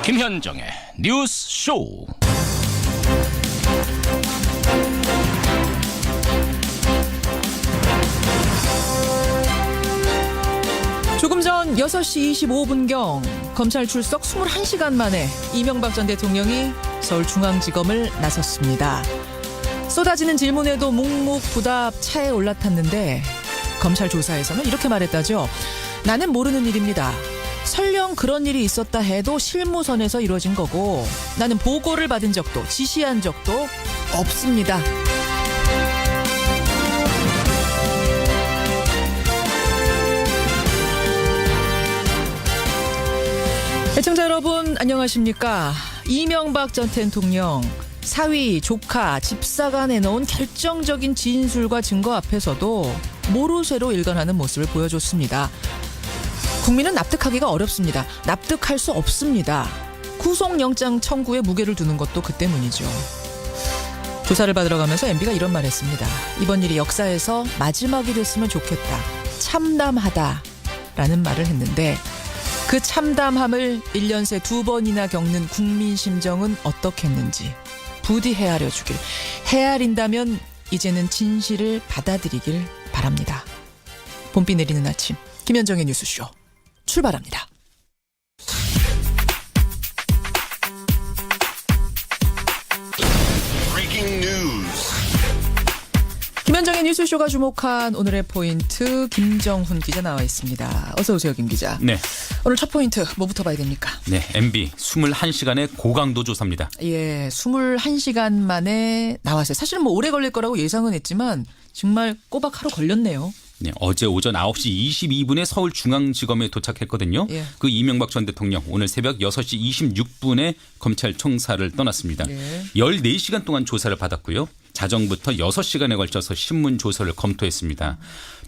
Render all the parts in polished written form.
김현정의 뉴스 쇼. 조금 전 6시 25분경 검찰 출석 21시간 만에 이명박 전 대통령이 서울중앙지검을 나섰습니다. 쏟아지는 질문에도 묵묵부답 차에 올라탔는데 검찰 조사에서는 이렇게 말했다죠. 나는 모르는 일입니다. 설령 그런 일이 있었다 해도 실무선에서 이루어진 거고 나는 보고를 받은 적도 지시한 적도 없습니다. 애청자 여러분 안녕하십니까. 이명박 전 대통령 사위, 조카, 집사가 내놓은 결정적인 진술과 증거 앞에서도 모르쇠로 일관하는 모습을 보여줬습니다. 국민은 납득하기가 어렵습니다. 납득할 수 없습니다. 구속영장 청구에 무게를 두는 것도 그 때문이죠. 조사를 받으러 가면서 MB가 이런 말 했습니다. 이번 일이 역사에서 마지막이 됐으면 좋겠다. 참담하다라는 말을 했는데 그 참담함을 1년 새 2번이나 겪는 국민 심정은 어떻겠는지 부디 헤아려 주길. 헤아린다면 이제는 진실을 받아들이길 바랍니다. 봄비 내리는 아침 김현정의 뉴스쇼 출발합니다. 김현정의 뉴스쇼가 주목한 오늘의 포인트 김정훈 기자 나와 있습니다. 어서 오세요, 김 기자. 네. 오늘 첫 포인트 뭐부터 봐야 됩니까? 네, MB 21시간의 고강도 조사입니다. 예, 21시간 만에 나왔어요. 사실은 뭐 오래 걸릴 거라고 예상은 했지만 정말 꼬박 하루 걸렸네요. 네, 어제 오전 9시 22분에 서울중앙지검에 도착했거든요. 예. 그 이명박 전 대통령 오늘 새벽 6시 26분에 검찰 총사를 떠났습니다. 예. 14시간 동안 조사를 받았고요. 자정부터 6시간에 걸쳐서 신문 조서를 검토했습니다.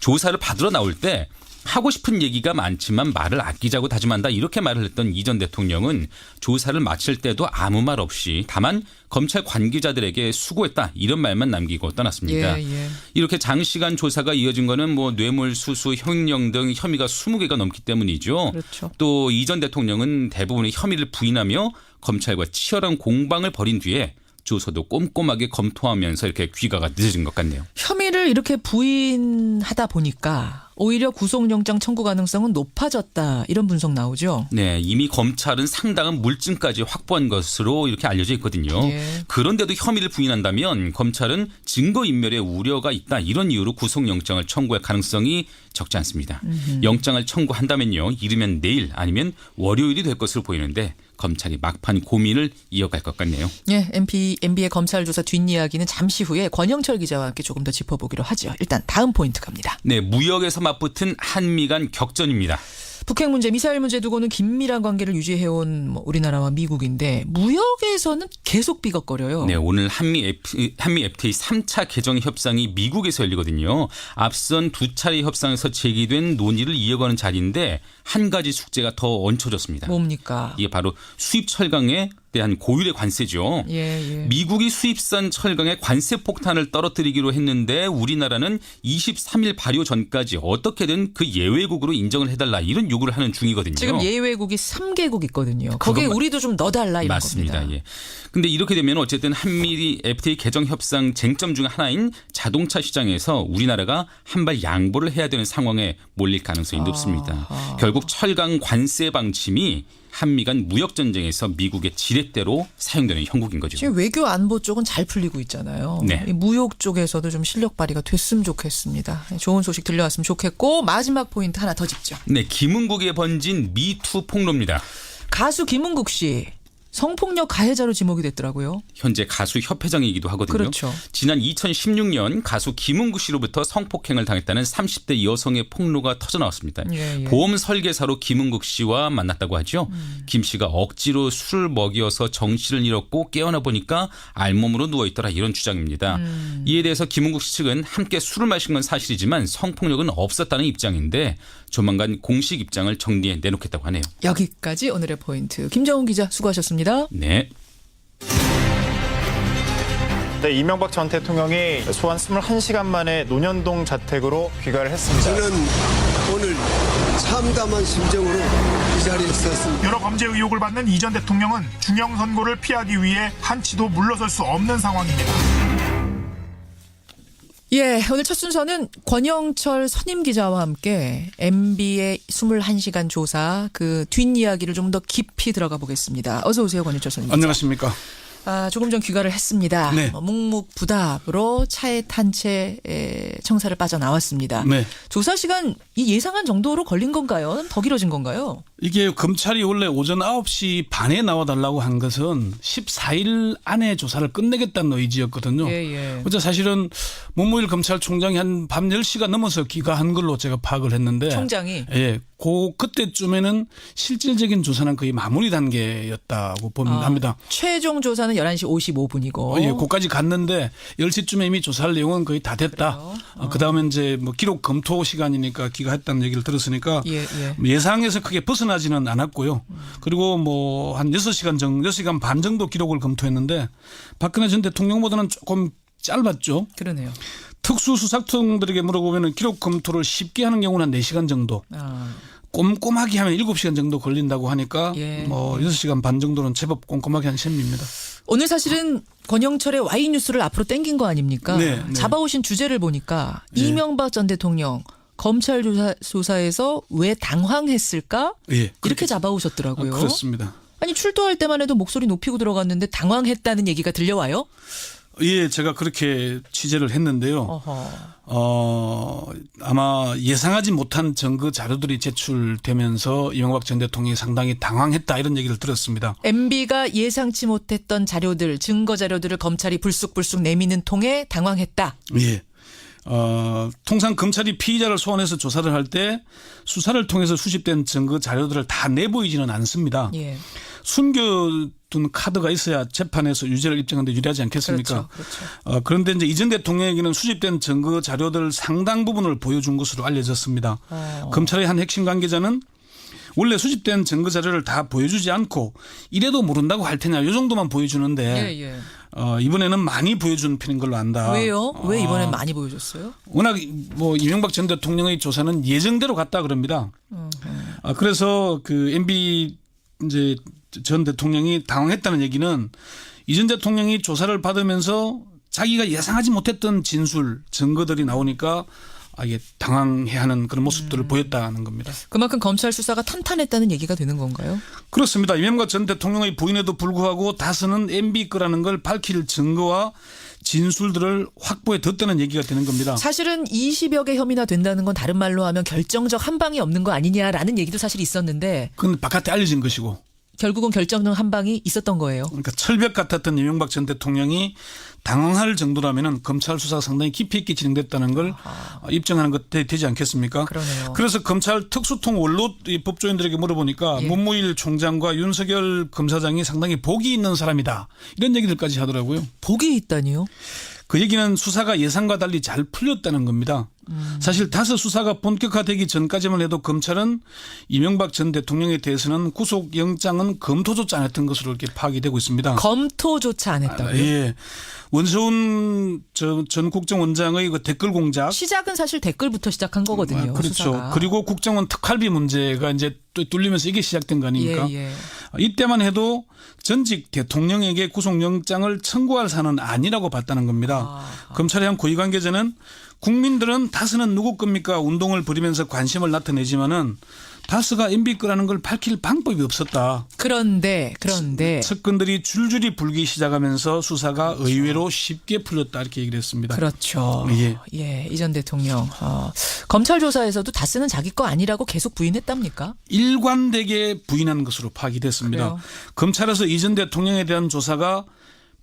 조사를 받으러 나올 때 하고 싶은 얘기가 많지만 말을 아끼자고 다짐한다 이렇게 말을 했던 이 전 대통령은 조사를 마칠 때도 아무 말 없이 다만 검찰 관계자들에게 수고했다 이런 말만 남기고 떠났습니다. 예. 이렇게 장시간 조사가 이어진 거는 뭐 뇌물수수, 횡령 등 혐의가 20개가 넘기 때문이죠. 그렇죠. 또 이 전 대통령은 대부분의 혐의를 부인하며 검찰과 치열한 공방을 벌인 뒤에 조서도 꼼꼼하게 검토하면서 이렇게 귀가가 늦어진 것 같네요. 혐의를 이렇게 부인하다 보니까 오히려 구속영장 청구 가능성은 높아졌다 이런 분석 나오죠. 네, 이미 검찰은 상당한 물증까지 확보한 것으로 이렇게 알려져 있거든요. 예. 그런데도 혐의를 부인한다면 검찰은 증거인멸의 우려가 있다 이런 이유로 구속영장을 청구할 가능성이 적지 않습니다. 영장을 청구한다면요. 이르면 내일 아니면 월요일이 될 것으로 보이는데 검찰이 막판 고민을 이어갈 것 같네요. 예, MB의 검찰 조사 뒷이야기는 잠시 후에 권영철 기자와 함께 조금 더 짚어보기로 하죠. 일단 다음 포인트 갑니다. 네, 무역에서 맞붙은 한미 간 격전입니다. 북핵 문제, 미사일 문제 두고는 긴밀한 관계를 유지해온 우리나라와 미국인데 무역에서는 계속 삐걱거려요. 네, 오늘 한미 FTA 3차 개정 협상이 미국에서 열리거든요. 앞선 2차례 협상에서 제기된 논의를 이어가는 자리인데 한 가지 숙제가 더 얹혀졌습니다. 뭡니까? 이게 바로 수입 철강에 대한 고율의 관세죠. 예. 미국이 수입산 철강에 관세 폭탄을 떨어뜨리기로 했는데 우리나라는 23일 발효 전까지 어떻게든 그 예외국으로 인정을 해달라 이런 요구를 하는 중이거든요. 지금 예외국이 3개국 있거든요. 거기에 우리도 좀 넣어달라 이런 맞습니다. 겁니다. 예. 근데 이렇게 되면 어쨌든 한미 FTA 개정 협상 쟁점 중 하나인 자동차 시장에서 우리나라가 한 발 양보를 해야 되는 상황에 몰릴 가능성이 높습니다. 결국 철강 관세 방침이 한미 간 무역 전쟁에서 미국의 지렛대로 사용되는 형국인 거죠. 지금 외교 안보 쪽은 잘 풀리고 있잖아요. 네. 이 무역 쪽에서도 좀 실력 발휘가 됐으면 좋겠습니다. 좋은 소식 들려왔으면 좋겠고 마지막 포인트 하나 더 짚죠. 네, 김은국에 번진 미투 폭로입니다. 가수 김은국 씨 성폭력 가해자로 지목이 됐더라고요. 현재 가수 협회장이기도 하거든요. 그렇죠. 지난 2016년 가수 김은국 씨로부터 성폭행을 당했다는 30대 여성의 폭로가 터져 나왔습니다. 예. 보험 설계사로 김은국 씨와 만났다고 하죠. 김 씨가 억지로 술을 먹여서 정신을 잃었고 깨어나 보니까 알몸으로 누워있더라 이런 주장입니다. 이에 대해서 김은국 씨 측은 함께 술을 마신 건 사실이지만 성폭력은 없었다는 입장인데 조만간 공식 입장을 정리해 내놓겠다고 하네요. 여기까지 오늘의 포인트. 김정훈 기자 수고하셨습니다. 네. 네, 이명박 전 대통령이 소환 21시간 만에 논현동 자택으로 귀가를 했습니다. 저는 오늘 참담한 심정으로 이 자리에 섰습니다. 여러 범죄 의혹을 받는 이 전 대통령은 중형 선고를 피하기 위해 한치도 물러설 수 없는 상황입니다. 예, 오늘 첫 순서는 권영철 선임 기자와 함께 MB의 21시간 조사 그 뒷이야기를 좀 더 깊이 들어가 보겠습니다. 어서 오세요, 권영철 선임 기자. 안녕하십니까. 조금 전 귀가를 했습니다. 네. 묵묵부답으로 차에 탄 채 청사를 빠져나왔습니다. 네. 조사 시간 이 예상한 정도로 걸린 건가요? 더 길어진 건가요? 이게 검찰이 원래 오전 9시 반에 나와달라고 한 것은 14일 안에 조사를 끝내겠다는 의지였거든요. 예. 어제 사실은 문무일 검찰총장이 한 밤 10시가 넘어서 귀가한 걸로 제가 파악을 했는데. 총장이? 예. 그때쯤에는 실질적인 조사는 거의 마무리 단계였다고 합니다. 최종 조사는 11시 55분이고. 예, 거기까지 갔는데 10시쯤에 이미 조사할 내용은 거의 다 됐다. 그다음에 이제 뭐 기록 검토 시간이니까 귀가했다는 얘기를 들었으니까 예. 예상에서 크게 벗어나지는 않았고요. 그리고 뭐 한 6시간 반 정도 기록을 검토했는데 박근혜 전 대통령보다는 조금 짧았죠. 그러네요. 특수수사통들에게 물어보면 기록 검토를 쉽게 하는 경우는 한 4시간 정도. 꼼꼼하게 하면 7시간 정도 걸린다고 하니까 예. 뭐 6시간 반 정도는 제법 꼼꼼하게 한 셈입니다. 오늘 사실은 권영철의 와이뉴스를 앞으로 땡긴 거 아닙니까? 네. 잡아오신 주제를 보니까 네. 이명박 전 대통령 검찰 조사에서 왜 당황했을까? 예, 이렇게 잡아오셨더라고요. 그렇습니다. 아니 출두할 때만 해도 목소리 높이고 들어갔는데 당황했다는 얘기가 들려와요? 예, 제가 그렇게 취재를 했는데요. 어허. 아마 예상하지 못한 증거 자료들이 제출되면서 이명박 전 대통령이 상당히 당황했다 이런 얘기를 들었습니다. MB가 예상치 못했던 자료들, 증거 자료들을 검찰이 불쑥불쑥 내미는 통에 당황했다. 예. 통상 검찰이 피의자를 소환해서 조사를 할 때 수사를 통해서 수집된 증거 자료들을 다 내보이지는 않습니다. 예. 숨겨둔 카드가 있어야 재판에서 유죄를 입증하는 데 유리하지 않겠습니까? 그렇죠. 그런데 이제 이 전 대통령에게는 수집된 증거 자료들 상당 부분을 보여준 것으로 알려졌습니다. 검찰의 한 핵심 관계자는 원래 수집된 증거 자료를 다 보여주지 않고 이래도 모른다고 할 테냐 이 정도만 보여주는데 예. 이번에는 많이 보여준 편인 걸로 안다. 왜요? 왜 이번엔 많이 보여줬어요? 워낙 뭐 이명박 전 대통령의 조사는 예정대로 갔다 그럽니다. 그래서 그 MB 이제 전 대통령이 당황했다는 얘기는 이 전 대통령이 조사를 받으면서 자기가 예상하지 못했던 진술 증거들이 나오니까 이게 당황해하는 그런 모습들을 보였다는 겁니다. 그만큼 검찰 수사가 탄탄했다는 얘기가 되는 건가요? 그렇습니다. 이명박 전 대통령의 부인에도 불구하고 다스는 MB 거라는 걸 밝힐 증거와 진술들을 확보해 뒀다는 얘기가 되는 겁니다. 사실은 20여 개 혐의나 된다는 건 다른 말로 하면 결정적 한 방이 없는 거 아니냐라는 얘기도 사실 있었는데 그건 바깥에 알려진 것이고 결국은 결정적 한 방이 있었던 거예요. 그러니까 철벽 같았던 이명박 전 대통령이 당황할 정도라면 검찰 수사가 상당히 깊이 있게 진행됐다는 걸 입증하는 것 되지 않겠습니까? 그러네요. 그래서 검찰 특수통 원로 법조인들에게 물어보니까 예. 문무일 총장과 윤석열 검사장이 상당히 복이 있는 사람이다. 이런 얘기들까지 하더라고요. 복이 있다니요? 그 얘기는 수사가 예상과 달리 잘 풀렸다는 겁니다. 사실 다스 수사가 본격화되기 전까지만 해도 검찰은 이명박 전 대통령에 대해서는 구속영장은 검토조차 안 했던 것으로 이렇게 파악이 되고 있습니다. 검토조차 안 했다고요? 예. 원세훈 전 국정원장의 그 댓글 공작. 시작은 사실 댓글부터 시작한 거거든요. 그렇죠. 수사가. 그리고 국정원 특활비 문제가 이제 또 뚫리면서 이게 시작된 거 아닙니까? 예. 이때만 해도 전직 대통령에게 구속영장을 청구할 사안은 아니라고 봤다는 겁니다. 검찰의 한 고위 관계자는 국민들은 다스는 누구 겁니까? 운동을 벌이면서 관심을 나타내지만은 다스가 MB 거라는 걸 밝힐 방법이 없었다. 그런데 측근들이 줄줄이 불기 시작하면서 수사가 의외로 쉽게 풀렸다 이렇게 얘기를 했습니다. 그렇죠. 예. 이 전 대통령 검찰 조사에서도 다스는 자기 거 아니라고 계속 부인했답니까? 일관되게 부인한 것으로 파악이 됐습니다. 그래요? 검찰에서 이 전 대통령에 대한 조사가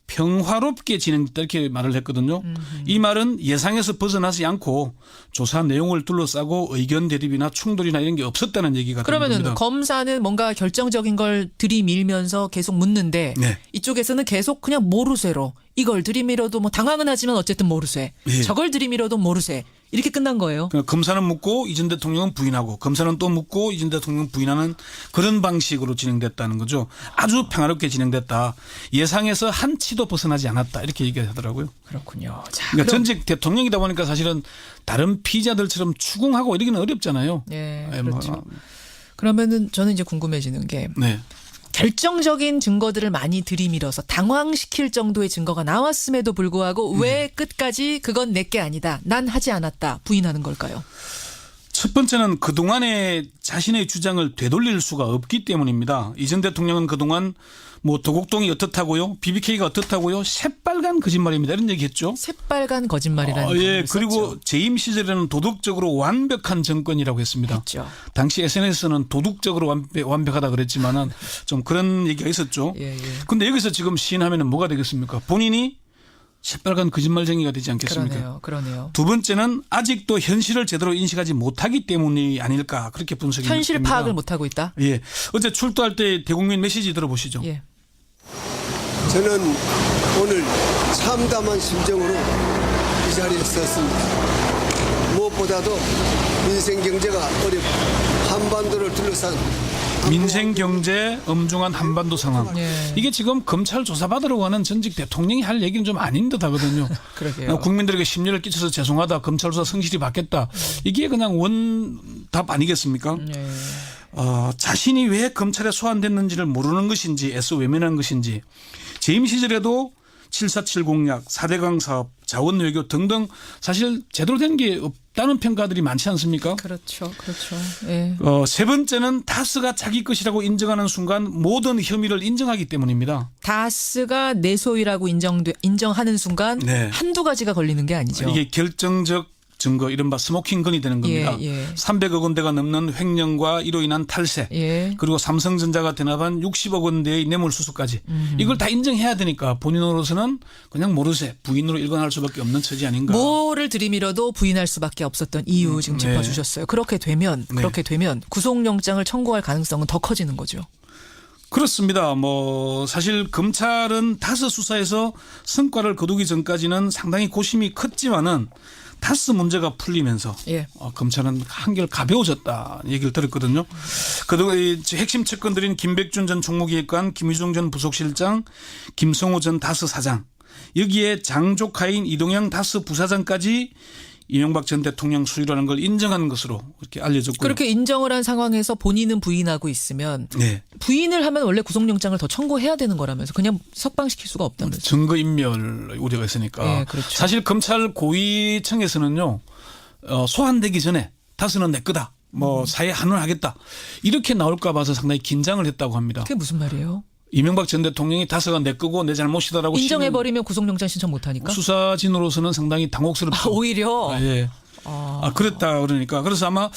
평화롭게 진행됐다 이렇게 말을 했거든요. 이 말은 예상에서 벗어나지 않고 조사 내용을 둘러싸고 의견 대립이나 충돌이나 이런 게 없었다는 얘기가 그러면은 됩니다. 검사는 뭔가 결정적인 걸 들이밀면서 계속 묻는데 네. 이쪽에서는 계속 그냥 모르쇠로 이걸 들이밀어도 뭐 당황은 하지만 어쨌든 모르쇠. 예. 저걸 들이밀어도 모르쇠. 이렇게 끝난 거예요. 그러니까 검사는 묻고 이 전 대통령은 부인하고 검사는 또 묻고 이 전 대통령은 부인하는 그런 방식으로 진행됐다는 거죠. 아주 평화롭게 진행됐다. 예상에서 한치도 벗어나지 않았다. 이렇게 얘기하더라고요. 그렇군요. 자, 그러니까 그럼- 전직 대통령이다 보니까 사실은 다른 피의자들처럼 추궁하고 이러기는 어렵잖아요. 예, 예, 뭐, 그렇죠. 그러면은 저는 이제 궁금해지는 게 네. 결정적인 증거들을 많이 들이밀어서 당황시킬 정도의 증거가 나왔음에도 불구하고 왜 끝까지 그건 내게 아니다. 난 하지 않았다. 부인하는 걸까요? 첫 번째는 그동안에 자신의 주장을 되돌릴 수가 없기 때문입니다. 이 전 대통령은 그동안 뭐 도곡동이 어떻다고요? BBK가 어떻다고요? 새빨간 거짓말입니다. 이런 얘기했죠. 새빨간 거짓말이라는 예, 단어를 그리고 썼죠. 재임 시절에는 도덕적으로 완벽한 정권이라고 했습니다. 했죠. 당시 SNS는 도덕적으로 완벽하다 그랬지만은 좀 그런 얘기가 있었죠. 예, 예. 근데 여기서 지금 시인하면은 뭐가 되겠습니까? 본인이 새빨간 거짓말쟁이가 되지 않겠습니까? 그러네요. 두 번째는 아직도 현실을 제대로 인식하지 못하기 때문이 아닐까 그렇게 분석이 현실 됩니다. 파악을 못하고 있다. 예, 어제 출두할 때 대국민 메시지 들어보시죠. 예. 저는 오늘 참담한 심정으로 이 자리에 섰습니다. 무엇보다도 민생 경제가 어렵고 한반도를 둘러싼 민생 경제 엄중한 한반도 상황. 예. 이게 지금 검찰 조사받으러 가는 전직 대통령이 할 얘기는 좀 아닌 듯 하거든요. 그러게요. 국민들에게 심려를 끼쳐서 죄송하다. 검찰 조사 성실히 받겠다. 이게 그냥 원답 아니겠습니까? 예. 자신이 왜 검찰에 소환됐는지를 모르는 것인지 애써 외면한 것인지 재임 시절에도 747 공약, 4대강 사업, 자원 외교 등등 사실 제대로 된 게 없다는 평가들이 많지 않습니까? 그렇죠. 그렇죠. 예. 세 번째는 다스가 자기 것이라고 인정하는 순간 모든 혐의를 인정하기 때문입니다. 다스가 내 소유라고 인정하는 순간 네. 한두 가지가 걸리는 게 아니죠. 이게 결정적 증거 이른바 스모킹건이 되는 겁니다. 예, 예. 300억 원대가 넘는 횡령과 이로 인한 탈세 예. 그리고 삼성전자가 대납한 60억 원대의 뇌물수수까지 이걸 다 인정해야 되니까 본인으로서는 그냥 모르쇠 부인으로 일관할 수밖에 없는 처지 아닌가. 뭐를 들이밀어도 부인할 수밖에 없었던 이유 지금 네. 짚어주셨어요. 그렇게 되면 구속영장을 청구할 가능성은 더 커지는 거죠. 그렇습니다. 뭐 사실 검찰은 다스 수사에서 성과를 거두기 전까지는 상당히 고심이 컸지만은 다스 문제가 풀리면서 예. 검찰은 한결 가벼워졌다 얘기를 들었거든요. 그동안 핵심 측근들인 김백준 전 총무기획관, 김유중 전 부속실장, 김성호 전 다스 사장 여기에 장조카인 이동영 다스 부사장까지 이명박 전 대통령 수유라는 걸 인정한 것으로 이렇게 알려졌고요. 그렇게 인정을 한 상황에서 본인은 부인하고 있으면 네. 부인을 하면 원래 구속영장을 더 청구해야 되는 거라면서 그냥 석방시킬 수가 없다면서요. 증거인멸 우려가 있으니까. 예, 그렇죠. 사실 검찰 고위층에서는요. 소환되기 전에 다스는 내 거다. 뭐 사회 한원하겠다. 이렇게 나올까 봐서 상당히 긴장을 했다고 합니다. 그게 무슨 말이에요? 이명박 전 대통령이 다스가 내 거고 내 잘못이다라고 인정해버리면 구속영장 신청 못하니까? 수사진으로서는 상당히 당혹스럽죠. 오히려? 예. 그랬다 그러니까 그래서 아마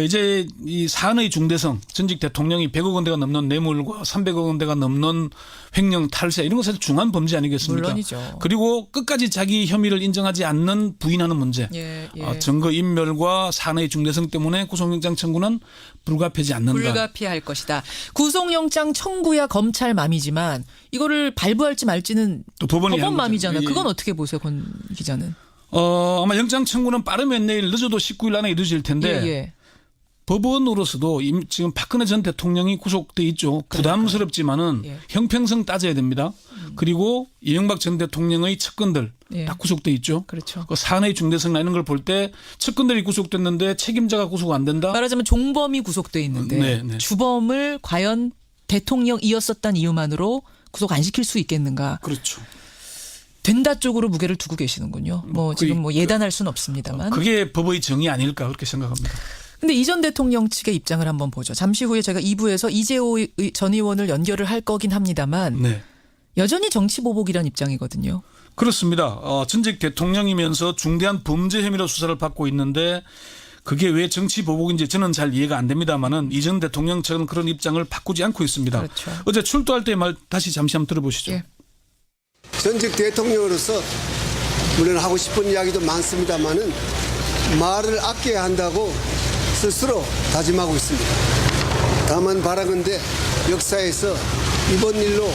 이제 이 사안의 중대성 전직 대통령이 100억 원대가 넘는 뇌물과 300억 원대가 넘는 횡령 탈세 이런 것은 중한 범죄 아니겠습니까? 물론이죠. 그리고 끝까지 자기 혐의를 인정하지 않는 부인하는 문제. 예, 예. 증거 인멸과 사안의 중대성 때문에 구속영장 청구는 불가피하지 않는다. 불가피할 것이다. 구속영장 청구야 검찰 맘이지만 이거를 발부할지 말지는 또 법원이 법원 하는 거죠. 맘이잖아요. 예. 그건 어떻게 보세요, 권 기자는? 아마 영장 청구는 빠르면 내일 늦어도 19일 안에 이루어질 텐데 예. 법원으로서도 지금 박근혜 전 대통령이 구속돼 있죠. 부담스럽지만은 예. 형평성 따져야 됩니다. 그리고 이명박 전 대통령의 측근들 예. 다 구속돼 있죠. 그렇죠. 그 사안의 중대성 이런 걸 볼 때 측근들이 구속됐는데 책임자가 구속 안 된다. 말하자면 종범이 구속돼 있는데 네, 네. 주범을 과연 대통령이었었다는 이유만으로 구속 안 시킬 수 있겠는가? 그렇죠. 된다 쪽으로 무게를 두고 계시는군요. 뭐 지금 뭐 예단할 수는 없습니다만. 그게 법의 정의 아닐까 그렇게 생각합니다. 근데 이 전 대통령 측의 입장을 한번 보죠. 잠시 후에 제가 2부에서 이재호 전 의원을 연결을 할 거긴 합니다만 네. 여전히 정치 보복이란 입장이거든요. 그렇습니다. 전직 대통령이면서 중대한 범죄 혐의로 수사를 받고 있는데 그게 왜 정치 보복인지 저는 잘 이해가 안 됩니다만은 이 전 대통령 측은 그런 입장을 바꾸지 않고 있습니다. 그렇죠. 어제 출두할 때 말 다시 잠시 한번 들어보시죠. 예. 전직 대통령으로서 물론 하고 싶은 이야기도 많습니다만은 말을 아껴야 한다고 스스로 다짐하고 있습니다. 다만 바라건대 역사에서 이번 일로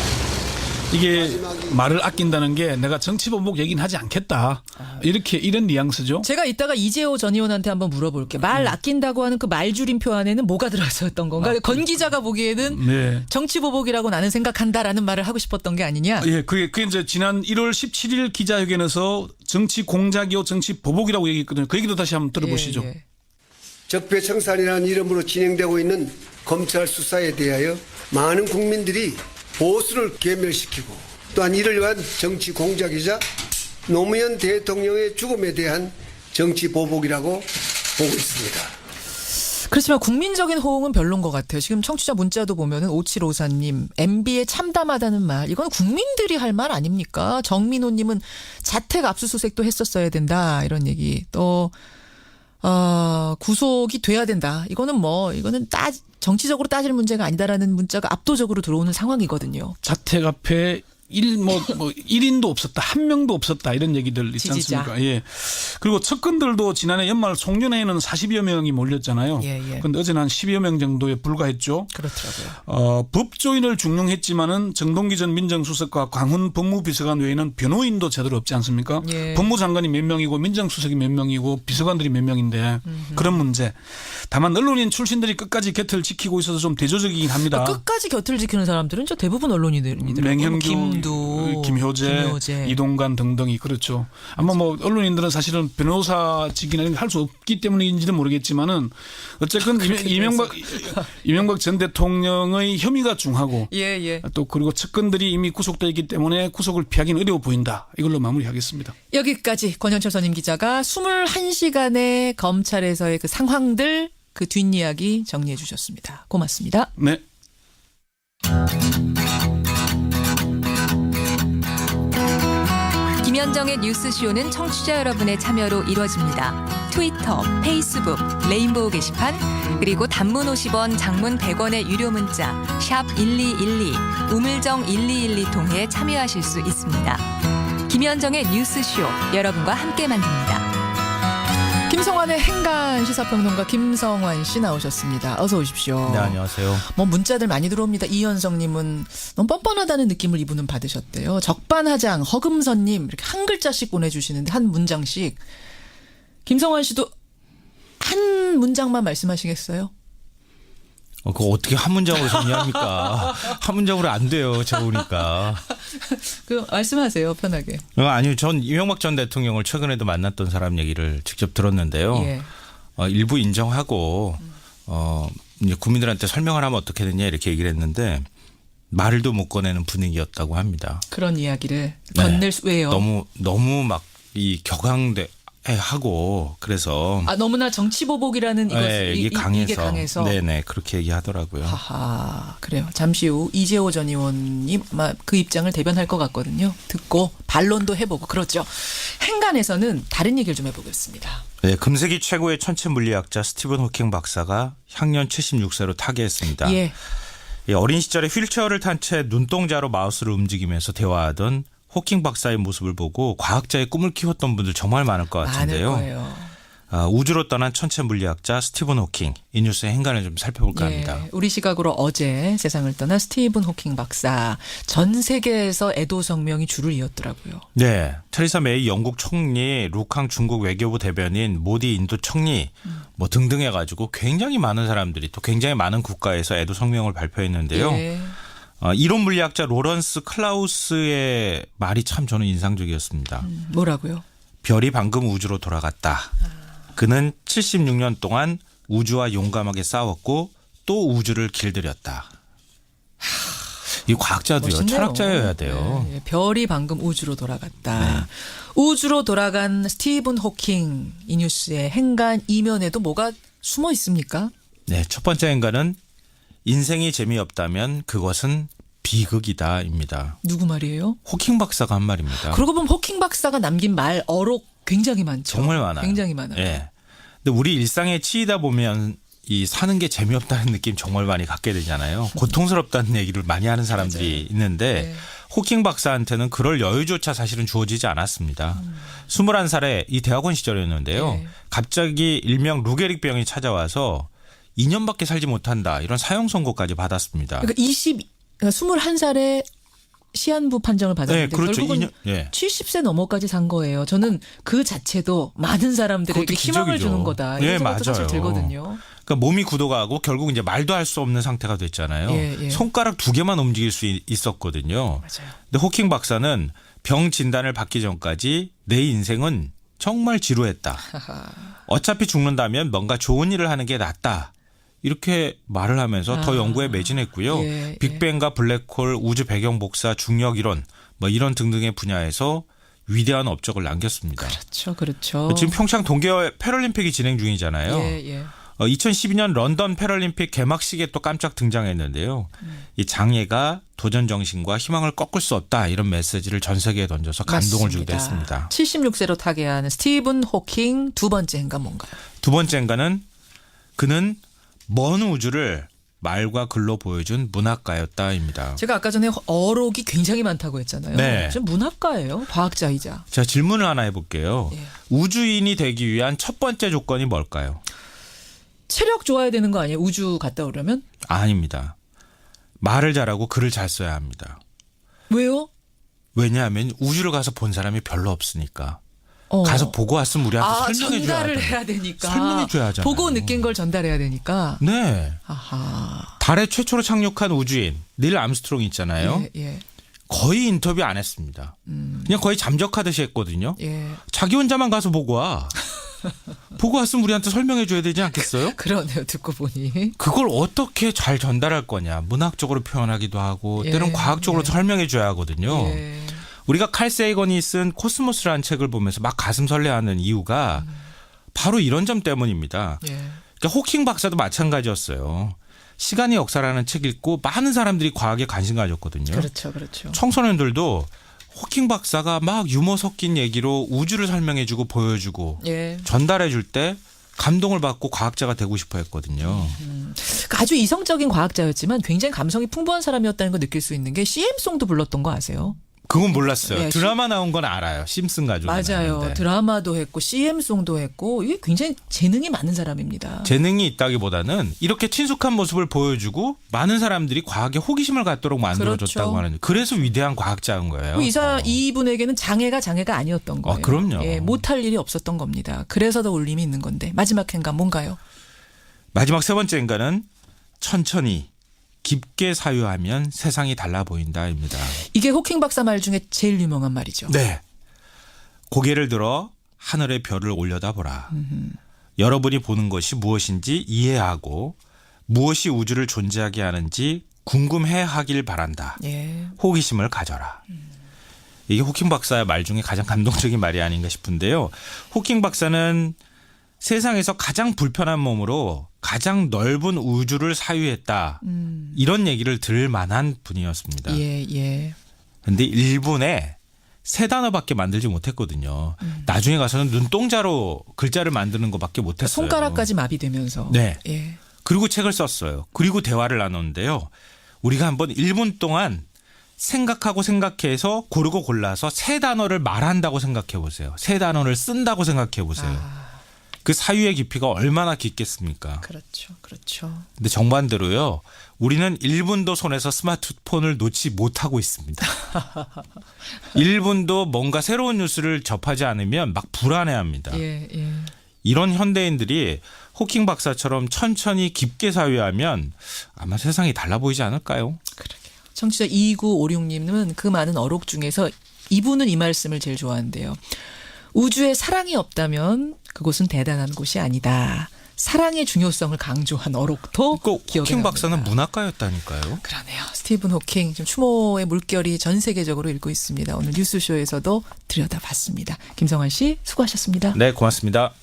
이게 말을 아낀다는 게 내가 정치 보복 얘기는 하지 않겠다. 이런 뉘앙스죠. 제가 이따가 이재호 전 의원한테 한번 물어볼게요. 말 아낀다고 하는 그 말줄임표 안에는 뭐가 들어있었던 건가? 건 기자가 보기에는 네. 정치 보복이라고 나는 생각한다라는 말을 하고 싶었던 게 아니냐? 예, 그게 이제 지난 1월 17일 기자회견에서 정치 공작이요, 정치 보복이라고 얘기했거든요. 그 얘기도 다시 한번 들어보시죠. 예, 예. 적폐청산이라는 이름으로 진행되고 있는 검찰 수사에 대하여 많은 국민들이 보수를 괴멸시키고 또한 이를 위한 정치 공작이자 노무현 대통령의 죽음에 대한 정치 보복이라고 보고 있습니다. 그렇지만 국민적인 호응은 별론 것 같아요. 지금 청취자 문자도 보면은 5754님 MB에 참담하다는 말 이건 국민들이 할 말 아닙니까? 정민호님은 자택 압수수색도 했었어야 된다 이런 얘기 또 구속이 돼야 된다. 이거는 정치적으로 따질 문제가 아니다라는 문자가 압도적으로 들어오는 상황이거든요. 자택 앞에 1인도 없었다. 한 명도 없었다. 이런 얘기들 있지 지지자. 않습니까? 예. 그리고 측근들도 지난해 연말 송년회에는 40여 명이 몰렸잖아요. 예. 그런데 어제는 한 10여 명 정도에 불과했죠. 그렇더라고요. 법조인을 중용했지만은 정동기 전 민정수석과 광훈 법무비서관 외에는 변호인도 제대로 없지 않습니까? 예. 법무장관이 몇 명이고 민정수석이 몇 명이고 비서관들이 몇 명인데 그런 문제. 다만 언론인 출신들이 끝까지 곁을 지키고 있어서 좀 대조적이긴 합니다. 끝까지 곁을 지키는 사람들은 저 대부분 언론인들이더라고요. 맹현규, 김효재, 김효재. 이동관 등등이 그렇죠. 아마 언론인들은 사실은 변호사직이나 할 수 없기 때문인지는 모르겠지만은 어쨌든 이명박 전 대통령의 혐의가 중하고 예. 또 그리고 측근들이 이미 구속되어 있기 때문에 구속을 피하기는 어려워 보인다. 이걸로 마무리하겠습니다. 여기까지 권현철 선임 기자가 21시간의 검찰에서의 그 상황들 그 뒷이야기 정리해 주셨습니다. 고맙습니다. 네. 김현정의 뉴스쇼는 청취자 여러분의 참여로 이루어집니다. 트위터, 페이스북, 레인보우 게시판, 그리고 단문 50원, 장문 100원의 유료 문자 샵 1212, 우물정 1212 통해 참여하실 수 있습니다. 김현정의 뉴스쇼, 여러분과 함께 만듭니다. 김성환의 행간 시사평론가 김성환 씨 나오셨습니다. 어서 오십시오. 네, 안녕하세요. 문자들 많이 들어옵니다. 이현성님은 너무 뻔뻔하다는 느낌을 이분은 받으셨대요. 적반하장 허금선님 이렇게 한 글자씩 보내주시는데 한 문장씩. 김성환 씨도 한 문장만 말씀하시겠어요? 그거 어떻게 한 문장으로 정리합니까? 한 문장으로 안 돼요. 제가 보니까. 말씀하세요. 편하게. 아니요. 전 이명박 전 대통령을 최근에도 만났던 사람 얘기를 직접 들었는데요. 예. 일부 인정하고 이제 국민들한테 설명을 하면 어떻게 되냐 이렇게 얘기를 했는데 말도 못 꺼내는 분위기였다고 합니다. 그런 이야기를 건넬 수 왜요? 너무 막 이 격앙돼 하고 그래서 너무나 정치 보복이라는 이게 강해서. 이게 강해서. 네네 그렇게 얘기하더라고요. 하하 그래요. 잠시 후 이재호 전 의원님 그 입장을 대변할 것 같거든요. 듣고 반론도 해보고 그렇죠. 행간에서는 다른 얘기를 좀 해보겠습니다. 네, 금세기 최고의 천체 물리학자 스티븐 호킹 박사가 향년 76세로 타계했습니다. 예. 어린 시절에 휠체어를 탄 채 눈동자로 마우스를 움직이면서 대화하던 호킹 박사의 모습을 보고 과학자의 꿈을 키웠던 분들 정말 많을 것 같은데요. 많을 거예요. 우주로 떠난 천체 물리학자 스티븐 호킹 이 뉴스의 행간을 좀 살펴볼까 합니다. 우리 시각으로 어제 세상을 떠난 스티븐 호킹 박사 전 세계에서 애도 성명이 줄을 이었더라고요. 네, 테레사 메이 영국 총리, 루캉 중국 외교부 대변인, 모디 인도 총리 등등 해가지고 굉장히 많은 사람들이 또 굉장히 많은 국가에서 애도 성명을 발표했는데요. 예. 이론 물리학자 로런스 클라우스의 말이 참 저는 인상적이었습니다. 뭐라고요? 별이 방금 우주로 돌아갔다. 그는 76년 동안 우주와 용감하게 싸웠고 또 우주를 길들였다. 이 과학자도요. 멋있네요. 철학자여야 돼요. 네, 별이 방금 우주로 돌아갔다. 네. 우주로 돌아간 스티븐 호킹 이 뉴스의 행간 이면에도 뭐가 숨어 있습니까? 네, 첫 번째 행간은 인생이 재미없다면 그것은 비극이다입니다. 누구 말이에요? 호킹 박사가 한 말입니다. 그러고 보면 호킹 박사가 남긴 말 어록 굉장히 많죠. 정말 많아요. 굉장히 많아요. 네. 근데 우리 일상에 치이다 보면 이 사는 게 재미없다는 느낌 정말 많이 갖게 되잖아요. 고통스럽다는 얘기를 많이 하는 사람들이 있는데 네. 호킹 박사한테는 그럴 여유조차 사실은 주어지지 않았습니다. 21살에 이 대학원 시절이었는데요. 네. 갑자기 일명 루게릭 병이 찾아와서 2년밖에 살지 못한다 이런 사형 선고까지 받았습니다. 그러니까 21살에 시한부 판정을 받았는데 네, 그렇죠. 결국은 70세 넘어까지 산 거예요. 저는 그 자체도 많은 사람들에게 그것도 희망을 기적이죠. 주는 거다. 예, 이런 생각도 사실 맞아요. 들거든요. 그러니까 몸이 굳어가고 결국 이제 말도 할 수 없는 상태가 됐잖아요. 예. 손가락 2개만 움직일 수 있었거든요. 맞아요. 근데 호킹 박사는 병 진단을 받기 전까지 내 인생은 정말 지루했다. 어차피 죽는다면 뭔가 좋은 일을 하는 게 낫다. 이렇게 말을 하면서 더 연구에 매진했고요. 예. 빅뱅과 블랙홀, 우주 배경 복사, 중력 이론 뭐 이런 등등의 분야에서 위대한 업적을 남겼습니다. 그렇죠. 지금 평창 동계 패럴림픽이 진행 중이잖아요. 예. 2012년 런던 패럴림픽 개막식에 또 깜짝 등장했는데요. 이 장애가 도전 정신과 희망을 꺾을 수 없다 이런 메시지를 전 세계에 던져서 감동을 주기도 했습니다. 76세로 타계하는 스티븐 호킹 두 번째 행가 뭔가요? 두 번째 행가는 그는 먼 우주를 말과 글로 보여준 문학가였다입니다. 제가 아까 전에 어록이 굉장히 많다고 했잖아요. 네. 좀 문학가예요. 과학자이자. 제가 질문을 하나 해볼게요. 예. 우주인이 되기 위한 첫 번째 조건이 뭘까요? 체력 좋아야 되는 거 아니에요? 우주 갔다 오려면? 아닙니다. 말을 잘하고 글을 잘 써야 합니다. 왜요? 왜냐하면 우주를 가서 본 사람이 별로 없으니까. 가서 보고 왔으면 우리한테 설명해 줘야 전달을 돼. 해야 되니까. 설명해 줘야 하잖아요. 보고 느낀 걸 전달해야 되니까. 네. 아하. 달에 최초로 착륙한 우주인 닐 암스트롱 있잖아요. 예. 거의 인터뷰 안 했습니다. 그냥 거의 잠적하듯이 했거든요. 예. 자기 혼자만 가서 보고 와. 보고 왔으면 우리한테 설명해 줘야 되지 않겠어요? 그러네요. 듣고 보니. 그걸 어떻게 잘 전달할 거냐. 문학적으로 표현하기도 하고 예. 때론 과학적으로 예. 설명해 줘야 하거든요. 예. 우리가 칼 세이건이 쓴 코스모스라는 책을 보면서 막 가슴 설레하는 이유가 바로 이런 점 때문입니다. 예. 그러니까 호킹 박사도 마찬가지였어요. 시간의 역사라는 책 읽고 많은 사람들이 과학에 관심 가졌거든요. 그렇죠. 청소년들도 호킹 박사가 막 유머 섞인 얘기로 우주를 설명해주고 보여주고 예. 전달해줄 때 감동을 받고 과학자가 되고 싶어 했거든요. 아주 이성적인 과학자였지만 굉장히 감성이 풍부한 사람이었다는 걸 느낄 수 있는 게 CM송도 불렀던 거 아세요? 그건 몰랐어요. 예, 드라마 나온 건 알아요. 심슨 가족. 맞아요. 드라마도 했고 CM송도 했고 이게 굉장히 재능이 많은 사람입니다. 재능이 있다기보다는 이렇게 친숙한 모습을 보여주고 많은 사람들이 과학에 호기심을 갖도록 만들어줬다고 그렇죠. 하는. 그래서 위대한 과학자인 거예요. 이분에게는 장애가 아니었던 거예요. 그럼요. 예, 못할 일이 없었던 겁니다. 그래서 더 울림이 있는 건데 마지막 행가 뭔가요? 마지막 세 번째 인간은 천천히 깊게 사유하면 세상이 달라 보인다입니다. 이게 호킹 박사 말 중에 제일 유명한 말이죠. 네. 고개를 들어 하늘의 별을 올려다보라. 여러분이 보는 것이 무엇인지 이해하고 무엇이 우주를 존재하게 하는지 궁금해하길 바란다. 예. 호기심을 가져라. 이게 호킹 박사의 말 중에 가장 감동적인 말이 아닌가 싶은데요. 호킹 박사는 세상에서 가장 불편한 몸으로 가장 넓은 우주를 사유했다. 이런 얘기를 들을 만한 분이었습니다. 예. 근데 일본에 3단어밖에 만들지 못했거든요. 나중에 가서는 눈동자로 글자를 만드는 것밖에 못했어요. 손가락까지 마비되면서. 네. 예. 그리고 책을 썼어요. 그리고 대화를 나눴는데요. 우리가 한번 1분 동안 생각해서 고르고 골라서 3단어를 말한다고 생각해 보세요. 3단어를 쓴다고 생각해 보세요. 그 사유의 깊이가 얼마나 깊겠습니까? 그렇죠. 근데 정반대로요. 우리는 1분도 손에서 스마트폰을 놓지 못하고 있습니다. 1분도 뭔가 새로운 뉴스를 접하지 않으면 막 불안해합니다. 예. 이런 현대인들이 호킹 박사처럼 천천히 깊게 사유하면 아마 세상이 달라 보이지 않을까요? 그러게요. 청취자 2956님은 그 많은 어록 중에서 이분은 이 말씀을 제일 좋아한대요. 우주에 사랑이 없다면 그곳은 대단한 곳이 아니다. 사랑의 중요성을 강조한 어록도 기억에 호킹 납니다. 박사는 문학가였다니까요. 그러네요. 스티븐 호킹 지금 추모의 물결이 전 세계적으로 일고 있습니다. 오늘 뉴스쇼에서도 들여다봤습니다. 김성환 씨 수고하셨습니다. 네, 고맙습니다.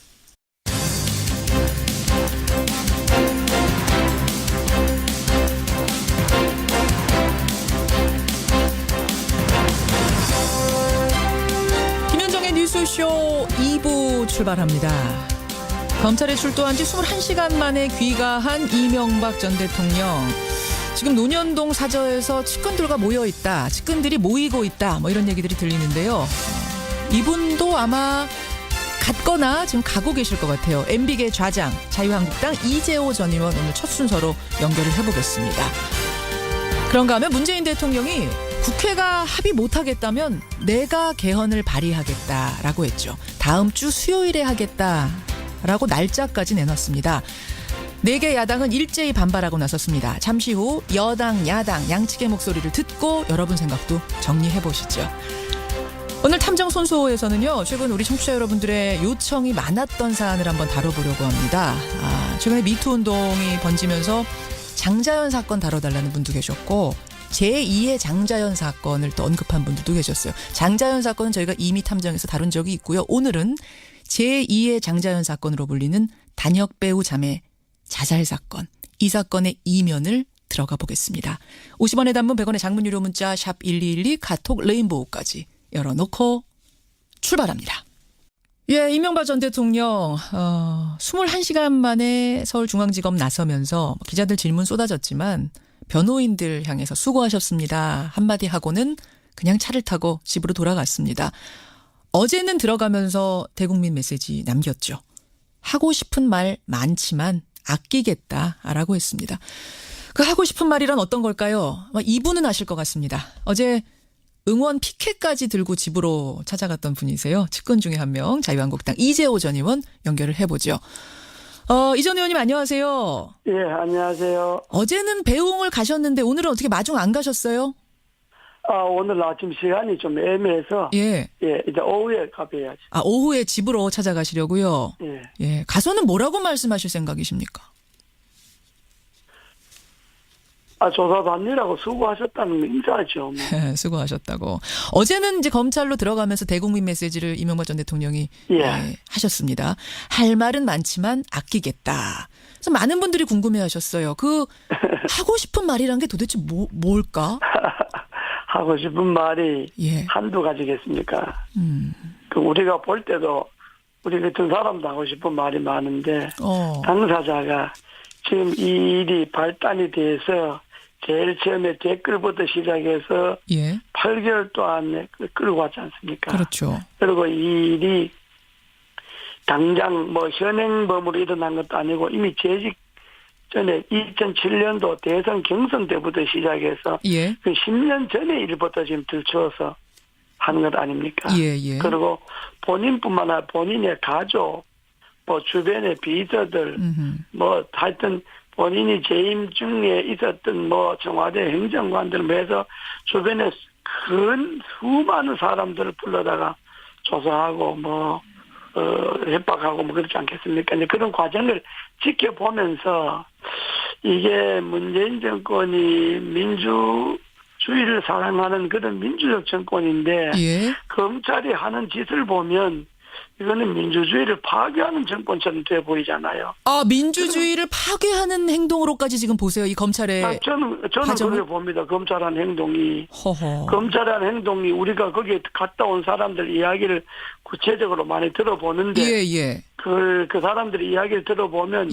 김현정의 뉴스쇼 2부 출발합니다. 검찰에 출두한 지 21시간 만에 귀가한 이명박 전 대통령. 지금 논현동 사저에서 측근들과 모여 있다. 측근들이 모이고 있다. 뭐 이런 얘기들이 들리는데요. 이분도 아마 갔거나 지금 가고 계실 것 같아요. MB계 좌장 자유한국당 이재호 전 의원 오늘 첫 순서로 연결을 해보겠습니다. 그런가 하면 문재인 대통령이 국회가 합의 못하겠다면 내가 개헌을 발의하겠다라고 했죠. 다음 주 수요일에 하겠다라고 날짜까지 내놨습니다. 4개 야당은 일제히 반발하고 나섰습니다. 잠시 후 여당, 야당 양측의 목소리를 듣고 여러분 생각도 정리해보시죠. 오늘 탐정손수호에서는요. 최근 우리 청취자 여러분들의 요청이 많았던 사안을 한번 다뤄보려고 합니다. 최근에 미투 운동이 번지면서 장자연 사건 다뤄달라는 분도 계셨고 제2의 장자연 사건을 또 언급한 분들도 계셨어요. 장자연 사건은 저희가 이미 탐정에서 다룬 적이 있고요. 오늘은 제2의 장자연 사건으로 불리는 단역 배우 자매 자살 사건. 이 사건의 이면을 들어가 보겠습니다. 50원의 단문 100원의 장문 유료 문자 샵 1212 카톡 레인보우까지 열어놓고 출발합니다. 예, 이명박 전 대통령 21시간 만에 서울중앙지검 나서면서 기자들 질문 쏟아졌지만 변호인들 향해서 수고하셨습니다. 한마디 하고는 그냥 차를 타고 집으로 돌아갔습니다. 어제는 들어가면서 대국민 메시지 남겼죠. 하고 싶은 말 많지만 아끼겠다라고 했습니다. 그 하고 싶은 말이란 어떤 걸까요? 이분은 아실 것 같습니다. 어제 응원 피켓까지 들고 집으로 찾아갔던 분이세요. 측근 중에 한 명 자유한국당 이재호 전 의원 연결을 해보죠. 이 전 의원님 안녕하세요. 예, 안녕하세요. 어제는 배웅을 가셨는데 오늘은 어떻게 마중 안 가셨어요? 오늘 아침 시간이 좀 애매해서 예, 이제 오후에 가봐야지. 오후에 집으로 찾아가시려고요. 예, 가서는 뭐라고 말씀하실 생각이십니까? 조사받느라고 수고하셨다는 인사죠. 뭐. 수고하셨다고. 어제는 이제 검찰로 들어가면서 대국민 메시지를 이명박 전 대통령이 하셨습니다. 할 말은 많지만 아끼겠다. 그래서 많은 분들이 궁금해하셨어요. 그 하고 싶은 말이란 게 도대체 뭘까? 하고 싶은 말이 한두 가지겠습니까? 그 우리가 볼 때도 우리 같은 사람도 하고 싶은 말이 많은데 당사자가 지금 이 일이 발단이 돼서 제일 처음에 댓글부터 시작해서 8개월 동안 끌고 왔지 않습니까? 그렇죠. 그리고 이 일이 당장 뭐 현행범으로 일어난 것도 아니고 이미 재직 전에 2007년도 대선 경선 때부터 시작해서 그 10년 전의 일부터 지금 들추어서 하는 것 아닙니까? 그리고 본인뿐만 아니라 본인의 가족, 뭐 주변의 비서들, 뭐 하여튼 본인이 재임 중에 있었던 뭐 청와대 행정관들 해서 주변에 큰 수많은 사람들을 불러다가 조사하고 뭐 협박하고 뭐 그렇지 않겠습니까? 이제 그런 과정을 지켜보면서 이게 문재인 정권이 민주주의를 사랑하는 그런 민주적 정권인데 검찰이 하는 짓을 보면 이거는 민주주의를 파괴하는 정권처럼 돼 보이잖아요. 민주주의를 파괴하는 행동으로까지 지금 보세요. 이 검찰의 저는 그렇게 봅니다. 검찰한 행동이. 검찰한 행동이 우리가 거기에 갔다 온 사람들 이야기를 구체적으로 많이 들어보는데 그 사람들 이야기를 들어보면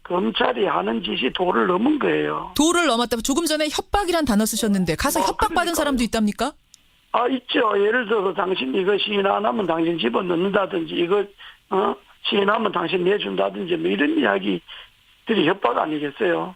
검찰이 하는 짓이 도를 넘은 거예요. 도를 넘었다. 조금 전에 협박이란 단어 쓰셨는데 가서 협박받은 사람도 있답니까? 있죠. 예를 들어서 당신 이거 시인 안 하면 당신 집어넣는다든지 이거 시인하면 당신 내준다든지 뭐 이런 이야기들이 협박 아니겠어요?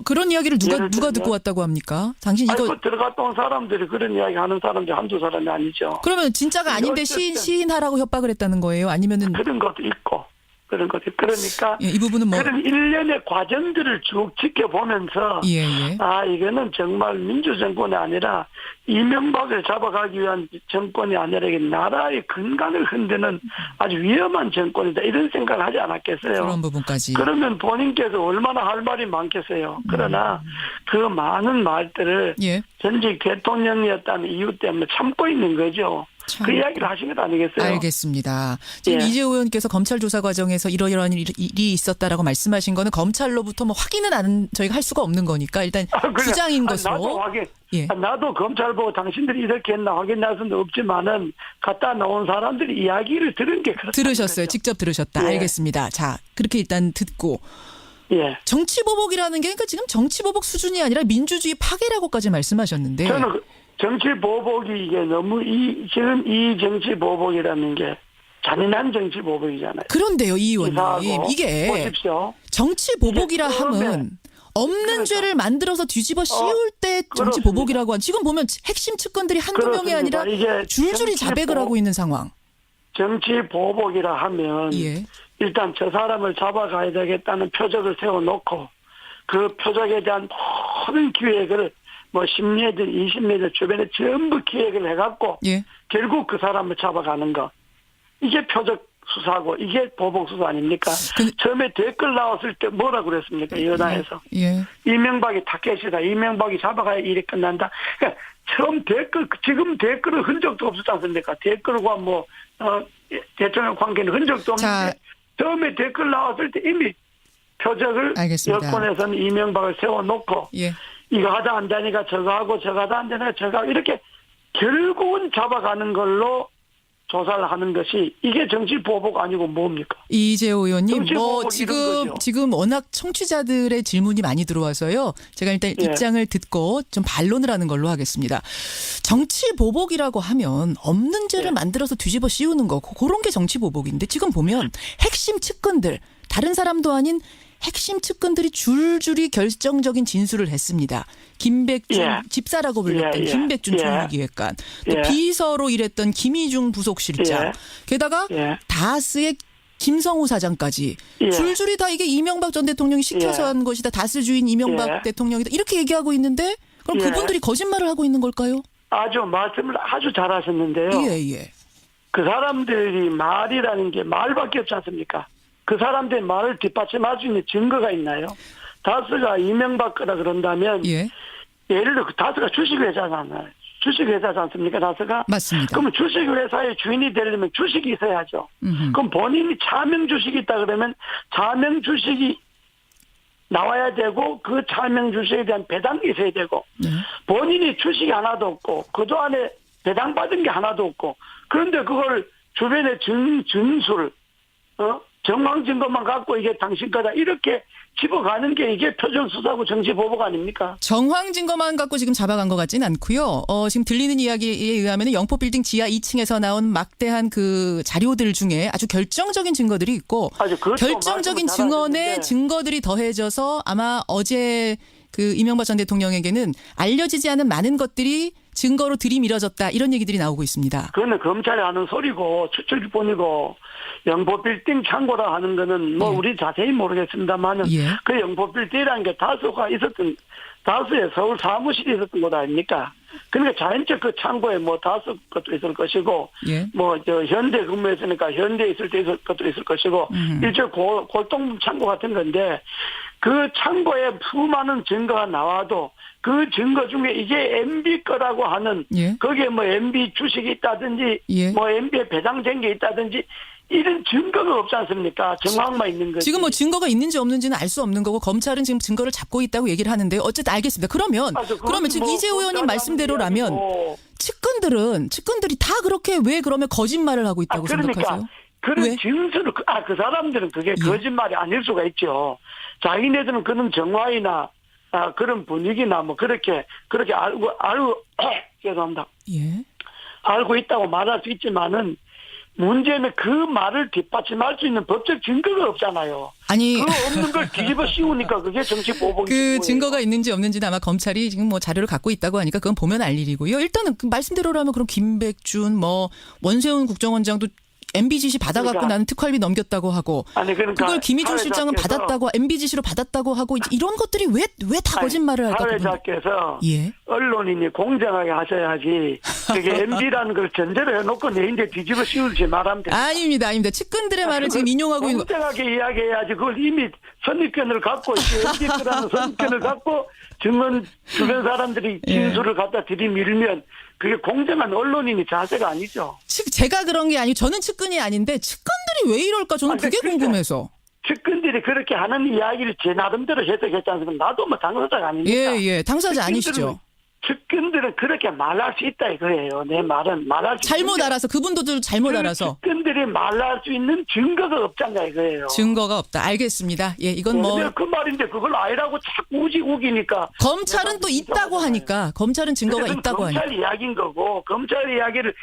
그런 이야기를 누가 듣고 왔다고 합니까? 당신 이거 들어갔다 온 사람들이 그런 이야기 하는 사람들이 한두 사람이 아니죠. 그러면 진짜가 아닌데 시인하라고 협박을 했다는 거예요? 아니면은 그런 것도 있고. 그런 거죠. 그러니까 이 부분은 뭐 그런 일련의 과정들을 쭉 지켜보면서 이거는 정말 민주정권이 아니라 이명박을 잡아가기 위한 정권이 아니라 이게 나라의 건강을 흔드는 아주 위험한 정권이다 이런 생각을 하지 않았겠어요. 그런 부분까지. 그러면 본인께서 얼마나 할 말이 많겠어요. 그러나 그 많은 말들을 전직 대통령이었다는 이유 때문에 참고 있는 거죠. 그 이야기를 하신 것 아니겠어요? 알겠습니다. 지금 이재호 의원께서 검찰 조사 과정에서 이러이러한 일이 있었다라고 말씀하신 거는 검찰로부터 뭐 확인은 저희가 할 수가 없는 거니까 일단 주장인 것으로. 나도 검찰 보고 당신들이 이렇게 했나 확인할 수는 없지만은 갔다 나온 사람들이 이야기를 들은 게 그렇다. 들으셨어요. 직접 들으셨다. 알겠습니다. 자, 그렇게 일단 듣고. 정치보복이라는 게 그러니까 지금 정치보복 수준이 아니라 민주주의 파괴라고까지 말씀하셨는데. 저는 정치 보복이 이게 너무 지금 이 정치 보복이라는 게 잔인한 정치 보복이잖아요. 그런데요, 이 의원님. 이게 보십시오. 정치 보복이라 함은 없는 그러니까. 죄를 만들어서 뒤집어 씌울 때 정치 그렇습니다. 보복이라고 한 지금 보면 핵심 측근들이 한두 명이 그렇습니다. 아니라 이게 줄줄이 정치 자백을 하고 있는 상황. 정치 보복이라 하면 예. 일단 저 사람을 잡아가야 되겠다는 표적을 세워놓고 그 표적에 대한 모든 기획을 뭐 10m, 20m 주변에 전부 기획을 해갖고 예. 결국 그 사람을 잡아가는 거. 이게 표적 수사고 이게 보복 수사 아닙니까? 처음에 댓글 나왔을 때 뭐라 그랬습니까? 여당에서. 예. 이명박이 타켓이다. 이명박이 잡아가야 일이 끝난다. 그러니까 처음 지금 댓글은 흔적도 없었지 않습니까? 댓글과 대통령 관계는 흔적도 없는데 자. 처음에 댓글 나왔을 때 이미 표적을 알겠습니다. 여권에서는 이명박을 세워놓고 예. 이거 하다 안 되니까 저거 하고 저거 하다 안 되니까 저거 하고 이렇게 결국은 잡아가는 걸로 조사를 하는 것이 이게 정치 보복 아니고 뭡니까? 이재호 의원님, 정치 보복 이런 거죠. 지금 워낙 청취자들의 질문이 많이 들어와서요. 제가 일단 예. 입장을 듣고 좀 반론을 하는 걸로 하겠습니다. 정치 보복이라고 하면 없는 죄를 예. 만들어서 뒤집어 씌우는 거, 그런 게 정치 보복인데 지금 보면 핵심 측근들, 다른 사람도 아닌 핵심 측근들이 줄줄이 결정적인 진술을 했습니다. 김백준 예. 집사라고 불렸던 예. 김백준 예. 총무기획관, 또 예. 비서로 일했던 김희중 부속실장, 예. 게다가 예. 다스의 김성우 사장까지 예. 줄줄이 다 이게 이명박 전 대통령이 시켜서 예. 한 것이다. 다스 주인 이명박 예. 대통령이다. 이렇게 얘기하고 있는데 그럼 예. 그분들이 거짓말을 하고 있는 걸까요? 말씀을 아주 잘하셨는데요. 예. 그 사람들이 말이라는 게 말밖에 없지 않습니까? 그 사람들의 말을 뒷받침할 수 있는 증거가 있나요? 다스가 이명박 거다 그런다면 예. 예를 들어 다스가 주식회사잖아요. 주식회사지 않습니까? 다스가? 맞습니다. 그러면 주식회사의 주인이 되려면 주식이 있어야죠. 그럼 본인이 차명 주식이 있다 그러면 차명 주식이 나와야 되고 그 차명 주식에 대한 배당이 있어야 되고 본인이 주식이 하나도 없고 그도 안에 배당받은 게 하나도 없고 그런데 그걸 주변에 증술 정황 증거만 갖고 이게 당신 거다 이렇게 집어가는 게 이게 표적 수사고 정치 보복 아닙니까? 정황 증거만 갖고 지금 잡아간 것 같지는 않고요. 지금 들리는 이야기에 의하면 영포빌딩 지하 2층에서 나온 막대한 그 자료들 중에 아주 결정적인 증거들이 있고 결정적인 증언에 증거들이 더해져서 아마 어제 그 이명박 전 대통령에게는 알려지지 않은 많은 것들이 증거로 들이밀어졌다 이런 얘기들이 나오고 있습니다. 그거는 검찰이 하는 소리고 추측뿐이고 영포빌딩 창고라 하는 거는 우리 자세히 모르겠습니다만은 그 영포빌딩이라는 게 다수의 서울 사무실이 있었던 곳 아닙니까? 그러니까 자연적 그 창고에 다수 것도 있을 것이고 현대 근무했으니까 현대에 있을 때 있을 것도 있을 것이고 일종 골동 창고 같은 건데 그 창고에 수많은 증거가 나와도 그 증거 중에 이게 MB 거라고 하는 거기에 MB 주식이 있다든지 MB에 배당된 게 있다든지 이런 증거가 없지 않습니까? 정황만 있는 거지. 지금 증거가 있는지 없는지는 알 수 없는 거고 검찰은 지금 증거를 잡고 있다고 얘기를 하는데 어쨌든 알겠습니다. 그러면 지금 이재호 의원님 말씀대로라면 측근들이 다 그렇게 왜 그러면 거짓말을 하고 있다고 생각하세요? 그런 진술을 그 사람들은 그게 거짓말이 아닐 수가 있죠. 자기네들은 그런 정황이나 그런 분위기나 그렇게 알고 죄송합니다. 알고 있다고 말할 수 있지만은 문제는 그 말을 뒷받침할 수 있는 법적 증거가 없잖아요. 아니, 그 없는 걸 뒤집어 씌우니까 그게 정치 보복이고. 그 증거가 있는지 없는지는 아마 검찰이 지금 자료를 갖고 있다고 하니까 그건 보면 알 일이고요. 일단은 그 말씀대로라면 그럼 김백준 원세훈 국정원장도 MB 지시 받아갖고 나는 특활비 넘겼다고 하고 그걸 김희중 실장은 받았다고 MB 지시로 받았다고 하고 이런 것들이 왜 다 거짓말을 할까? 사회자께서 언론인이 공정하게 하셔야지 그게 MB라는 걸 전제로 해놓고 내인데 뒤집어 씌우지 말하면 됩니다. 아닙니다. 측근들의 말을 지금 인용하고 있는 공정하게 이야기해야지 그걸 이미 선입견을 갖고 MB라는 선입견을 갖고 주변 사람들이 진술을 갖다 들이밀면 그게 공정한 언론인의 자세가 아니죠. 제가 그런 게 아니고 저는 측근이 아닌데 측근들이 왜 이럴까 저는 그게 궁금해서. 측근들이 그렇게 하는 이야기를 제 나름대로 해석했지 않습니까? 나도 당사자가 아닙니까? 당사자 아니시죠. 측근들은 그렇게 말할 수 있다 이거예요. 내 말은 말할 수 잘못 알아서 그분도 잘못 알아서. 측근들이 말할 수 있는 증거가 없잖아 이거예요. 증거가 없다. 알겠습니다. 이건 그 말인데 그걸 아니라고 자꾸 우기니까. 검찰은 또 있다고 하니까. 검찰은 증거가 있다고 하니까. 검찰 이야기인 거고 검찰 이야기를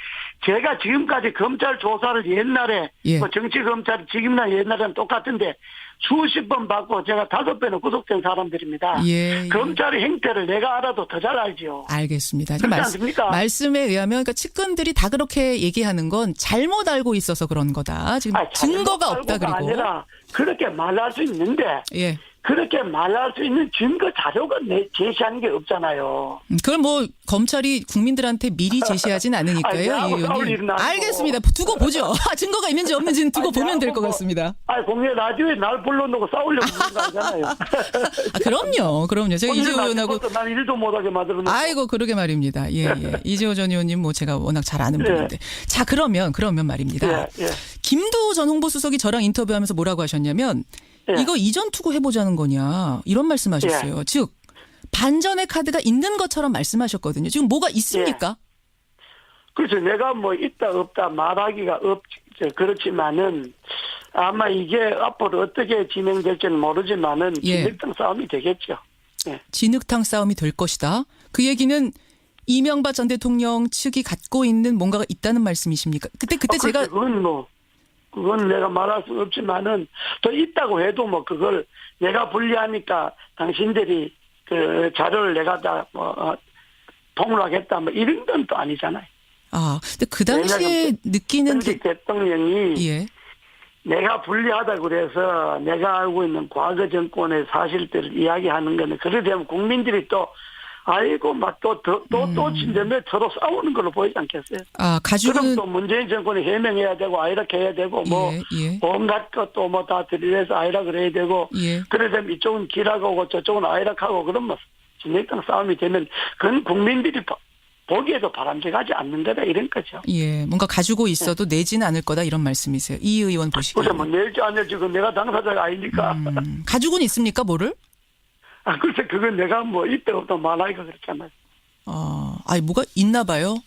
제가 지금까지 검찰 조사를 옛날에 예. 뭐 정치 검찰이 지금이나 옛날에는 똑같은데 수십 번 받고 제가 5배는 구속된 사람들입니다. 예. 검찰의 행태를 내가 알아도 더 잘 알지요. 알겠습니다. 그렇지 않습니까? 말씀에 의하면 그러니까 측근들이 다 그렇게 얘기하는 건 잘못 알고 있어서 그런 거다. 지금 증거가 없다 그리고. 아니라 그렇게 말할 수 있는데 예. 그렇게 말할 수 있는 증거 자료가 제시하는 게 없잖아요. 그걸 뭐 검찰이 국민들한테 미리 제시하진 않으니까요. 아니, 이 싸울 의원님. 일은 아니고. 알겠습니다. 두고 보죠. 증거가 있는지 없는지는 두고 보면 될 것 같습니다. 공개 라디오에 날 불러놓고 싸우려고 그런 거 아니잖아요. 그럼요. 제가 이재호 의원하고 난 일도 못하게 만들어놓고. 아이고 그러게 말입니다. 예. 이재호 전 의원님 뭐 제가 워낙 잘 아는 분인데. 자 그러면 말입니다. 김두 전 홍보수석이 저랑 인터뷰하면서 뭐라고 하셨냐면 이거 이전 투구 해보자는 거냐 이런 말씀하셨어요. 즉 반전의 카드가 있는 것처럼 말씀하셨거든요. 지금 뭐가 있습니까? 그렇죠. 내가 뭐 있다 없다 말하기가 그렇지만은 아마 이게 앞으로 어떻게 진행될지는 모르지만은 진흙탕 싸움이 되겠죠. 진흙탕 싸움이 될 것이다. 그 얘기는 이명박 전 대통령 측이 갖고 있는 뭔가가 있다는 말씀이십니까? 그때 제가 그건 내가 말할 수 없지만은 더 있다고 해도 뭐 그걸 내가 불리하니까 당신들이 그 자료를 내가 다 폭로하겠다 뭐 이런 건 또 아니잖아요. 근데 그 당시에 느끼는 전직 대통령이 예. 내가 불리하다 그래서 내가 알고 있는 과거 정권의 사실들을 이야기하는 거는 그래 되면 국민들이 또 아이고 막 또 진전에 서로 싸우는 걸로 보이지 않겠어요? 가죽은 그럼 또 문재인 정권이 해명해야 되고 아이락 해야 되고 온갖 것도 뭐 다 들이대서 아이락을 해야 되고 그래 되면 이쪽은 기락하고 저쪽은 아이락하고 그러면 진흙탕 싸움이 되면 그건 국민들이 보기에도 바람직하지 않는 거다 이런 거죠. 뭔가 가지고 있어도 내지는 않을 거다 이런 말씀이세요. 이 의원 보시기에. 그래 뭐 낼지 안 낼지 그건 내가 당사자가 아니니까. 가죽은 있습니까 뭐를? 글쎄 그건 내가 뭐 이때 없다 말하기가 그렇잖아요. 뭐가 있나 봐요.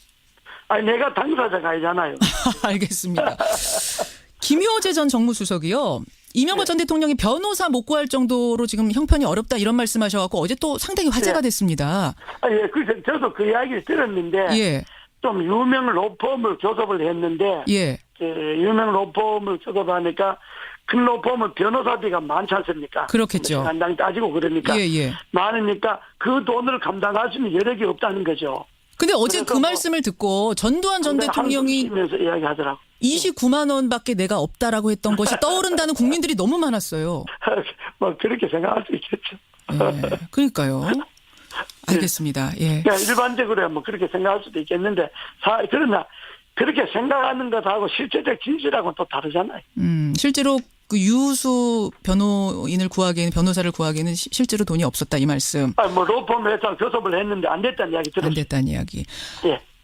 내가 당사자가 아니잖아요. 알겠습니다. 김효재 전 정무수석이요. 이명박 전 대통령이 변호사 못 구할 정도로 지금 형편이 어렵다 이런 말씀하셔갖고 어제 또 상당히 화제가 됐습니다. 그래서 저도 그 이야기를 들었는데 좀 유명 로펌을 교섭을 했는데 유명 로펌을 교섭하니까 큰 로펌은 변호사비가 많지 않습니까? 그렇겠죠. 간당 따지고 그러니까 많으니까 그 돈을 감당할 수 있는 여력이 없다는 거죠. 근데 어제 그 말씀을 듣고 전두환 전 대통령이 이야기하더라고. 29만 원밖에 내가 없다라고 했던 것이 떠오른다는 국민들이 너무 많았어요. 뭐 그렇게 생각할 수 있겠죠. 그러니까요. 알겠습니다. 일반적으로 뭐 그렇게 생각할 수도 있겠는데 그러나 그렇게 생각하는 것하고 실제적 진실하고는 또 다르잖아요. 실제로 그 유수 변호사를 구하기에는 실제로 돈이 없었다 이 말씀. 뭐 로펌 회사 교섭을 했는데 안 됐다는 이야기 들었어요. 안 됐다는 이야기.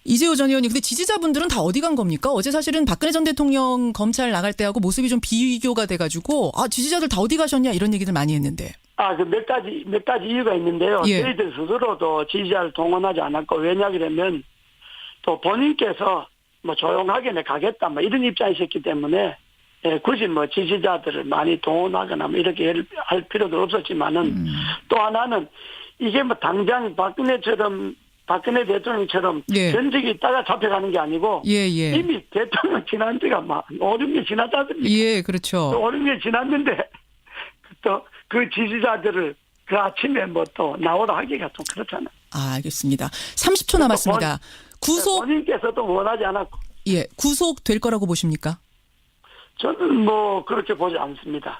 이재호 전 의원님, 근데 지지자분들은 다 어디 간 겁니까? 어제 사실은 박근혜 전 대통령 검찰 나갈 때하고 모습이 좀 비교가 돼가지고 지지자들 다 어디 가셨냐 이런 얘기들 많이 했는데. 그 몇 가지 이유가 있는데요. 저희들 스스로도 지지자를 동원하지 않았고 왜냐 그러면 또 본인께서 뭐 조용하게 가겠다 뭐 이런 입장이셨기 때문에 굳이 뭐 지지자들을 많이 동원하거나 뭐 이렇게 할 필요도 없었지만은 또 하나는 이게 뭐 당장 박근혜 대통령처럼 전직이 있다가 잡혀가는 게 아니고 이미 대통령 지난 지가 막 5, 6년 지났지 않습니까? 그렇죠. 5, 6년 지났는데 또 그 지지자들을 그 아침에 뭐 또 나오라 하기가 좀 그렇잖아요. 알겠습니다. 30초 남았습니다. 본인께서도 원하지 않았고. 구속될 거라고 보십니까? 저는 뭐 그렇게 보지 않습니다.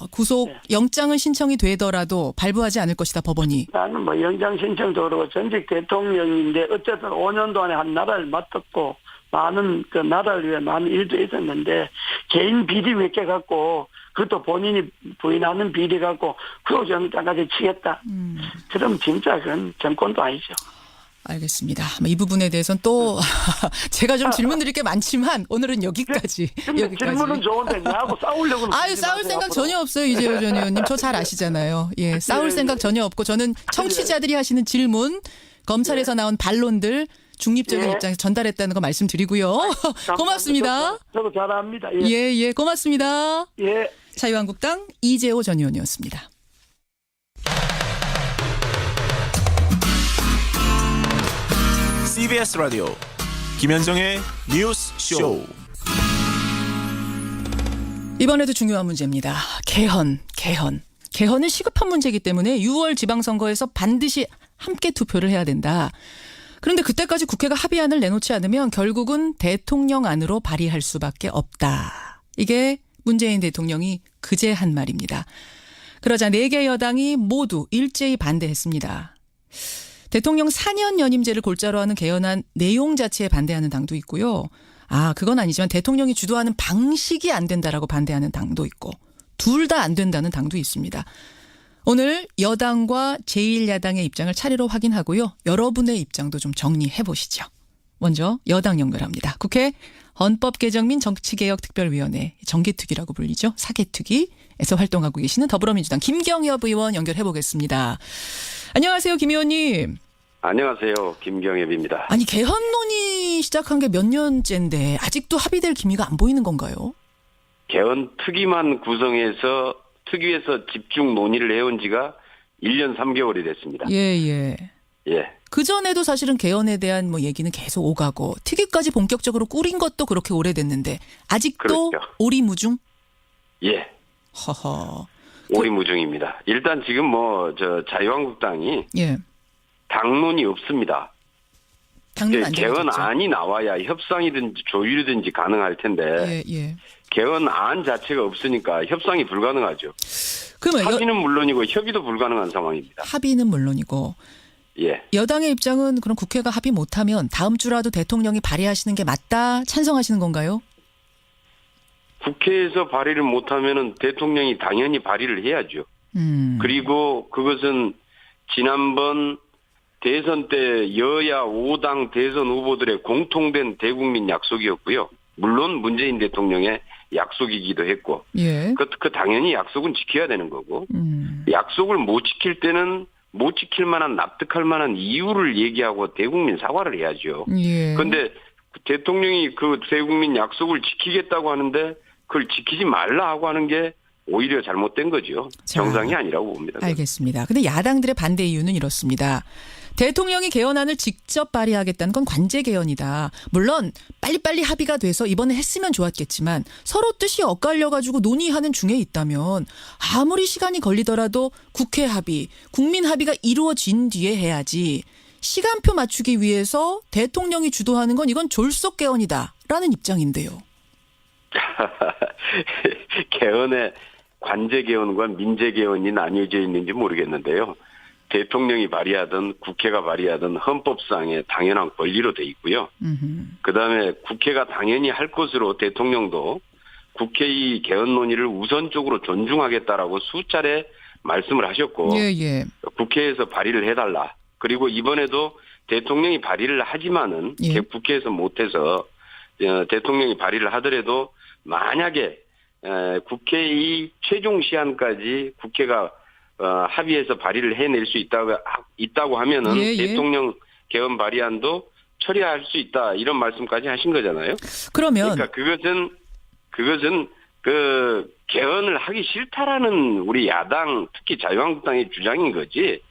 구속 영장은 신청이 되더라도 발부하지 않을 것이다 법원이. 나는 뭐 영장 신청도 그렇고 전직 대통령인데 어쨌든 5년 동안에 한 나라를 맡았고 많은 그 나라를 위해 많은 일도 있었는데 개인 비리 몇 개 갖고 그것도 본인이 부인하는 비리 갖고 구속영장까지 치겠다. 그럼 진짜 그건 정권도 아니죠. 알겠습니다. 이 부분에 대해서는 또 제가 좀 질문 드릴 게 많지만 오늘은 여기까지. 질문은 좋은데 나하고 싸우려고는. 싸울 생각 전혀 없어요. 이재호 전 의원님. 저 잘 아시잖아요. 싸울 생각 전혀 없고 저는 청취자들이 하시는 질문, 검찰에서 나온 반론들 중립적인 입장에서 전달했다는 거 말씀드리고요. 고맙습니다. 저도 잘합니다. 고맙습니다. 자유한국당 이재호 전 의원이었습니다. CBS 라디오 김현정의 뉴스 쇼. 이번에도 중요한 문제입니다. 개헌. 개헌은 시급한 문제이기 때문에 6월 지방선거에서 반드시 함께 투표를 해야 된다. 그런데 그때까지 국회가 합의안을 내놓지 않으면 결국은 대통령안으로 발의할 수밖에 없다. 이게 문재인 대통령이 그제 한 말입니다. 그러자 4개 여당이 모두 일제히 반대했습니다. 대통령 4년 연임제를 골자로 하는 개헌안 내용 자체에 반대하는 당도 있고요. 그건 아니지만 대통령이 주도하는 방식이 안 된다라고 반대하는 당도 있고 둘 다 안 된다는 당도 있습니다. 오늘 여당과 제1야당의 입장을 차례로 확인하고요. 여러분의 입장도 좀 정리해 보시죠. 먼저 여당 연결합니다. 국회 헌법개정 및 정치개혁특별위원회 정개특위라고 불리죠. 사개특위에서 활동하고 계시는 더불어민주당 김경엽 의원 연결해 보겠습니다. 안녕하세요, 김 의원님. 안녕하세요. 김경엽입니다. 아니 개헌 논의 시작한 게 몇 년째인데 아직도 합의될 기미가 안 보이는 건가요? 개헌 특위만 구성해서 특위에서 집중 논의를 해온 지가 1년 3개월이 됐습니다. 예. 예. 그전에도 사실은 개헌에 대한 얘기는 계속 오가고 특위까지 본격적으로 꾸린 것도 그렇게 오래됐는데 아직도 그렇죠. 오리무중? 예. 허허. 오리무중입니다. 일단 지금 자유한국당이 예. 당론이 없습니다. 당론 안 개헌안이 나와야 협상이든지 조율이든지 가능할 텐데 예. 개헌안 자체가 없으니까 협상이 불가능하죠. 그러면 합의는 물론이고 협의도 불가능한 상황입니다. 합의는 물론이고 예. 여당의 입장은 그럼 국회가 합의 못하면 다음 주라도 대통령이 발의하시는 게 맞다 찬성하시는 건가요? 국회에서 발의를 못하면은 대통령이 당연히 발의를 해야죠. 그리고 그것은 지난번 대선 때 여야 5당 대선 후보들의 공통된 대국민 약속이었고요. 물론 문재인 대통령의 약속이기도 했고, 예. 그 당연히 약속은 지켜야 되는 거고, 약속을 못 지킬 때는 못 지킬 만한 납득할 만한 이유를 얘기하고 대국민 사과를 해야죠. 예. 그런데 대통령이 그 대국민 약속을 지키겠다고 하는데 그걸 지키지 말라 하고 하는 게 오히려 잘못된 거죠. 정상이 아니라고 봅니다. 알겠습니다. 근데 야당들의 반대 이유는 이렇습니다. 대통령이 개헌안을 직접 발의하겠다는 건 관제 개헌이다. 물론 빨리빨리 합의가 돼서 이번에 했으면 좋았겠지만 서로 뜻이 엇갈려가지고 논의하는 중에 있다면 아무리 시간이 걸리더라도 국회 합의, 국민 합의가 이루어진 뒤에 해야지. 시간표 맞추기 위해서 대통령이 주도하는 건 이건 졸속 개헌이다라는 입장인데요. 개헌의 관제 개헌과 민제 개헌이 나뉘어져 있는지 모르겠는데요. 대통령이 발의하든 국회가 발의하든 헌법상의 당연한 권리로 돼 있고요. 그다음에 국회가 당연히 할 것으로 대통령도 국회의 개헌 논의를 우선적으로 존중하겠다라고 수차례 말씀을 하셨고 예. 국회에서 발의를 해달라. 그리고 이번에도 대통령이 발의를 하지만은 예. 국회에서 못해서 대통령이 발의를 하더라도 만약에 국회의 최종 시한까지 국회가 합의해서 발의를 해낼 수 있다고 하면은 예. 대통령 개헌 발의안도 처리할 수 있다 이런 말씀까지 하신 거잖아요. 그러니까 그것은 그 개헌을 하기 싫다라는 우리 야당 특히 자유한국당의 주장인 거지.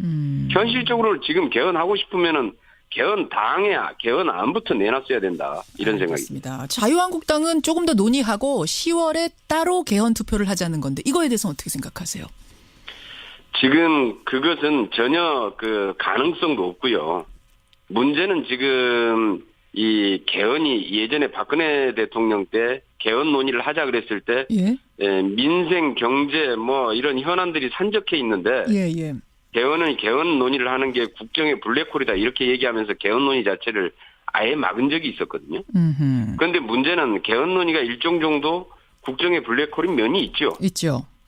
현실적으로 지금 개헌하고 싶으면은 개헌안부터 내놨어야 된다 이런 생각입니다. 자유한국당은 조금 더 논의하고 10월에 따로 개헌 투표를 하자는 건데 이거에 대해서는 어떻게 생각하세요? 지금 그것은 전혀 그 가능성도 없고요. 문제는 지금 이 개헌이 예전에 박근혜 대통령 때 개헌 논의를 하자 그랬을 때 민생, 경제 이런 현안들이 산적해 있는데 개헌 논의를 하는 게 국정의 블랙홀이다 이렇게 얘기하면서 개헌 논의 자체를 아예 막은 적이 있었거든요. 그런데 문제는 개헌 논의가 일정 정도 국정의 블랙홀인 면이 있죠.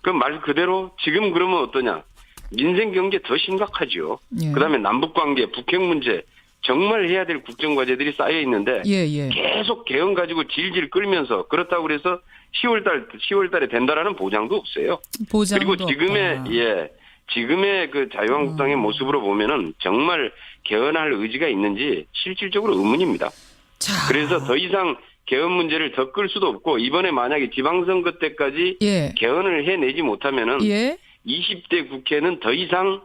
그 말 그대로 지금 그러면 어떠냐. 민생 경제 더 심각하죠. 그다음에 남북관계, 북핵 문제 정말 해야 될 국정과제들이 쌓여 있는데 계속 개헌 가지고 질질 끌면서 그렇다고 그래서 10월 달에 된다라는 보장도 없어요. 그리고 지금의 그 자유한국당의 모습으로 보면은 정말 개헌할 의지가 있는지 실질적으로 의문입니다. 그래서 더 이상 개헌 문제를 더 끌 수도 없고 이번에 만약에 지방선거 때까지 개헌을 해내지 못하면은 20대 국회는 더 이상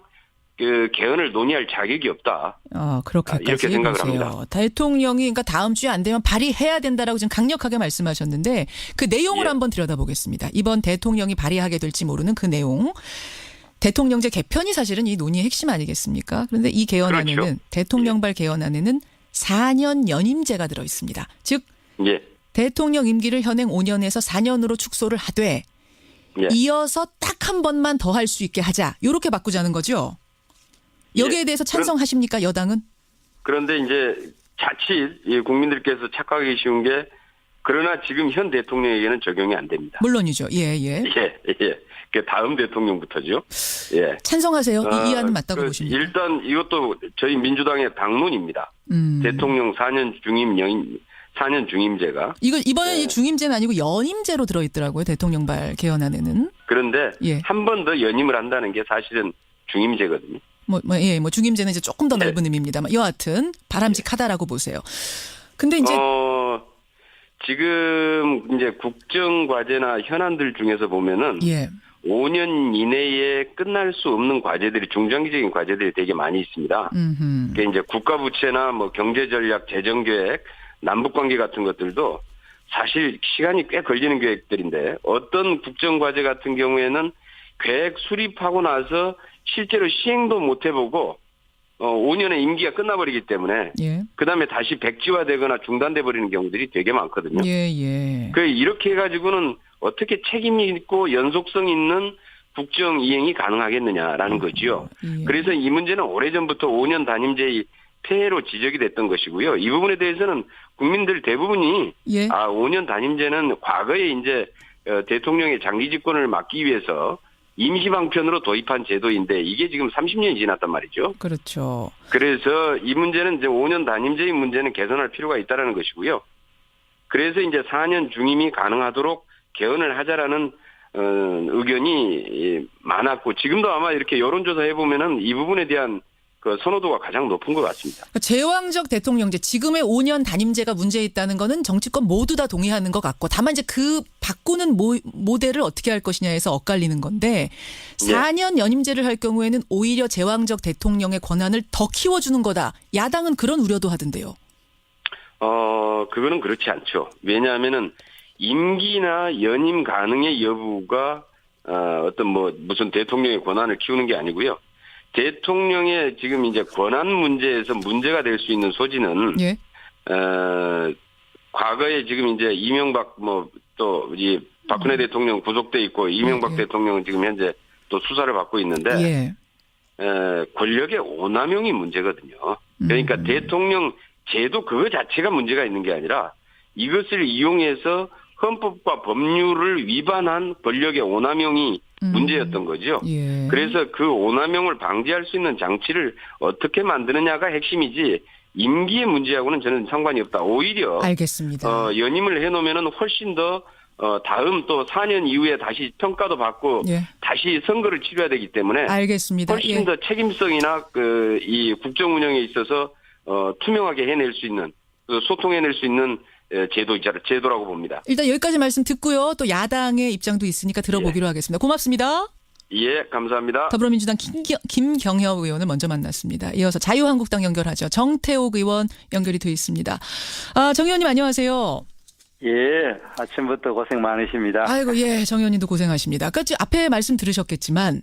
그 개헌을 논의할 자격이 없다. 그렇게까지 이렇게 생각을 보세요. 합니다. 대통령이 그러니까 다음 주에 안 되면 발의해야 된다라고 지금 강력하게 말씀하셨는데 그 내용을 예. 한번 들여다보겠습니다. 이번 대통령이 발의하게 될지 모르는 그 내용. 대통령제 개편이 사실은 이 논의의 핵심 아니겠습니까? 그런데 이 개헌안에는 그렇죠. 대통령발 개헌안에는 4년 연임제가 들어 있습니다. 즉 예. 대통령 임기를 현행 5년에서 4년으로 축소를 하되 예. 이어서 딱 한 번만 더 할 수 있게 하자. 이렇게 바꾸자는 거죠. 여기에 예. 대해서 찬성하십니까, 여당은? 그런데 이제 자칫 국민들께서 착각하기 쉬운 게 그러나 지금 현 대통령에게는 적용이 안 됩니다. 물론이죠. 예. 예. 그 다음 대통령부터죠. 예. 찬성하세요? 이 안은 맞다고 보십니까? 일단 이것도 저희 민주당의 당론입니다. 대통령 4년 중임제가. 이번에 이 중임제는 아니고 연임제로 들어있더라고요. 대통령발 개헌안에는. 그런데 예. 한 번 더 연임을 한다는 게 사실은 중임제거든요. 중임제는 이제 조금 더 넓은 의미입니다만 여하튼 바람직하다라고 보세요. 근데 이제 지금 이제 국정과제나 현안들 중에서 보면은 예. 5년 이내에 끝날 수 없는 과제들이 중장기적인 과제들이 되게 많이 있습니다. 그게 이제 국가부채나 뭐 경제전략, 재정계획, 남북관계 같은 것들도 사실 시간이 꽤 걸리는 계획들인데 어떤 국정과제 같은 경우에는 계획 수립하고 나서 실제로 시행도 못 해보고 5년의 임기가 끝나버리기 때문에 예. 그다음에 다시 백지화되거나 중단돼 버리는 경우들이 되게 많거든요. 예. 이렇게 해가지고는 어떻게 책임 있고 연속성 있는 국정 이행이 가능하겠느냐라는 거지요. 예. 그래서 이 문제는 오래전부터 5년 단임제의 폐해로 지적이 됐던 것이고요. 이 부분에 대해서는 국민들 대부분이 예. 5년 단임제는 과거에 이제 대통령의 장기 집권을 막기 위해서 임시방편으로 도입한 제도인데 이게 지금 30년이 지났단 말이죠. 그렇죠. 그래서 이 문제는 이제 5년 단임제의 문제는 개선할 필요가 있다라는 것이고요. 그래서 이제 4년 중임이 가능하도록 개헌을 하자라는 의견이 많았고 지금도 아마 이렇게 여론조사 해보면은 이 부분에 대한 그 선호도가 가장 높은 것 같습니다. 제왕적 대통령제, 지금의 5년 단임제가 문제 있다는 거는 정치권 모두 다 동의하는 것 같고 다만 이제 그 바꾸는 모델을 어떻게 할 것이냐에서 엇갈리는 건데 4년 연임제를 할 경우에는 오히려 제왕적 대통령의 권한을 더 키워주는 거다. 야당은 그런 우려도 하던데요. 그거는 그렇지 않죠. 왜냐하면은 임기나 연임 가능의 여부가 어떤 무슨 대통령의 권한을 키우는 게 아니고요. 대통령의 지금 이제 권한 문제에서 문제가 될 수 있는 소지는 예. 과거에 지금 이제 이명박 또 이 박근혜 대통령 구속돼 있고 이명박 대통령은 지금 현재 또 수사를 받고 있는데 권력의 오남용이 문제거든요. 그러니까 대통령 제도 그거 자체가 문제가 있는 게 아니라 이것을 이용해서 헌법과 법률을 위반한 권력의 오남용이 문제였던 거죠. 예. 그래서 그 오남용을 방지할 수 있는 장치를 어떻게 만드느냐가 핵심이지 임기의 문제하고는 저는 상관이 없다. 오히려 알겠습니다. 연임을 해놓으면은 훨씬 더 다음 또 4년 이후에 다시 평가도 받고 다시 선거를 치러야 되기 때문에 알겠습니다. 훨씬 더 책임성이나 이 국정 운영에 있어서 투명하게 해낼 수 있는 소통해낼 수 있는 제도라고 봅니다. 일단 여기까지 말씀 듣고요. 또 야당의 입장도 있으니까 들어보기로 하겠습니다. 고맙습니다. 예, 감사합니다. 더불어민주당 김경협 의원을 먼저 만났습니다. 이어서 자유한국당 연결하죠. 정태옥 의원 연결이 돼 있습니다. 정 의원님 안녕하세요. 예, 아침부터 고생 많으십니다. 아이고, 정 의원님도 고생하십니다. 아까 앞에 말씀 들으셨겠지만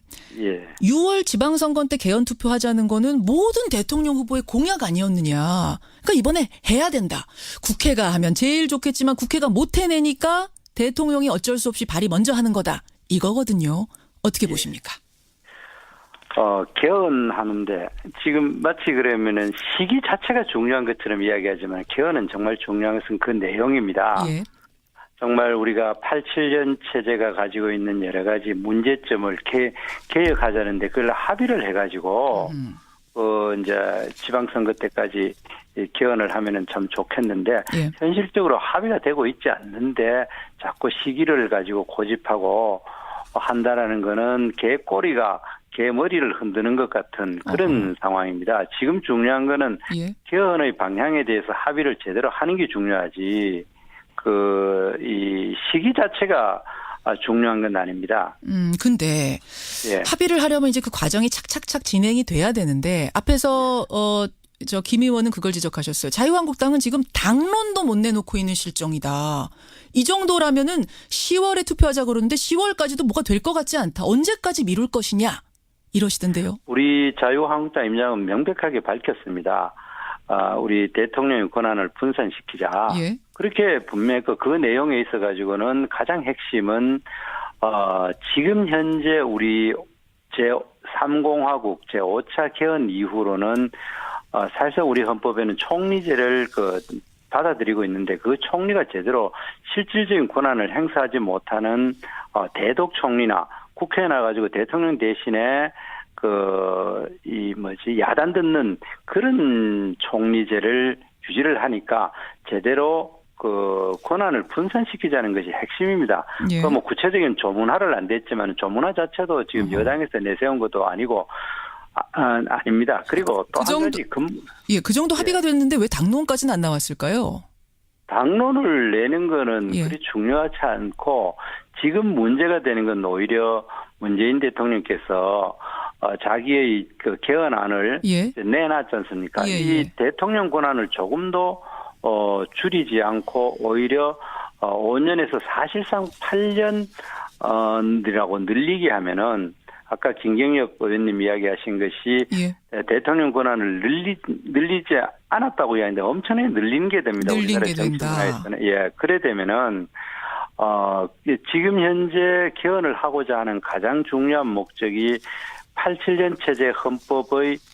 6월 지방선거 때 개헌 투표하자는 거는 모든 대통령 후보의 공약 아니었느냐. 그러니까 이번에 해야 된다. 국회가 하면 제일 좋겠지만 국회가 못 해내니까 대통령이 어쩔 수 없이 발의 먼저 하는 거다. 이거거든요. 어떻게 보십니까? 개헌하는데 지금 마치 그러면은 시기 자체가 중요한 것처럼 이야기하지만 개헌은 정말 중요한 것은 그 내용입니다. 정말 우리가 87년 체제가 가지고 있는 여러 가지 문제점을 개혁하자는데 그걸 합의를 해가지고 이제 지방선거 때까지 개헌을 하면은 참 좋겠는데 현실적으로 합의가 되고 있지 않는데 자꾸 시기를 가지고 고집하고 한다라는 거는 개 머리를 흔드는 것 같은 그런 상황입니다. 지금 중요한 거는 개헌의 방향에 대해서 합의를 제대로 하는 게 중요하지. 이 시기 자체가 중요한 건 아닙니다. 근데 예. 합의를 하려면 이제 그 과정이 착착착 진행이 돼야 되는데 앞에서 김 의원은 그걸 지적하셨어요. 자유한국당은 지금 당론도 못 내놓고 있는 실정이다. 이 정도라면은 10월에 투표하자고 그러는데 10월까지도 뭐가 될 것 같지 않다. 언제까지 미룰 것이냐 이러시던데요. 우리 자유한국당 입장은 명백하게 밝혔습니다. 우리 대통령의 권한을 분산시키자. 예. 그렇게 분명히 그 내용에 있어 가지고는 가장 핵심은 지금 현재 우리 제3공화국 제5차 개헌 이후로는 사실상 우리 헌법에는 총리제를 받아들이고 있는데 그 총리가 제대로 실질적인 권한을 행사하지 못하는 대독 총리나 국회에 나가지고 대통령 대신에 야단 듣는 그런 총리제를 유지를 하니까 제대로 권한을 분산시키자는 것이 핵심입니다. 예. 구체적인 조문화를 안 됐지만 조문화 자체도 지금 여당에서 내세운 것도 아니고 아닙니다. 그리고 또 한 가지 그 정도 합의가 됐는데 왜 당론까지는 안 나왔을까요? 당론을 내는 거는 예. 그리 중요하지 않고 지금 문제가 되는 건 오히려 문재인 대통령께서 자기의 개헌안을 예. 내놨지 않습니까? 예, 예. 이 대통령 권한을 조금 더 줄이지 않고 오히려 5년에서 사실상 8년이라고 늘리게 하면은 아까 김경엽 의원님 이야기하신 것이 예. 대통령 권한을 늘리지 않았다고 이야기하는데 엄청나게 늘리는 게 됩니다. 늘린 게 된다. 정치문화에서는. 예, 그래 되면은 지금 현재 개헌을 하고자 하는 가장 중요한 목적이 87년 체제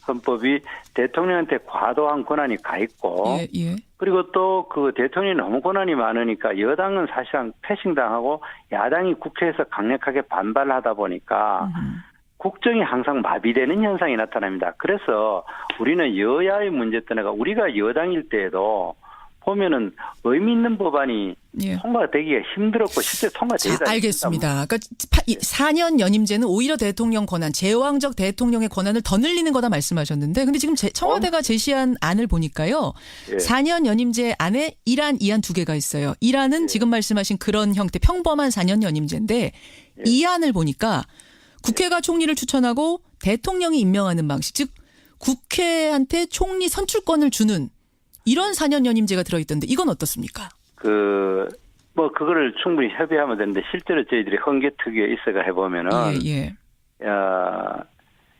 헌법이 대통령한테 과도한 권한이 가 있고 예, 예. 그리고 또 대통령이 너무 권한이 많으니까 여당은 사실상 패싱당하고 야당이 국회에서 강력하게 반발하다 보니까 국정이 항상 마비되는 현상이 나타납니다. 그래서 우리는 여야의 문제 떠나가 우리가 여당일 때에도 보면은 의미 있는 법안이 예. 통과되기가 힘들었고 실제 통과되기가 알겠습니다. 그러니까 4년 연임제는 오히려 대통령 권한, 제왕적 대통령의 권한을 더 늘리는 거다 말씀하셨는데 근데 지금 청와대가 제시한 안을 보니까요. 예. 4년 연임제 안에 1안, 2안 두 개가 있어요. 1안은 지금 말씀하신 그런 형태 평범한 4년 연임제인데 2안을 보니까 국회가 총리를 추천하고 대통령이 임명하는 방식, 즉 국회한테 총리 선출권을 주는 이런 4년 연임제가 들어있던데 이건 어떻습니까? 그거를 충분히 협의하면 되는데 실제로 저희들이 헌개특위에 있어가 해보면은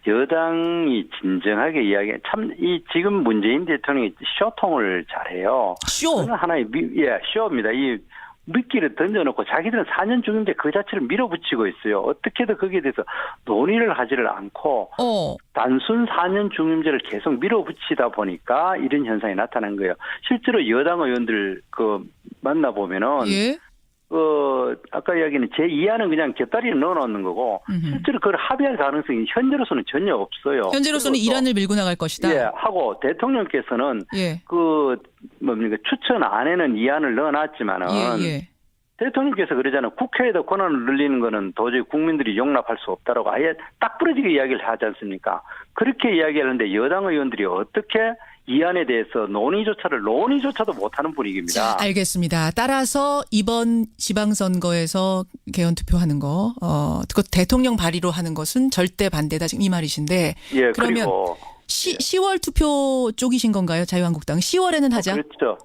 여당이 진정하게 지금 문재인 대통령이 쇼통을 잘해요. 하나의 쇼입니다. 이 미끼를 던져놓고 자기들은 4년 중임제 그 자체를 밀어붙이고 있어요. 어떻게든 거기에 대해서 논의를 하지를 않고 단순 4년 중임제를 계속 밀어붙이다 보니까 이런 현상이 나타난 거예요. 실제로 여당 의원들 만나보면은 아까 이야기는 제2안은 그냥 곁다리에 넣어놓는 거고 실제로 그걸 합의할 가능성이 현재로서는 전혀 없어요. 현재로서는 1안을 밀고 나갈 것이다. 예, 하고 대통령께서는 추천 안에는 2안을 넣어놨지만은 대통령께서 그러잖아요. 국회에다 권한을 늘리는 거는 도저히 국민들이 용납할 수 없다라고 아예 딱 부러지게 이야기를 하지 않습니까? 그렇게 이야기하는데 여당 의원들이 어떻게 이 안에 대해서 논의조차도 못하는 분위기입니다. 자, 알겠습니다. 따라서 이번 지방선거에서 개헌 투표하는 거, 그 대통령 발의로 하는 것은 절대 반대다 지금 이 말이신데. 예, 그러면 그리고 10월 투표 쪽이신 건가요? 자유한국당 10월에는 하자. 그렇죠.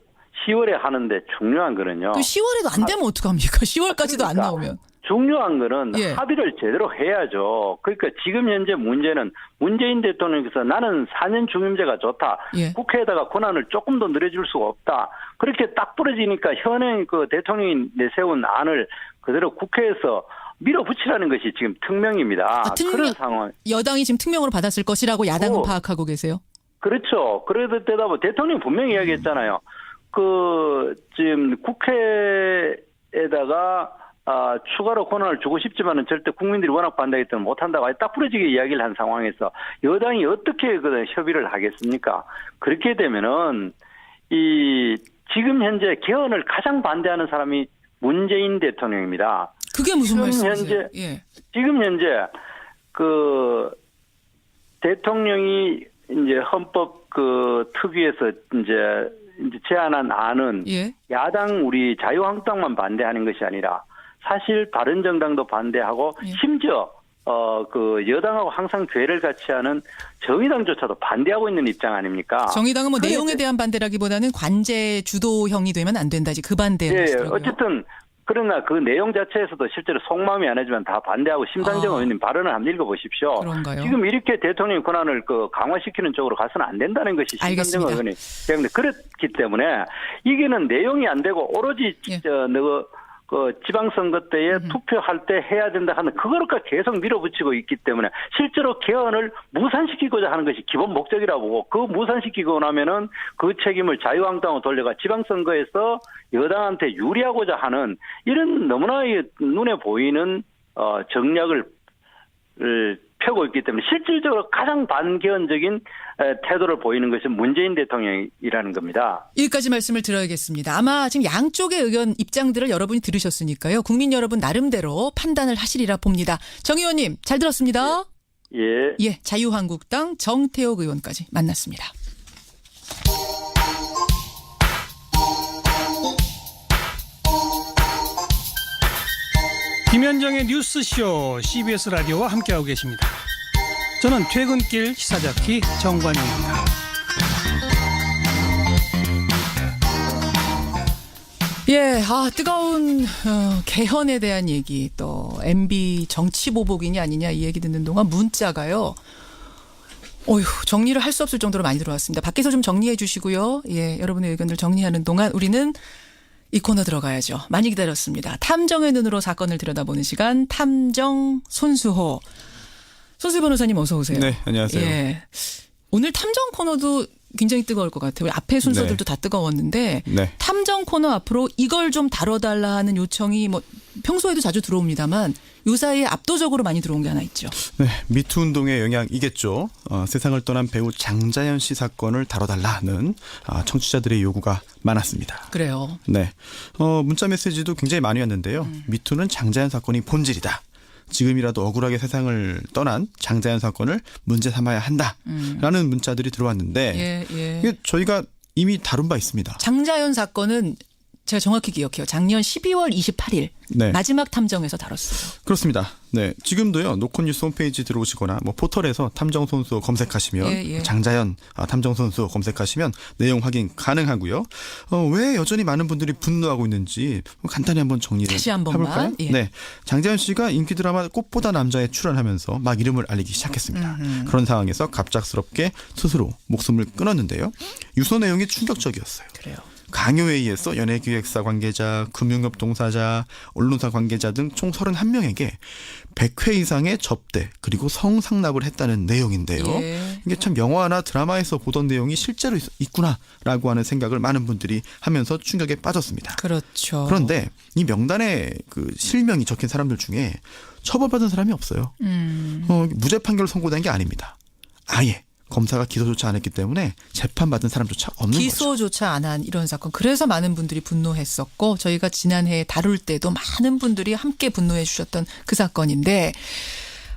10월에 하는데 중요한 거는요. 그 10월에도 안 되면 어떡합니까? 10월까지도 안 나오면. 중요한 거는 합의를 제대로 해야죠. 그러니까 지금 현재 문제는 문재인 대통령께서 나는 4년 중임제가 좋다. 국회에다가 권한을 조금 더 늘려줄 수가 없다. 그렇게 딱 부러지니까 현행 대통령이 내세운 안을 그대로 국회에서 밀어붙이라는 것이 지금 특명입니다. 그런 상황. 여당이 지금 특명으로 받았을 것이라고 야당은 파악하고 계세요? 그렇죠. 그래도 대통령이 분명히 이야기했잖아요. 지금 국회에다가 추가로 권한을 주고 싶지만은 절대 국민들이 워낙 반대하기 때문에 못한다고 아예 딱 부러지게 이야기를 한 상황에서 여당이 어떻게 협의를 하겠습니까? 그렇게 되면은 지금 현재 개헌을 가장 반대하는 사람이 문재인 대통령입니다. 그게 무슨 말씀이세요? 지금 현재 대통령이 이제 헌법 특위에서 이제 제안한 안은 야당 우리 자유한국당만 반대하는 것이 아니라 사실 바른정당도 반대하고 심지어 그 여당하고 항상 괴를 같이 하는 정의당조차도 반대하고 있는 입장 아닙니까? 정의당은 뭐 내용에 대한 반대라기보다는 관제 주도형이 되면 안 된다지 그 반대를 하시더라고요. 어쨌든 그러나 그 내용 자체에서도 실제로 속마음이 안 하지만 다 반대하고 심상정 의원님 발언을 한번 읽어보십시오. 그런가요? 지금 이렇게 대통령 권한을 강화시키는 쪽으로 가서는 안 된다는 것이 심상정 의원이 때문에 그렇기 때문에 이게는 내용이 안 되고 오로지 지방선거 때에 투표할 때 해야 된다 하는 그거를 계속 밀어붙이고 있기 때문에 실제로 개헌을 무산시키고자 하는 것이 기본 목적이라고 보고 그 무산시키고 나면은 그 책임을 자유한국당으로 돌려가 지방선거에서 여당한테 유리하고자 하는 이런 너무나 눈에 보이는 정략을 펴고 있기 때문에 실질적으로 가장 반개헌적인 태도를 보이는 것은 문재인 대통령이라는 겁니다. 여기까지 말씀을 드려야겠습니다. 아마 지금 양쪽의 의견 입장들을 여러분이 들으셨으니까요. 국민 여러분 나름대로 판단을 하시리라 봅니다. 정 의원님 잘 들었습니다. 예. 자유한국당 정태욱 의원까지 만났습니다. 김현정의 뉴스쇼 CBS 라디오와 함께하고 계십니다. 저는 퇴근길 시사자키 정관용입니다. 뜨거운 개헌에 대한 얘기 또 MB 정치 보복이냐 아니냐 이 얘기 듣는 동안 문자가요. 정리를 할 수 없을 정도로 많이 들어왔습니다. 밖에서 좀 정리해 주시고요. 여러분의 의견을 정리하는 동안 우리는 이 코너 들어가야죠. 많이 기다렸습니다. 탐정의 눈으로 사건을 들여다보는 시간 탐정 손수호. 손수호 변호사님 어서 오세요. 네, 안녕하세요. 오늘 탐정 코너도 굉장히 뜨거울 것 같아요. 앞에 순서들도 다 뜨거웠는데 탐정 코너 앞으로 이걸 좀 다뤄달라 하는 요청이 뭐 평소에도 자주 들어옵니다만 요 사이에 압도적으로 많이 들어온 게 하나 있죠. 네, 미투 운동의 영향이겠죠. 세상을 떠난 배우 장자연 씨 사건을 다뤄달라는 청취자들의 요구가 많았습니다. 그래요. 네, 문자 메시지도 굉장히 많이 왔는데요. 미투는 장자연 사건이 본질이다. 지금이라도 억울하게 세상을 떠난 장자연 사건을 문제 삼아야 한다라는 문자들이 들어왔는데 이게 저희가 이미 다룬 바 있습니다. 장자연 사건은 제가 정확히 기억해요. 작년 12월 28일 마지막 탐정에서 다뤘어요. 그렇습니다. 네, 지금도요. 노컷뉴스 홈페이지 들어오시거나 뭐 포털에서 탐정 손수 검색하시면 장자연 탐정 손수 검색하시면 내용 확인 가능하고요. 왜 여전히 많은 분들이 분노하고 있는지 간단히 한번 정리를 다시 한 번만. 해볼까요? 네, 장자연 씨가 인기 드라마 꽃보다 남자에 출연하면서 막 이름을 알리기 시작했습니다. 그런 상황에서 갑작스럽게 스스로 목숨을 끊었는데요. 유서 내용이 충격적이었어요. 그래요. 강요에 의해서 연예기획사 관계자, 금융업 동사자, 언론사 관계자 등 총 31명에게 100회 이상의 접대 그리고 성상납을 했다는 내용인데요. 이게 참 영화나 드라마에서 보던 내용이 실제로 있구나라고 하는 생각을 많은 분들이 하면서 충격에 빠졌습니다. 그렇죠. 그런데 이 명단에 그 실명이 적힌 사람들 중에 처벌받은 사람이 없어요. 무죄 판결 선고된 게 아닙니다. 아예. 검사가 기소조차 안 했기 때문에 재판받은 사람조차 없는 거죠. 기소조차 안 한 이런 사건. 그래서 많은 분들이 분노했었고 저희가 지난해 다룰 때도 많은 분들이 함께 분노해 주셨던 그 사건인데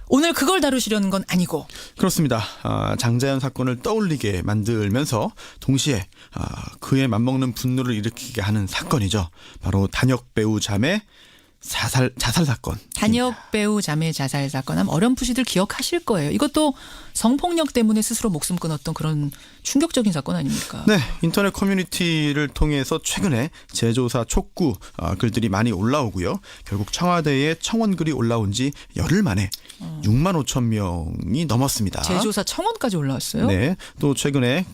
오늘 그걸 다루시려는 건 아니고. 그렇습니다. 장자연 사건을 떠올리게 만들면서 동시에 그에 맞먹는 분노를 일으키게 하는 사건이죠. 바로 단역 배우 자매 자살 사건. 단역 배우 자매 자살 사건 하면 어렴풋이들 기억하실 거예요. 이것도 성폭력 때문에 스스로 목숨 끊었던 그런 충격적인 사건 아닙니까? 네. 인터넷 커뮤니티를 통해서 최근에 재조사 촉구 글들이 많이 올라오고요. 결국 청와대에 청원 글이 올라온 지 열흘 만에 6만 5천 명이 넘었습니다. 재조사 청원까지 올라왔어요? 네. 또 최근에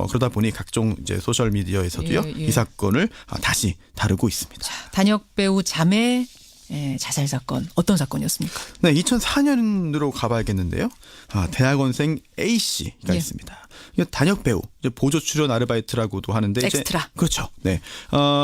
그러다 보니 각종 이제 소셜 미디어에서도요. 이 사건을 다시 다루고 있습니다. 자, 단역 배우 자매 자살 사건 어떤 사건이었습니까? 네, 2004년으로 가봐야겠는데요. 대학원생 A 씨가 있습니다. 단역 배우, 이제 보조 출연 아르바이트라고도 하는데 엑스트라. 이제 그렇죠. 네,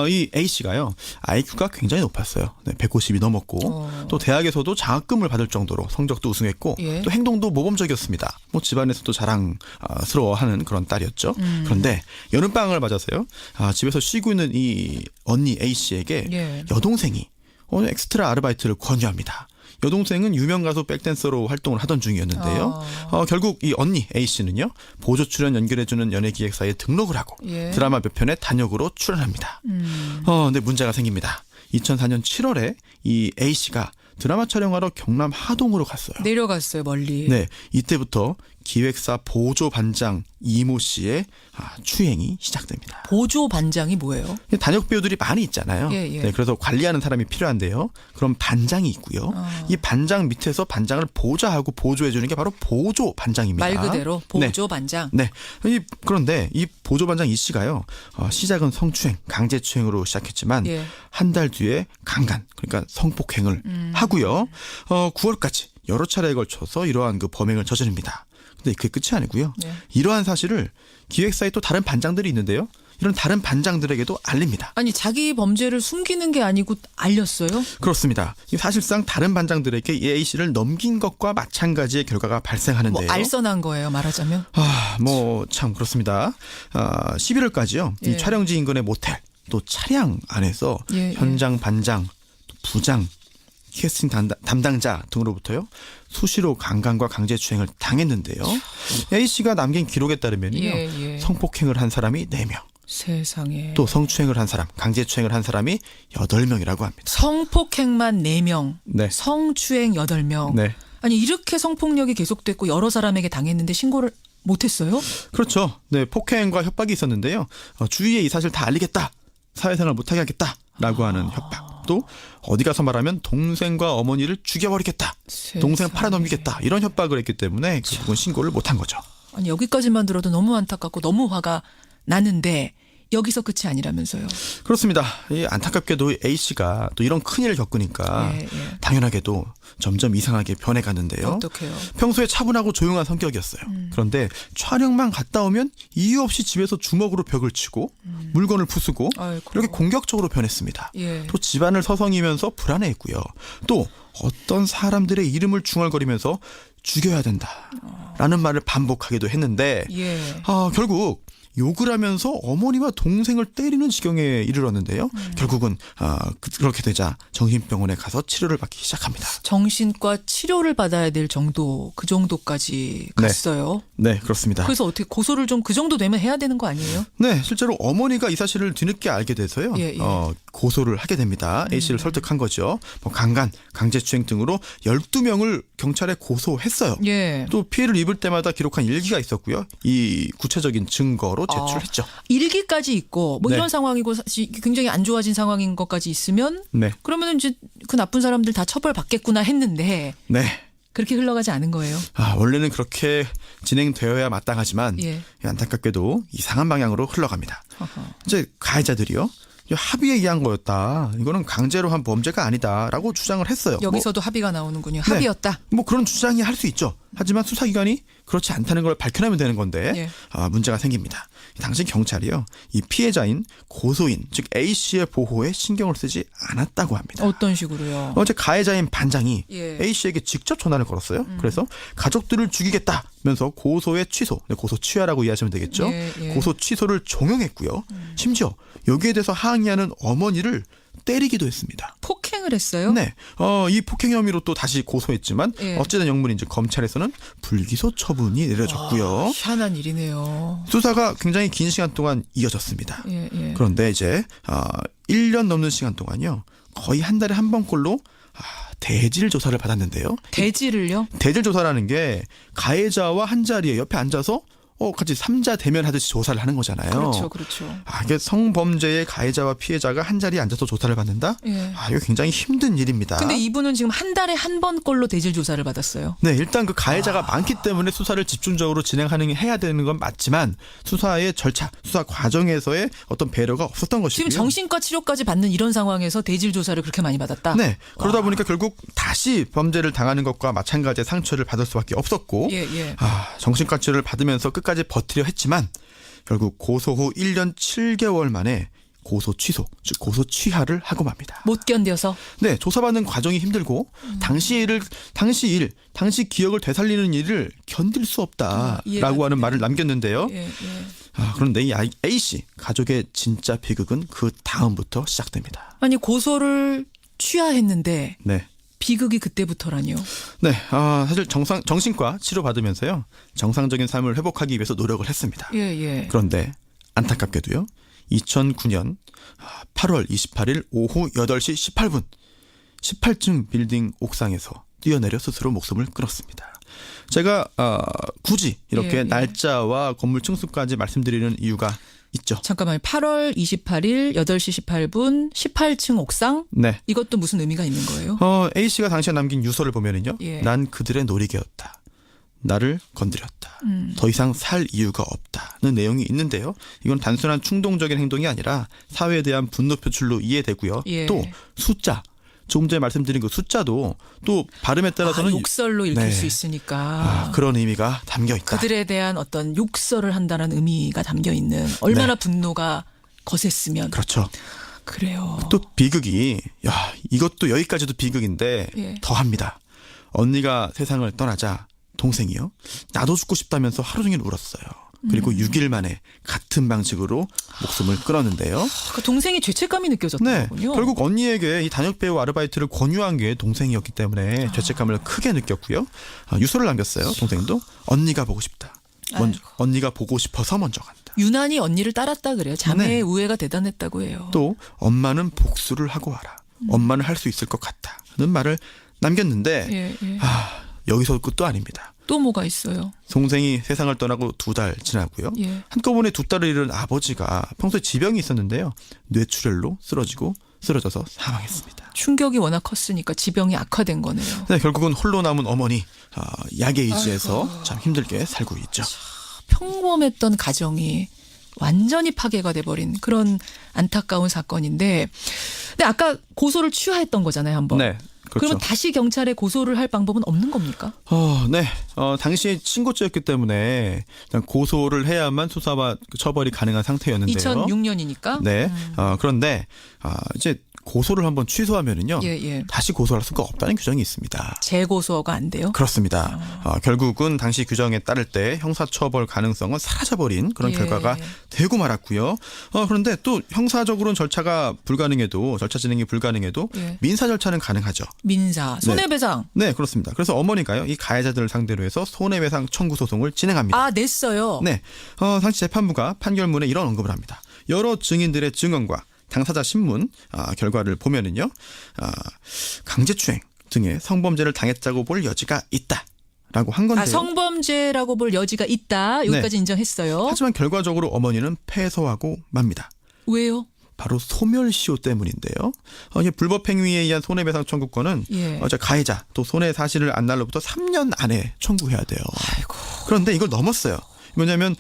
이 A 씨가요 IQ가 굉장히 높았어요. 네, 150이 넘었고 또 대학에서도 장학금을 받을 정도로 성적도 우승했고 또 행동도 모범적이었습니다. 뭐 집안에서도 자랑스러워하는 그런 딸이었죠. 그런데 여름방학을 맞아서요. 집에서 쉬고 있는 이 언니 A 씨에게 여동생이 엑스트라 아르바이트를 권유합니다. 여동생은 유명 가수 백댄서로 활동을 하던 중이었는데요. 결국 이 언니 A 씨는요. 보조 출연 연결해주는 연예기획사에 등록을 하고 드라마 몇 편에 단역으로 출연합니다. 근데 문제가 생깁니다. 2004년 7월에 이 A 씨가 드라마 촬영하러 경남 하동으로 갔어요. 내려갔어요, 멀리. 네, 이때부터 기획사 보조 반장 이모 씨의 추행이 시작됩니다. 보조 반장이 뭐예요? 단역 배우들이 많이 있잖아요. 예, 예. 네, 그래서 관리하는 사람이 필요한데요. 그럼 반장이 있고요. 이 반장 밑에서 반장을 보좌하고 보조해 주는 게 바로 보조 반장입니다. 말 그대로 보조 반장. 네. 그런데 이 보조 반장 이 씨가요. 시작은 성추행, 강제추행으로 시작했지만 예. 한 달 뒤에 강간, 그러니까 성폭행을 하고요. 9월까지 여러 차례에 걸쳐서 이러한 그 범행을 저지릅니다. 근데 그게 끝이 아니고요. 예. 이러한 사실을 기획사에 또 다른 반장들이 있는데요. 이런 다른 반장들에게도 알립니다. 아니 자기 범죄를 숨기는 게 아니고 알렸어요? 그렇습니다. 사실상 다른 반장들에게 이 A 씨를 넘긴 것과 마찬가지의 결과가 발생하는데요. 뭐 알선한 거예요, 말하자면? 참 그렇습니다. 11월까지요. 예. 이 촬영지 인근의 모텔, 또 차량 안에서 예, 현장 반장, 부장, 캐스팅 담당자 등으로부터요. 수시로 강간과 강제추행을 당했는데요. A 씨가 남긴 기록에 따르면요. 예. 성폭행을 한 사람이 4명. 세상에. 또 성추행을 한 사람, 강제추행을 한 사람이 8명이라고 합니다. 성폭행만 4명, 네. 성추행 8명. 네. 아니 이렇게 성폭력이 계속됐고 여러 사람에게 당했는데 신고를 못했어요? 그렇죠. 네, 폭행과 협박이 있었는데요. 주위에 이 사실 다 알리겠다. 사회생활 못하게 하겠다라고 하는 협박. 또 어디 가서 말하면 동생과 어머니를 죽여버리겠다. 동생 팔아넘기겠다. 이런 협박을 했기 때문에 결국은 신고를 못한 거죠. 아니 여기까지만 들어도 너무 안타깝고 너무 화가 나는데 여기서 끝이 아니라면서요. 그렇습니다. 안타깝게도 A 씨가 또 이런 큰일을 겪으니까 당연하게도 점점 이상하게 변해가는데요. 어떡해요? 평소에 차분하고 조용한 성격이었어요. 그런데 촬영만 갔다 오면 이유 없이 집에서 주먹으로 벽을 치고 물건을 부수고 이렇게 공격적으로 변했습니다. 예. 또 집안을 서성이면서 불안해했고요. 또 어떤 사람들의 이름을 중얼거리면서 죽여야 된다라는 말을 반복하기도 했는데 결국 욕을 하면서 어머니와 동생을 때리는 지경에 이르렀는데요. 결국은 그렇게 되자 정신병원에 가서 치료를 받기 시작합니다. 정신과 치료를 받아야 될 정도, 그 정도까지 갔어요. 네, 그렇습니다. 그래서 어떻게 고소를 좀 그 정도 되면 해야 되는 거 아니에요? 네, 실제로 어머니가 이 사실을 뒤늦게 알게 돼서요. 고소를 하게 됩니다. A 씨를 설득한 거죠. 강간, 강제추행 등으로 12명을 경찰에 고소했어요. 예. 또 피해를 입을 때마다 기록한 일기가 있었고요. 이 구체적인 증거로 제출했죠. 일기까지 있고 뭐 이런 상황이고 굉장히 안 좋아진 상황인 것까지 있으면 그러면 이제 그 나쁜 사람들 다 처벌받겠구나 했는데 그렇게 흘러가지 않은 거예요. 원래는 그렇게 진행되어야 마땅하지만 안타깝게도 이상한 방향으로 흘러갑니다. 이제 가해자들이요. 합의에 의한 거였다. 이거는 강제로 한 범죄가 아니다라고 주장을 했어요. 여기서도 합의가 나오는군요. 합의였다. 그런 주장이 할 수 있죠. 하지만 수사기관이 그렇지 않다는 걸 밝혀내면 되는 건데 문제가 생깁니다. 당시 경찰이요. 이 피해자인 고소인 즉 A 씨의 보호에 신경을 쓰지 않았다고 합니다. 어떤 식으로요? 어제 가해자인 반장이 A 씨에게 직접 전화를 걸었어요. 그래서 가족들을 죽이겠다면서 고소의 취소, 고소 취하라고 이해하시면 되겠죠. 고소 취소를 종용했고요. 심지어 여기에 대해서 항의하는 어머니를 때리기도 했습니다. 폭행을 했어요? 네. 이 폭행 혐의로 또 다시 고소했지만 어찌된 영문인지 검찰에서는 불기소 처분이 내려졌고요. 희한한 일이네요. 수사가 굉장히 긴 시간 동안 이어졌습니다. 그런데 이제 1년 넘는 시간 동안요. 거의 한 달에 한 번꼴로 대질 조사를 받았는데요. 대질을요? 대질 조사라는 게 가해자와 한 자리에 옆에 앉아서 같이 3자 대면하듯이 조사를 하는 거잖아요. 그렇죠. 이게 성범죄의 가해자와 피해자가 한 자리에 앉아서 조사를 받는다? 이거 굉장히 힘든 일입니다. 근데 이분은 지금 한 달에 한 번꼴로 대질 조사를 받았어요. 네, 일단 그 가해자가 많기 때문에 수사를 집중적으로 해야 되는 건 맞지만 수사의 절차, 수사 과정에서의 어떤 배려가 없었던 것이고요. 지금 정신과 치료까지 받는 이런 상황에서 대질 조사를 그렇게 많이 받았다? 네. 그러다 보니까 결국 다시 범죄를 당하는 것과 마찬가지의 상처를 받을 수밖에 없었고 정신과 치료를 받으면서 끝까지 버티려 했지만 결국 고소 후 1년 7개월 만에 고소 취소, 즉 고소 취하를 하고 맙니다. 못 견뎌서? 네, 조사받는 과정이 힘들고 당시 기억을 되살리는 일을 견딜 수 없다라고 하는 말을 남겼는데요. 그런데 이 A 씨 가족의 진짜 비극은 그 다음부터 시작됩니다. 아니 고소를 취하했는데 비극이 그때부터라뇨? 네, 사실 정신과 치료받으면서요. 정상적인 삶을 회복하기 위해서 노력을 했습니다. 그런데 안타깝게도요. 2009년 8월 28일 오후 8시 18분 18층 빌딩 옥상에서 뛰어내려 스스로 목숨을 끊었습니다. 제가 굳이 이렇게 날짜와 건물 층수까지 말씀드리는 이유가 있죠. 잠깐만요. 8월 28일 8시 18분 18층 옥상? 네. 이것도 무슨 의미가 있는 거예요? A씨가 당시에 남긴 유서를 보면은요. 난 그들의 놀이개였다. 나를 건드렸다. 더 이상 살 이유가 없다는 내용이 있는데요. 이건 단순한 충동적인 행동이 아니라 사회에 대한 분노 표출로 이해되고요. 또 숫자. 조금 전에 말씀드린 그 숫자도 또 발음에 따라서는 욕설로 읽힐 수 있으니까 그런 의미가 담겨 있다. 그들에 대한 어떤 욕설을 한다는 의미가 담겨 있는 얼마나 분노가 거셌으면. 그렇죠. 그래요. 또 비극이 이것도 여기까지도 비극인데 더합니다. 언니가 세상을 떠나자 동생이요. 나도 죽고 싶다면서 하루 종일 울었어요. 그리고 6일 만에 같은 방식으로 목숨을 끊었는데요. 그 동생이 죄책감이 느껴졌더군요. 결국 언니에게 이 단역 배우 아르바이트를 권유한 게 동생이었기 때문에 죄책감을 크게 느꼈고요. 유서를 남겼어요. 동생도 언니가 보고 싶다. 언니가 보고 싶어서 먼저 간다. 유난히 언니를 따랐다 그래요. 자매의 우애가 대단했다고 해요. 또 엄마는 복수를 하고 와라. 엄마는 할 수 있을 것 같다는 말을 남겼는데 여기서 끝도 아닙니다. 또 뭐가 있어요? 동생이 세상을 떠나고 2달 지나고요. 한꺼번에 2딸을 잃은 아버지가 평소에 지병이 있었는데요. 뇌출혈로 쓰러져서 사망했습니다. 충격이 워낙 컸으니까 지병이 악화된 거네요. 네, 결국은 홀로 남은 어머니 약에 의지해서 참 힘들게 살고 있죠. 평범했던 가정이 완전히 파괴가 돼버린 그런 안타까운 사건인데 근데 아까 고소를 취하했던 거잖아요. 한번. 네. 그렇죠. 그러면 다시 경찰에 고소를 할 방법은 없는 겁니까? 네. 당시에 신고죄였기 때문에 일단 고소를 해야만 수사와 처벌이 가능한 상태였는데요. 2006년이니까. 네. 그런데 이제 고소를 한번 취소하면은요. 다시 고소할 수가 없다는 규정이 있습니다. 재고소가 안 돼요? 그렇습니다. 결국은 당시 규정에 따를 때 형사처벌 가능성은 사라져버린 그런 결과가 되고 말았고요. 그런데 또 형사적으로는 절차 진행이 불가능해도 민사 절차는 가능하죠. 민사, 손해배상. 네, 그렇습니다. 그래서 어머니가요, 이 가해자들을 상대로 해서 손해배상 청구 소송을 진행합니다. 냈어요? 네. 당시 재판부가 판결문에 이런 언급을 합니다. 여러 증인들의 증언과 당사자 신문 결과를 보면은요, 강제추행 등의 성범죄를 당했다고 볼 여지가 있다라고 한 건데요. 성범죄라고 볼 여지가 있다. 여기까지 인정했어요. 하지만 결과적으로 어머니는 패소하고 맙니다. 왜요? 바로 소멸시효 때문인데요. 불법 행위에 의한 손해배상 청구권은 가해자 또 손해 사실을 안 날로부터 3년 안에 청구해야 돼요. 그런데 이걸 넘었어요. 왜냐하면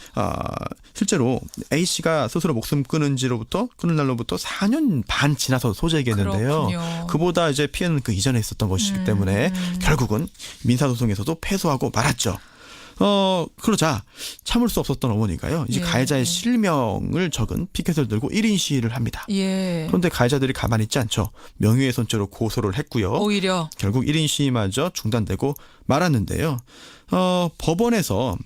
실제로 A씨가 스스로 목숨 끊은 날로부터 4년 반 지나서 소재겠는데요. 그렇군요. 그보다 이제 피해는 그 이전에 있었던 것이기 때문에 결국은 민사소송에서도 패소하고 말았죠. 그러자 참을 수 없었던 어머니가요. 이제 가해자의 실명을 적은 피켓을 들고 1인 시위를 합니다. 그런데 가해자들이 가만히 있지 않죠. 명예훼손죄로 고소를 했고요. 오히려 결국 1인 시위마저 중단되고 말았는데요. 법원에서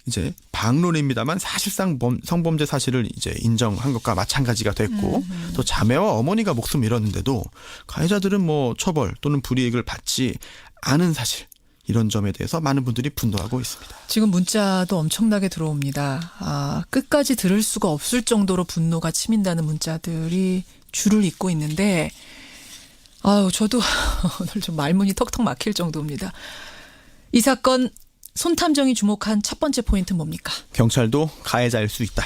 이제 방론입니다만 사실상 성범죄 사실을 이제 인정한 것과 마찬가지가 됐고 또 자매와 어머니가 목숨을 잃었는데도 가해자들은 뭐 처벌 또는 불이익을 받지 않은 사실 이런 점에 대해서 많은 분들이 분노하고 있습니다. 지금 문자도 엄청나게 들어옵니다. 끝까지 들을 수가 없을 정도로 분노가 치민다는 문자들이 줄을 잇고 있는데 저도 오늘 좀 말문이 턱턱 막힐 정도입니다. 이 사건 손탐정이 주목한 첫 번째 포인트는 뭡니까? 경찰도 가해자일 수 있다.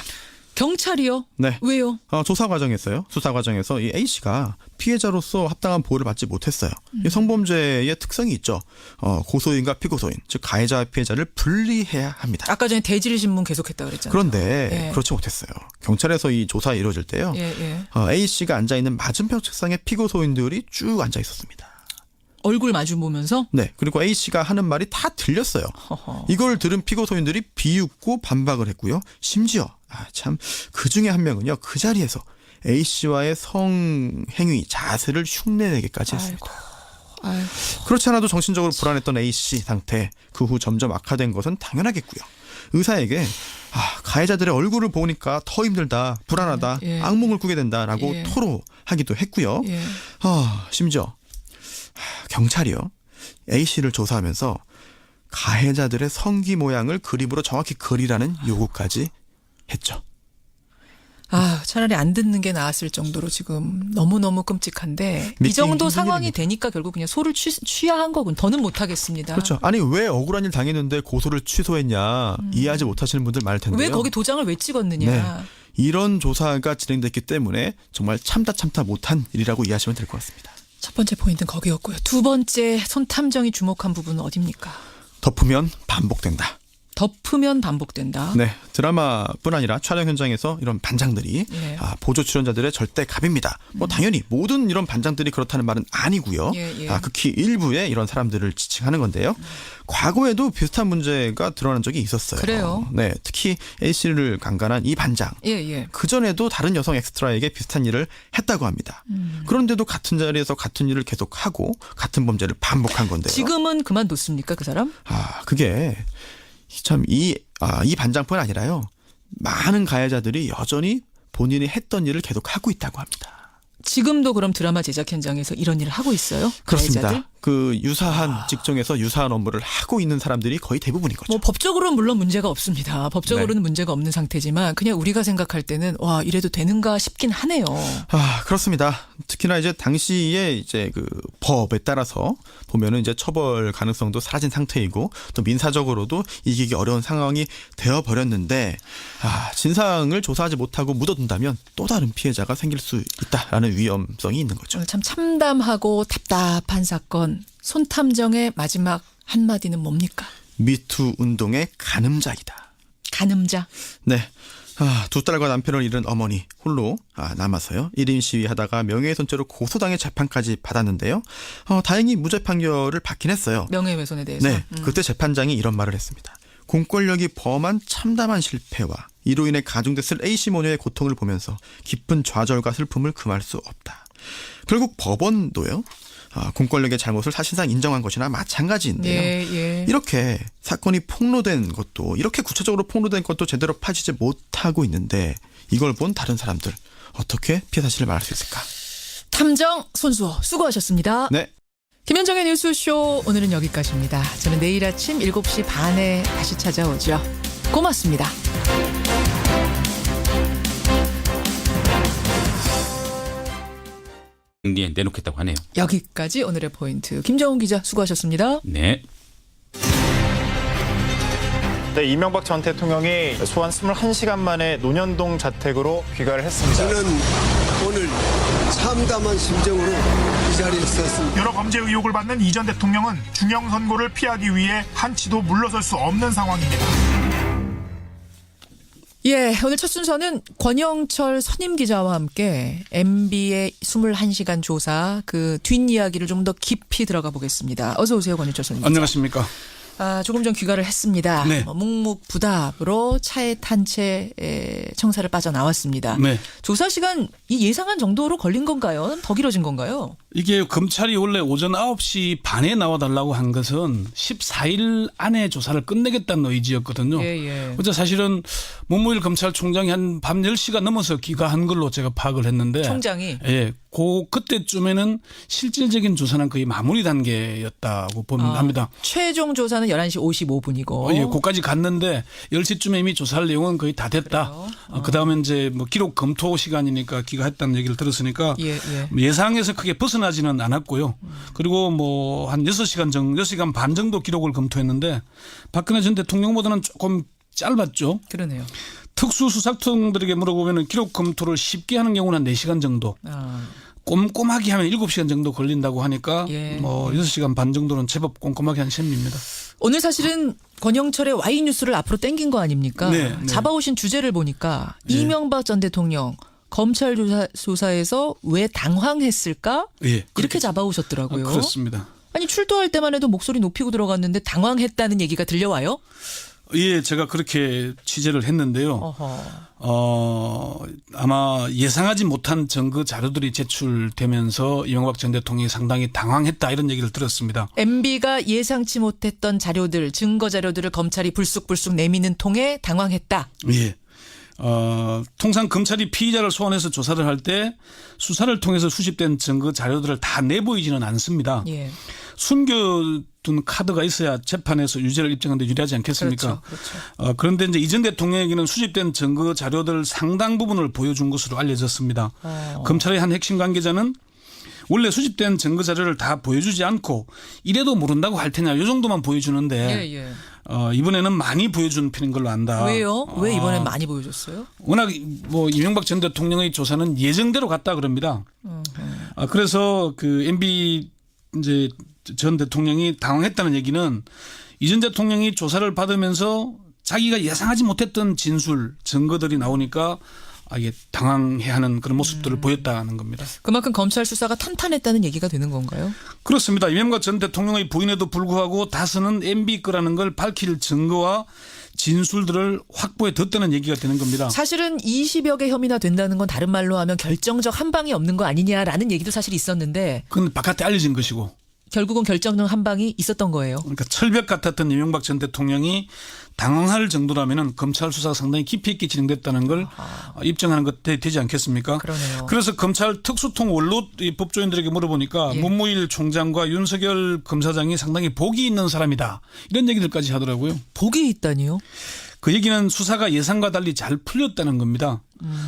경찰이요? 네. 왜요? 수사 과정에서 이 A씨가 피해자로서 합당한 보호를 받지 못했어요. 이 성범죄의 특성이 있죠. 고소인과 피고소인, 즉 가해자와 피해자를 분리해야 합니다. 아까 전에 대질신문 계속했다 그랬잖아요. 그런데 그렇지 못했어요. 경찰에서 이 조사 이루어질 때요. A씨가 앉아있는 맞은편 책상에 피고소인들이 쭉 앉아 있었습니다. 얼굴 마주 보면서? 네. 그리고 A씨가 하는 말이 다 들렸어요. 이걸 들은 피고소인들이 비웃고 반박을 했고요. 심지어 참 그중에 한 명은요. 그 자리에서 A씨와의 성행위 자세를 흉내내기까지 했습니다. 그렇지 않아도 정신적으로 불안했던 A씨 상태 그 후 점점 악화된 것은 당연하겠고요. 의사에게 가해자들의 얼굴을 보니까 더 힘들다, 불안하다, 악몽을 꾸게 된다라고 토로하기도 했고요. 심지어 경찰이요. A씨를 조사하면서 가해자들의 성기 모양을 그림으로 정확히 그리라는 요구까지 했죠. 차라리 안 듣는 게 나았을 정도로 지금 너무너무 끔찍한데 이 정도 상황이 되니까 결국 그냥 소를 취해야 한 거군. 더는 못 하겠습니다. 그렇죠. 아니 왜 억울한 일 당했는데 고소를 취소했냐 이해하지 못하시는 분들 많을 텐데요. 왜 거기 도장을 왜 찍었느냐. 네. 이런 조사가 진행됐기 때문에 정말 참다 못한 일이라고 이해하시면 될 것 같습니다. 첫 번째 포인트는 거기였고요. 두 번째 손탐정이 주목한 부분은 어디입니까? 덮으면 반복된다. 덮으면 반복된다. 네, 드라마뿐 아니라 촬영 현장에서 이런 반장들이 예. 보조 출연자들의 절대 갑입니다. 뭐 당연히 모든 이런 반장들이 그렇다는 말은 아니고요. 예. 극히 일부의 이런 사람들을 지칭하는 건데요. 과거에도 비슷한 문제가 드러난 적이 있었어요. 그래요? 네, 특히 A씨를 강간한 이 반장. 예. 그 전에도 다른 여성 엑스트라에게 비슷한 일을 했다고 합니다. 그런데도 같은 자리에서 같은 일을 계속하고 같은 범죄를 반복한 건데요. 지금은 그만뒀습니까, 그 사람? 그게 참 이 반장뿐 아니라요. 많은 가해자들이 여전히 본인이 했던 일을 계속하고 있다고 합니다. 지금도 그럼 드라마 제작 현장에서 이런 일을 하고 있어요? 그렇습니다. 가해자들? 그 유사한 직종에서 유사한 업무를 하고 있는 사람들이 거의 대부분인 거죠. 뭐 법적으로는 물론 문제가 없습니다. 법적으로는 문제가 없는 상태지만 그냥 우리가 생각할 때는 와 이래도 되는가 싶긴 하네요. 그렇습니다. 특히나 이제 당시에 이제 그 법에 따라서 보면은 이제 처벌 가능성도 사라진 상태이고 또 민사적으로도 이기기 어려운 상황이 되어 버렸는데 진상을 조사하지 못하고 묻어둔다면 또 다른 피해자가 생길 수 있다라는 위험성이 있는 거죠. 오늘 참 참담하고 답답한 사건. 손탐정의 마지막 한마디는 뭡니까? 미투 운동의 가늠자이다. 가늠자? 네. 두 딸과 남편을 잃은 어머니 홀로 남아서요. 1인 시위하다가 명예훼손죄로 고소당해 재판까지 받았는데요. 다행히 무죄 판결을 받긴 했어요. 명예훼손에 대해서? 네. 그때 재판장이 이런 말을 했습니다. 공권력이 범한 참담한 실패와 이로 인해 가중됐을 A씨 모녀의 고통을 보면서 깊은 좌절과 슬픔을 금할 수 없다. 결국 법원도요. 공권력의 잘못을 사실상 인정한 것이나 마찬가지인데요. 예. 이렇게 사건이 폭로된 것도 이렇게 구체적으로 폭로된 것도 제대로 파지지 못하고 있는데 이걸 본 다른 사람들 어떻게 피해 사실을 말할 수 있을까? 탐정 손수호 수고하셨습니다. 네. 김현정의 뉴스쇼 오늘은 여기까지입니다. 저는 내일 아침 7시 반에 다시 찾아오죠. 고맙습니다. 내놓겠다고 하네요. 여기까지 오늘의 포인트. 김정훈 기자 수고하셨습니다. 네. 네, 이명박 전 대통령이 소환 21시간 만에 논현동 자택으로 귀가를 했습니다. 저는 오늘 참담한 심정으로 이 자리에 섰습니다. 여러 범죄 의혹을 받는 이 전 대통령은 중형 선고를 피하기 위해 한치도 물러설 수 없는 상황입니다. 예, 오늘 첫 순서는 권영철 선임 기자와 함께 MB의 21시간 조사 그 뒷이야기를 좀 더 깊이 들어가 보겠습니다. 어서 오세요, 권영철 선임 기자. 안녕하십니까. 조금 전 귀가를 했습니다. 네. 묵묵부답으로 차에 탄 채 청사를 빠져나왔습니다. 네. 조사 시간 이 예상한 정도로 걸린 건가요? 더 길어진 건가요? 이게 검찰이 원래 오전 9시 반에 나와달라고 한 것은 14일 안에 조사를 끝내겠다는 의지였거든요. 예. 어제 사실은 문무일 검찰총장이 한 밤 10시가 넘어서 귀가한 걸로 제가 파악을 했는데. 총장이? 예. 그때쯤에는 실질적인 조사는 거의 마무리 단계였다고 보면 합니다. 최종 조사는 11시 55분이고. 예, 거기까지 갔는데 10시쯤에 이미 조사할 내용은 거의 다 됐다. 그다음에 이제 뭐 기록 검토 시간이니까 귀가했다는 얘기를 들었으니까 예상에서 크게 벗어나지는 않았고요. 그리고 뭐 한 6시간 반 정도 기록을 검토했는데 박근혜 전 대통령보다는 조금 짧았죠. 그러네요. 특수수사청들에게 물어보면 기록 검토를 쉽게 하는 경우는 한 4시간 정도. 꼼꼼하게 하면 7시간 정도 걸린다고 하니까 뭐 6시간 반 정도는 제법 꼼꼼하게 한 셈입니다. 오늘 사실은 권영철의 Y뉴스를 앞으로 땡긴 거 아닙니까? 네. 잡아오신 주제를 보니까 이명박 전 대통령 검찰 조사에서 왜 당황했을까? 이렇게 잡아오셨더라고요. 그렇습니다. 아니 출두할 때만 해도 목소리 높이고 들어갔는데 당황했다는 얘기가 들려와요? 예, 제가 그렇게 취재를 했는데요. 아마 예상하지 못한 증거 자료들이 제출되면서 이명박 전 대통령이 상당히 당황했다 이런 얘기를 들었습니다. MB가 예상치 못했던 자료들, 증거 자료들을 검찰이 불쑥불쑥 내미는 통에 당황했다. 예. 통상 검찰이 피의자를 소환해서 조사를 할 때 수사를 통해서 수집된 증거 자료들을 다 내보이지는 않습니다. 예. 둔 카드가 있어야 재판에서 유죄를 입증하는 데 유리하지 않겠습니까? 그렇죠. 그런데 이제 이 전 대통령에게는 수집된 증거 자료들 상당 부분을 보여준 것으로 알려졌습니다. 검찰의 한 핵심 관계자는 원래 수집된 증거 자료를 다 보여주지 않고 이래도 모른다고 할 테냐 이 정도만 보여주는데 이번에는 많이 보여준 편인 걸로 안다. 왜요? 왜 이번엔 많이 보여줬어요? 워낙 뭐 이명박 전 대통령의 조사는 예정대로 갔다 그럽니다. 그래서 그 MB 이제 전 대통령이 당황했다는 얘기는 이 전 대통령이 조사를 받으면서 자기가 예상하지 못했던 진술 증거들이 나오니까 이게 당황해하는 그런 모습들을 보였다는 겁니다. 그만큼 검찰 수사가 탄탄했다는 얘기가 되는 건가요? 그렇습니다. 이명박 전 대통령의 부인에도 불구하고 다스는 MB 거라는 걸 밝힐 증거와 진술들을 확보해 뒀다는 얘기가 되는 겁니다. 사실은 20여 개 혐의나 된다는 건 다른 말로 하면 결정적 한 방이 없는 거 아니냐라는 얘기도 사실 있었는데 그건 바깥에 알려진 것이고 결국은 결정적 한 방이 있었던 거예요. 그러니까 철벽 같았던 이명박 전 대통령이 당황할 정도라면 검찰 수사가 상당히 깊이 있게 진행됐다는 걸 입증하는 것 되지 않겠습니까? 그러네요. 그래서 검찰 특수통 원로 법조인들에게 물어보니까 문무일 총장과 윤석열 검사장이 상당히 복이 있는 사람이다. 이런 얘기들까지 하더라고요. 복이 있다니요? 그 얘기는 수사가 예상과 달리 잘 풀렸다는 겁니다.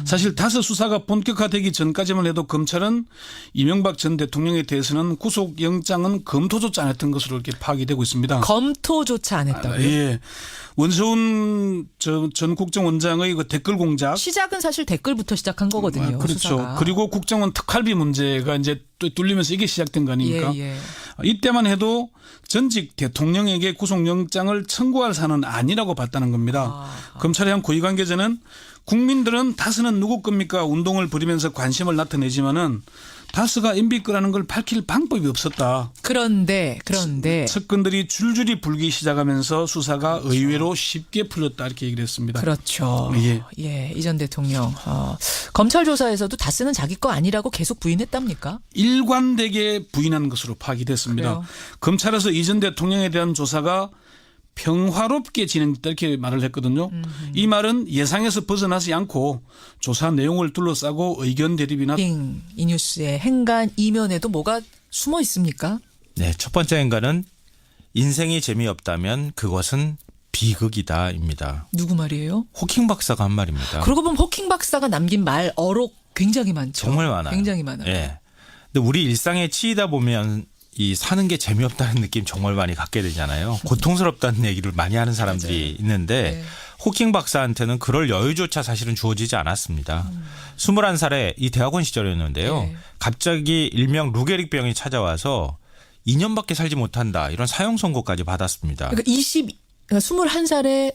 사실 다스 수사가 본격화되기 전까지만 해도 검찰은 이명박 전 대통령에 대해서는 구속영장은 검토조차 안 했던 것으로 이렇게 파악이 되고 있습니다. 검토조차 안 했다고요? 예. 원세훈 전 국정원장의 그 댓글 공작. 시작은 사실 댓글부터 시작한 거거든요. 그렇죠. 수사가. 그리고 국정원 특활비 문제가 이제 또 뚫리면서 이게 시작된 거 아닙니까? 이때만 해도 전직 대통령에게 구속영장을 청구할 사안은 아니라고 봤다는 겁니다. 검찰의 한 고위 관계자는 국민들은 다스는 누구 겁니까? 운동을 벌이면서 관심을 나타내지만은 다스가 MB 거라는 걸 밝힐 방법이 없었다. 그런데 측근들이 줄줄이 불기 시작하면서 수사가 의외로 쉽게 풀렸다 이렇게 얘기를 했습니다. 그렇죠. 예, 이 전 대통령 검찰 조사에서도 다스는 자기 거 아니라고 계속 부인했답니까? 일관되게 부인한 것으로 파악이 됐습니다. 그래요? 검찰에서 이 전 대통령에 대한 조사가 평화롭게 진행됐다 이렇게 말을 했거든요. 이 말은 예상에서 벗어나지 않고 조사 내용을 둘러싸고 의견 대립이나 이 뉴스의 행간 이면에도 뭐가 숨어 있습니까? 네, 첫 번째 행간은 인생이 재미없다면 그것은 비극이다입니다. 누구 말이에요? 호킹 박사가 한 말입니다. 그러고 보면 호킹 박사가 남긴 말 어록 굉장히 많죠. 정말 많아요. 굉장히 많아요. 네. 근데 우리 일상에 치이다 보면 이 사는 게 재미없다는 느낌 정말 많이 갖게 되잖아요. 고통스럽다는 얘기를 많이 하는 사람들이 있는데 호킹 박사한테는 그럴 여유조차 사실은 주어지지 않았습니다. 21살에 이 대학원 시절이었는데요. 갑자기 일명 루게릭병이 찾아와서 2년밖에 살지 못한다 이런 사형 선고까지 받았습니다. 그러니까 21살에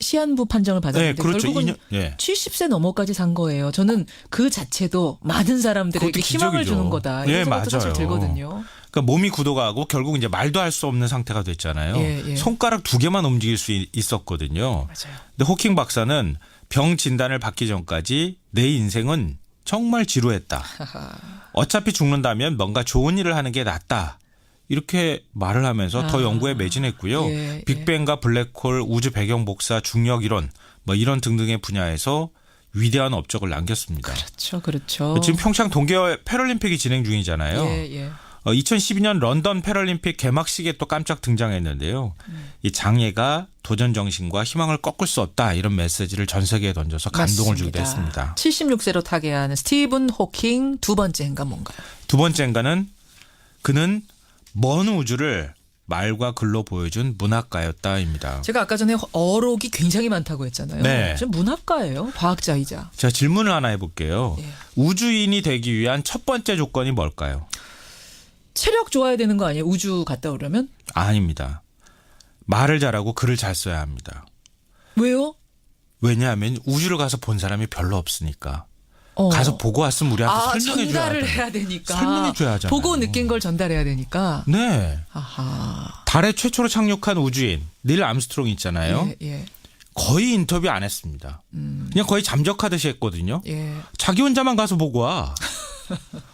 시한부 판정을 받았는데 네, 그렇죠. 결국은 70세 넘어까지 산 거예요. 저는 그 자체도 많은 사람들에게 희망을 주는 거다. 이런 생각도 사실 들거든요. 그러니까 몸이 굳어가고 결국 이제 말도 할 수 없는 상태가 됐잖아요. 손가락 2개만 움직일 수 있었거든요. 맞아요. 근데 호킹 박사는 병 진단을 받기 전까지 내 인생은 정말 지루했다. 어차피 죽는다면 뭔가 좋은 일을 하는 게 낫다. 이렇게 말을 하면서 더 연구에 매진했고요. 빅뱅과 블랙홀, 우주 배경 복사, 중력 이론 뭐 이런 등등의 분야에서 위대한 업적을 남겼습니다. 그렇죠. 지금 평창 동계 패럴림픽이 진행 중이잖아요. 2012년 런던 패럴림픽 개막식에 또 깜짝 등장했는데요. 이 장애가 도전 정신과 희망을 꺾을 수 없다 이런 메시지를 전 세계에 던져서 감동을 주기도 했습니다. 76세로 타계하는 스티븐 호킹 두 번째 행간 뭔가요? 두 번째 행간은 그는 먼 우주를 말과 글로 보여준 문학가였다입니다. 제가 아까 전에 어록이 굉장히 많다고 했잖아요. 네. 저 문학가예요. 과학자이자. 제가 질문을 하나 해볼게요. 우주인이 되기 위한 첫 번째 조건이 뭘까요? 체력 좋아야 되는 거 아니에요? 우주 갔다 오려면? 아닙니다. 말을 잘하고 글을 잘 써야 합니다. 왜요? 왜냐하면 우주를 가서 본 사람이 별로 없으니까. 가서 보고 왔으면 우리한테 설명해 줘야 전달을 해야 되니까. 설명해 줘야 하잖아요. 보고 느낀 걸 전달해야 되니까. 네. 아하. 달에 최초로 착륙한 우주인 닐 암스트롱 있잖아요. 거의 인터뷰 안 했습니다. 그냥 거의 잠적하듯이 했거든요. 자기 혼자만 가서 보고 와.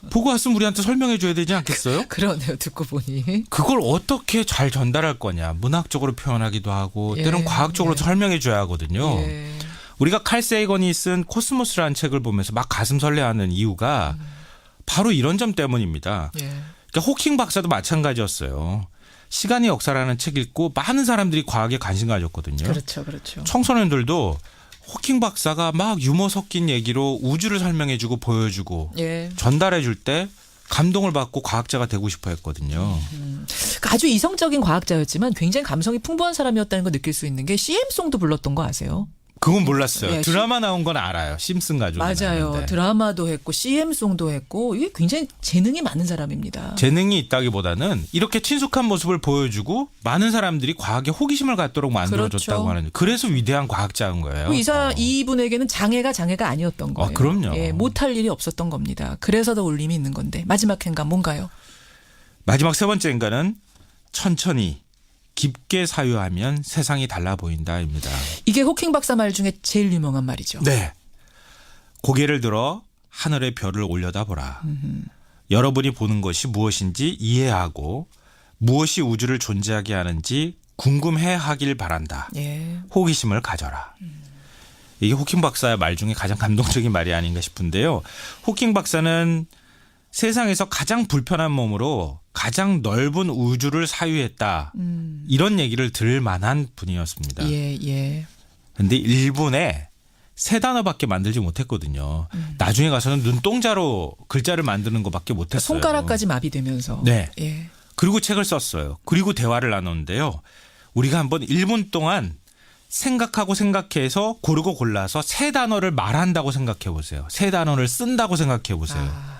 보고 왔으면 우리한테 설명해 줘야 되지 않겠어요? 그러네요. 듣고 보니. 그걸 어떻게 잘 전달할 거냐. 문학적으로 표현하기도 하고 때론 과학적으로 설명해 줘야 하거든요. 우리가 칼 세이건이 쓴 코스모스라는 책을 보면서 막 가슴 설레하는 이유가 바로 이런 점 때문입니다. 그러니까 호킹 박사도 마찬가지였어요. 시간의 역사라는 책 읽고 많은 사람들이 과학에 관심 가졌거든요. 그렇죠, 그렇죠. 청소년들도 호킹 박사가 막 유머 섞인 얘기로 우주를 설명해주고 보여주고 전달해줄 때 감동을 받고 과학자가 되고 싶어 했거든요. 아주 이성적인 과학자였지만 굉장히 감성이 풍부한 사람이었다는 걸 느낄 수 있는 게 CM송도 불렀던 거 아세요? 그건 몰랐어요. 예, 드라마 나온 건 알아요. 심슨 가족. 맞아요. 나왔는데. 드라마도 했고 CM송도 했고 이게 굉장히 재능이 많은 사람입니다. 재능이 있다기보다는 이렇게 친숙한 모습을 보여주고 많은 사람들이 과학에 호기심을 갖도록 만들어줬다고 하는. 그래서 위대한 과학자인 거예요. 이분에게는 장애가 아니었던 거예요. 그럼요. 예, 못할 일이 없었던 겁니다. 그래서 더 울림이 있는 건데 마지막 행간 뭔가요? 마지막 세 번째 행간은 천천히 깊게 사유하면 세상이 달라 보인다입니다. 이게 호킹 박사 말 중에 제일 유명한 말이죠. 네. 고개를 들어 하늘의 별을 올려다보라. 여러분이 보는 것이 무엇인지 이해하고 무엇이 우주를 존재하게 하는지 궁금해하길 바란다. 호기심을 가져라. 이게 호킹 박사의 말 중에 가장 감동적인 말이 아닌가 싶은데요. 호킹 박사는 세상에서 가장 불편한 몸으로 가장 넓은 우주를 사유했다. 이런 얘기를 들을 만한 분이었습니다. 그런데 일본에 3단어밖에 만들지 못했거든요. 나중에 가서는 눈동자로 글자를 만드는 것밖에 못했어요. 손가락까지 마비되면서. 네. 그리고 책을 썼어요. 그리고 대화를 나눴는데요. 우리가 한번 1분 동안 생각해서 고르고 골라서 3단어를 말한다고 생각해 보세요. 3단어를 쓴다고 생각해 보세요.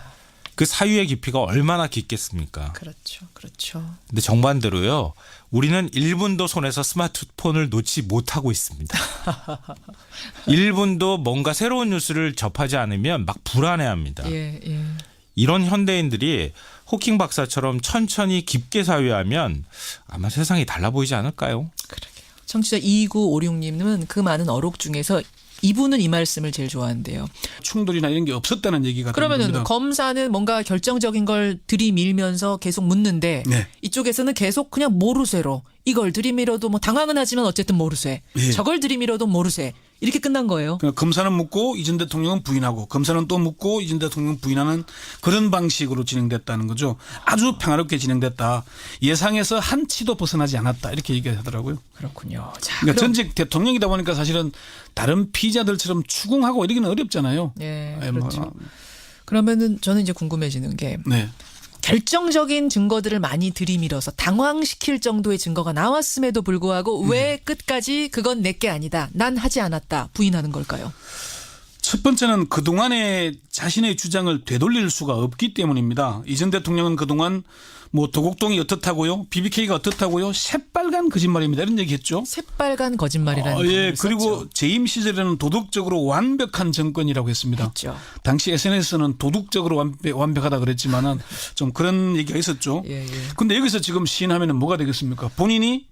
그 사유의 깊이가 얼마나 깊겠습니까? 그렇죠. 그렇죠. 근데 정반대로요. 우리는 1분도 손에서 스마트폰을 놓지 못하고 있습니다. 1분도 뭔가 새로운 뉴스를 접하지 않으면 막 불안해합니다. 이런 현대인들이 호킹 박사처럼 천천히 깊게 사유하면 아마 세상이 달라 보이지 않을까요? 그러게요. 청취자 2956님은 그 많은 어록 중에서 이분은 이 말씀을 제일 좋아한대요. 충돌이나 이런 게 없었다는 얘기가 그러면은 됩니다. 검사는 뭔가 결정적인 걸 들이밀면서 계속 묻는데 이쪽에서는 계속 그냥 모르쇠로 이걸 들이밀어도 뭐 당황은 하지만 어쨌든 모르쇠. 저걸 들이밀어도 모르쇠. 이렇게 끝난 거예요. 그러니까 검사는 묻고 이전 대통령은 부인하고 검사는 또 묻고 이전 대통령은 부인하는 그런 방식으로 진행됐다는 거죠. 아주 평화롭게 진행됐다. 예상에서 한 치도 벗어나지 않았다. 이렇게 얘기하더라고요. 그렇군요. 자, 그러니까 전직 대통령이다 보니까 사실은 다른 피의자들처럼 추궁하고 이러기는 어렵잖아요. 그렇죠. 그러면은 저는 이제 궁금해지는 게 결정적인 증거들을 많이 들이밀어서 당황시킬 정도의 증거가 나왔음에도 불구하고 왜 끝까지 그건 내게 아니다. 난 하지 않았다. 부인하는 걸까요? 첫 번째는 그동안의 자신의 주장을 되돌릴 수가 없기 때문입니다. 이전 대통령은 그동안 뭐 도곡동이 어떻다고요? BBK가 어떻다고요? 새빨간 거짓말입니다. 이런 얘기했죠. 새빨간 거짓말이라는 예, 그리고 재임 시절에는 도덕적으로 완벽한 정권이라고 했습니다. 했죠. 당시 SNS는 도덕적으로 완벽하다 그랬지만은 좀 그런 얘기가 있었죠. 그런데 여기서 지금 시인하면은 뭐가 되겠습니까? 본인이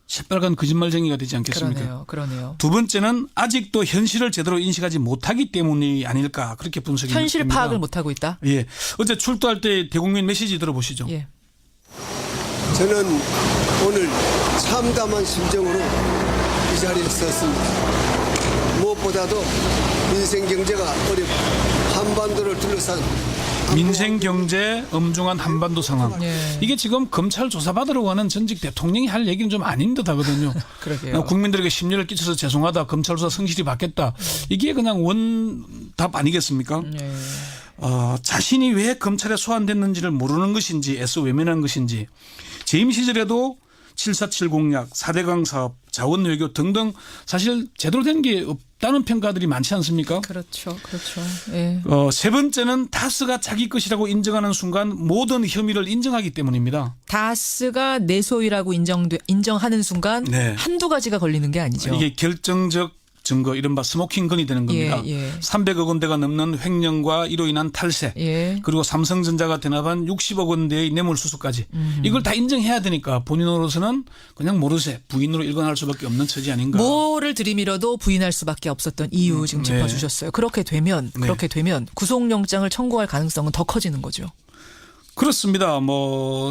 새빨간 거짓말쟁이가 되지 않겠습니까? 그러네요. 두 번째는 아직도 현실을 제대로 인식하지 못하기 때문이 아닐까 그렇게 분석이 됩니다. 현실 파악을 못하고 있다? 예. 어제 출두할 때 대국민 메시지 들어보시죠. 저는 오늘 참담한 심정으로 이 자리에 섰습니다. 무엇보다도 민생 경제가 어렵고 한반도를 둘러싼 민생 경제 엄중한 한반도 상황. 이게 지금 검찰 조사받으러 가는 전직 대통령이 할 얘기는 좀 아닌 듯 하거든요. 그러게요. 국민들에게 심려를 끼쳐서 죄송하다. 검찰 조사 성실히 받겠다. 이게 그냥 원답 아니겠습니까? 자신이 왜 검찰에 소환됐는지를 모르는 것인지 애써 외면한 것인지 재임 시절에도 7.4.7 공약, 4대강 사업, 자원 외교 등등 사실 제대로 된 게 없다는 평가들이 많지 않습니까? 그렇죠. 세 번째는 다스가 자기 것이라고 인정하는 순간 모든 혐의를 인정하기 때문입니다. 다스가 내 소유라고 인정하는 순간 한두 가지가 걸리는 게 아니죠. 이게 결정적 증거 이른바 스모킹건이 되는 겁니다. 300억 원대가 넘는 횡령과 이로 인한 탈세 그리고 삼성전자가 대납한 60억 원대의 뇌물수수까지 이걸 다 인정해야 되니까 본인으로서는 그냥 모르쇠 부인으로 일관할 수밖에 없는 처지 아닌가. 뭐를 들이밀어도 부인할 수밖에 없었던 이유 지금 짚어주셨어요. 그렇게 되면 구속영장을 청구할 가능성은 더 커지는 거죠. 그렇습니다.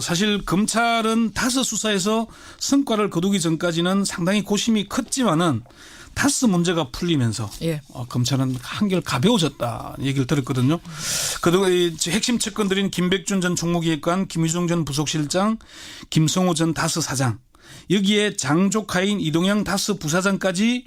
사실 검찰은 다스 수사에서 성과를 거두기 전까지는 상당히 고심이 컸지만은 다스 문제가 풀리면서 예. 검찰은 한결 가벼워졌다 얘기를 들었거든요. 그동안 핵심 측근들인 김백준 전 총무기획관, 김유중 전 부속실장, 김성호 전 다스 사장, 여기에 장조카인 이동영 다스 부사장까지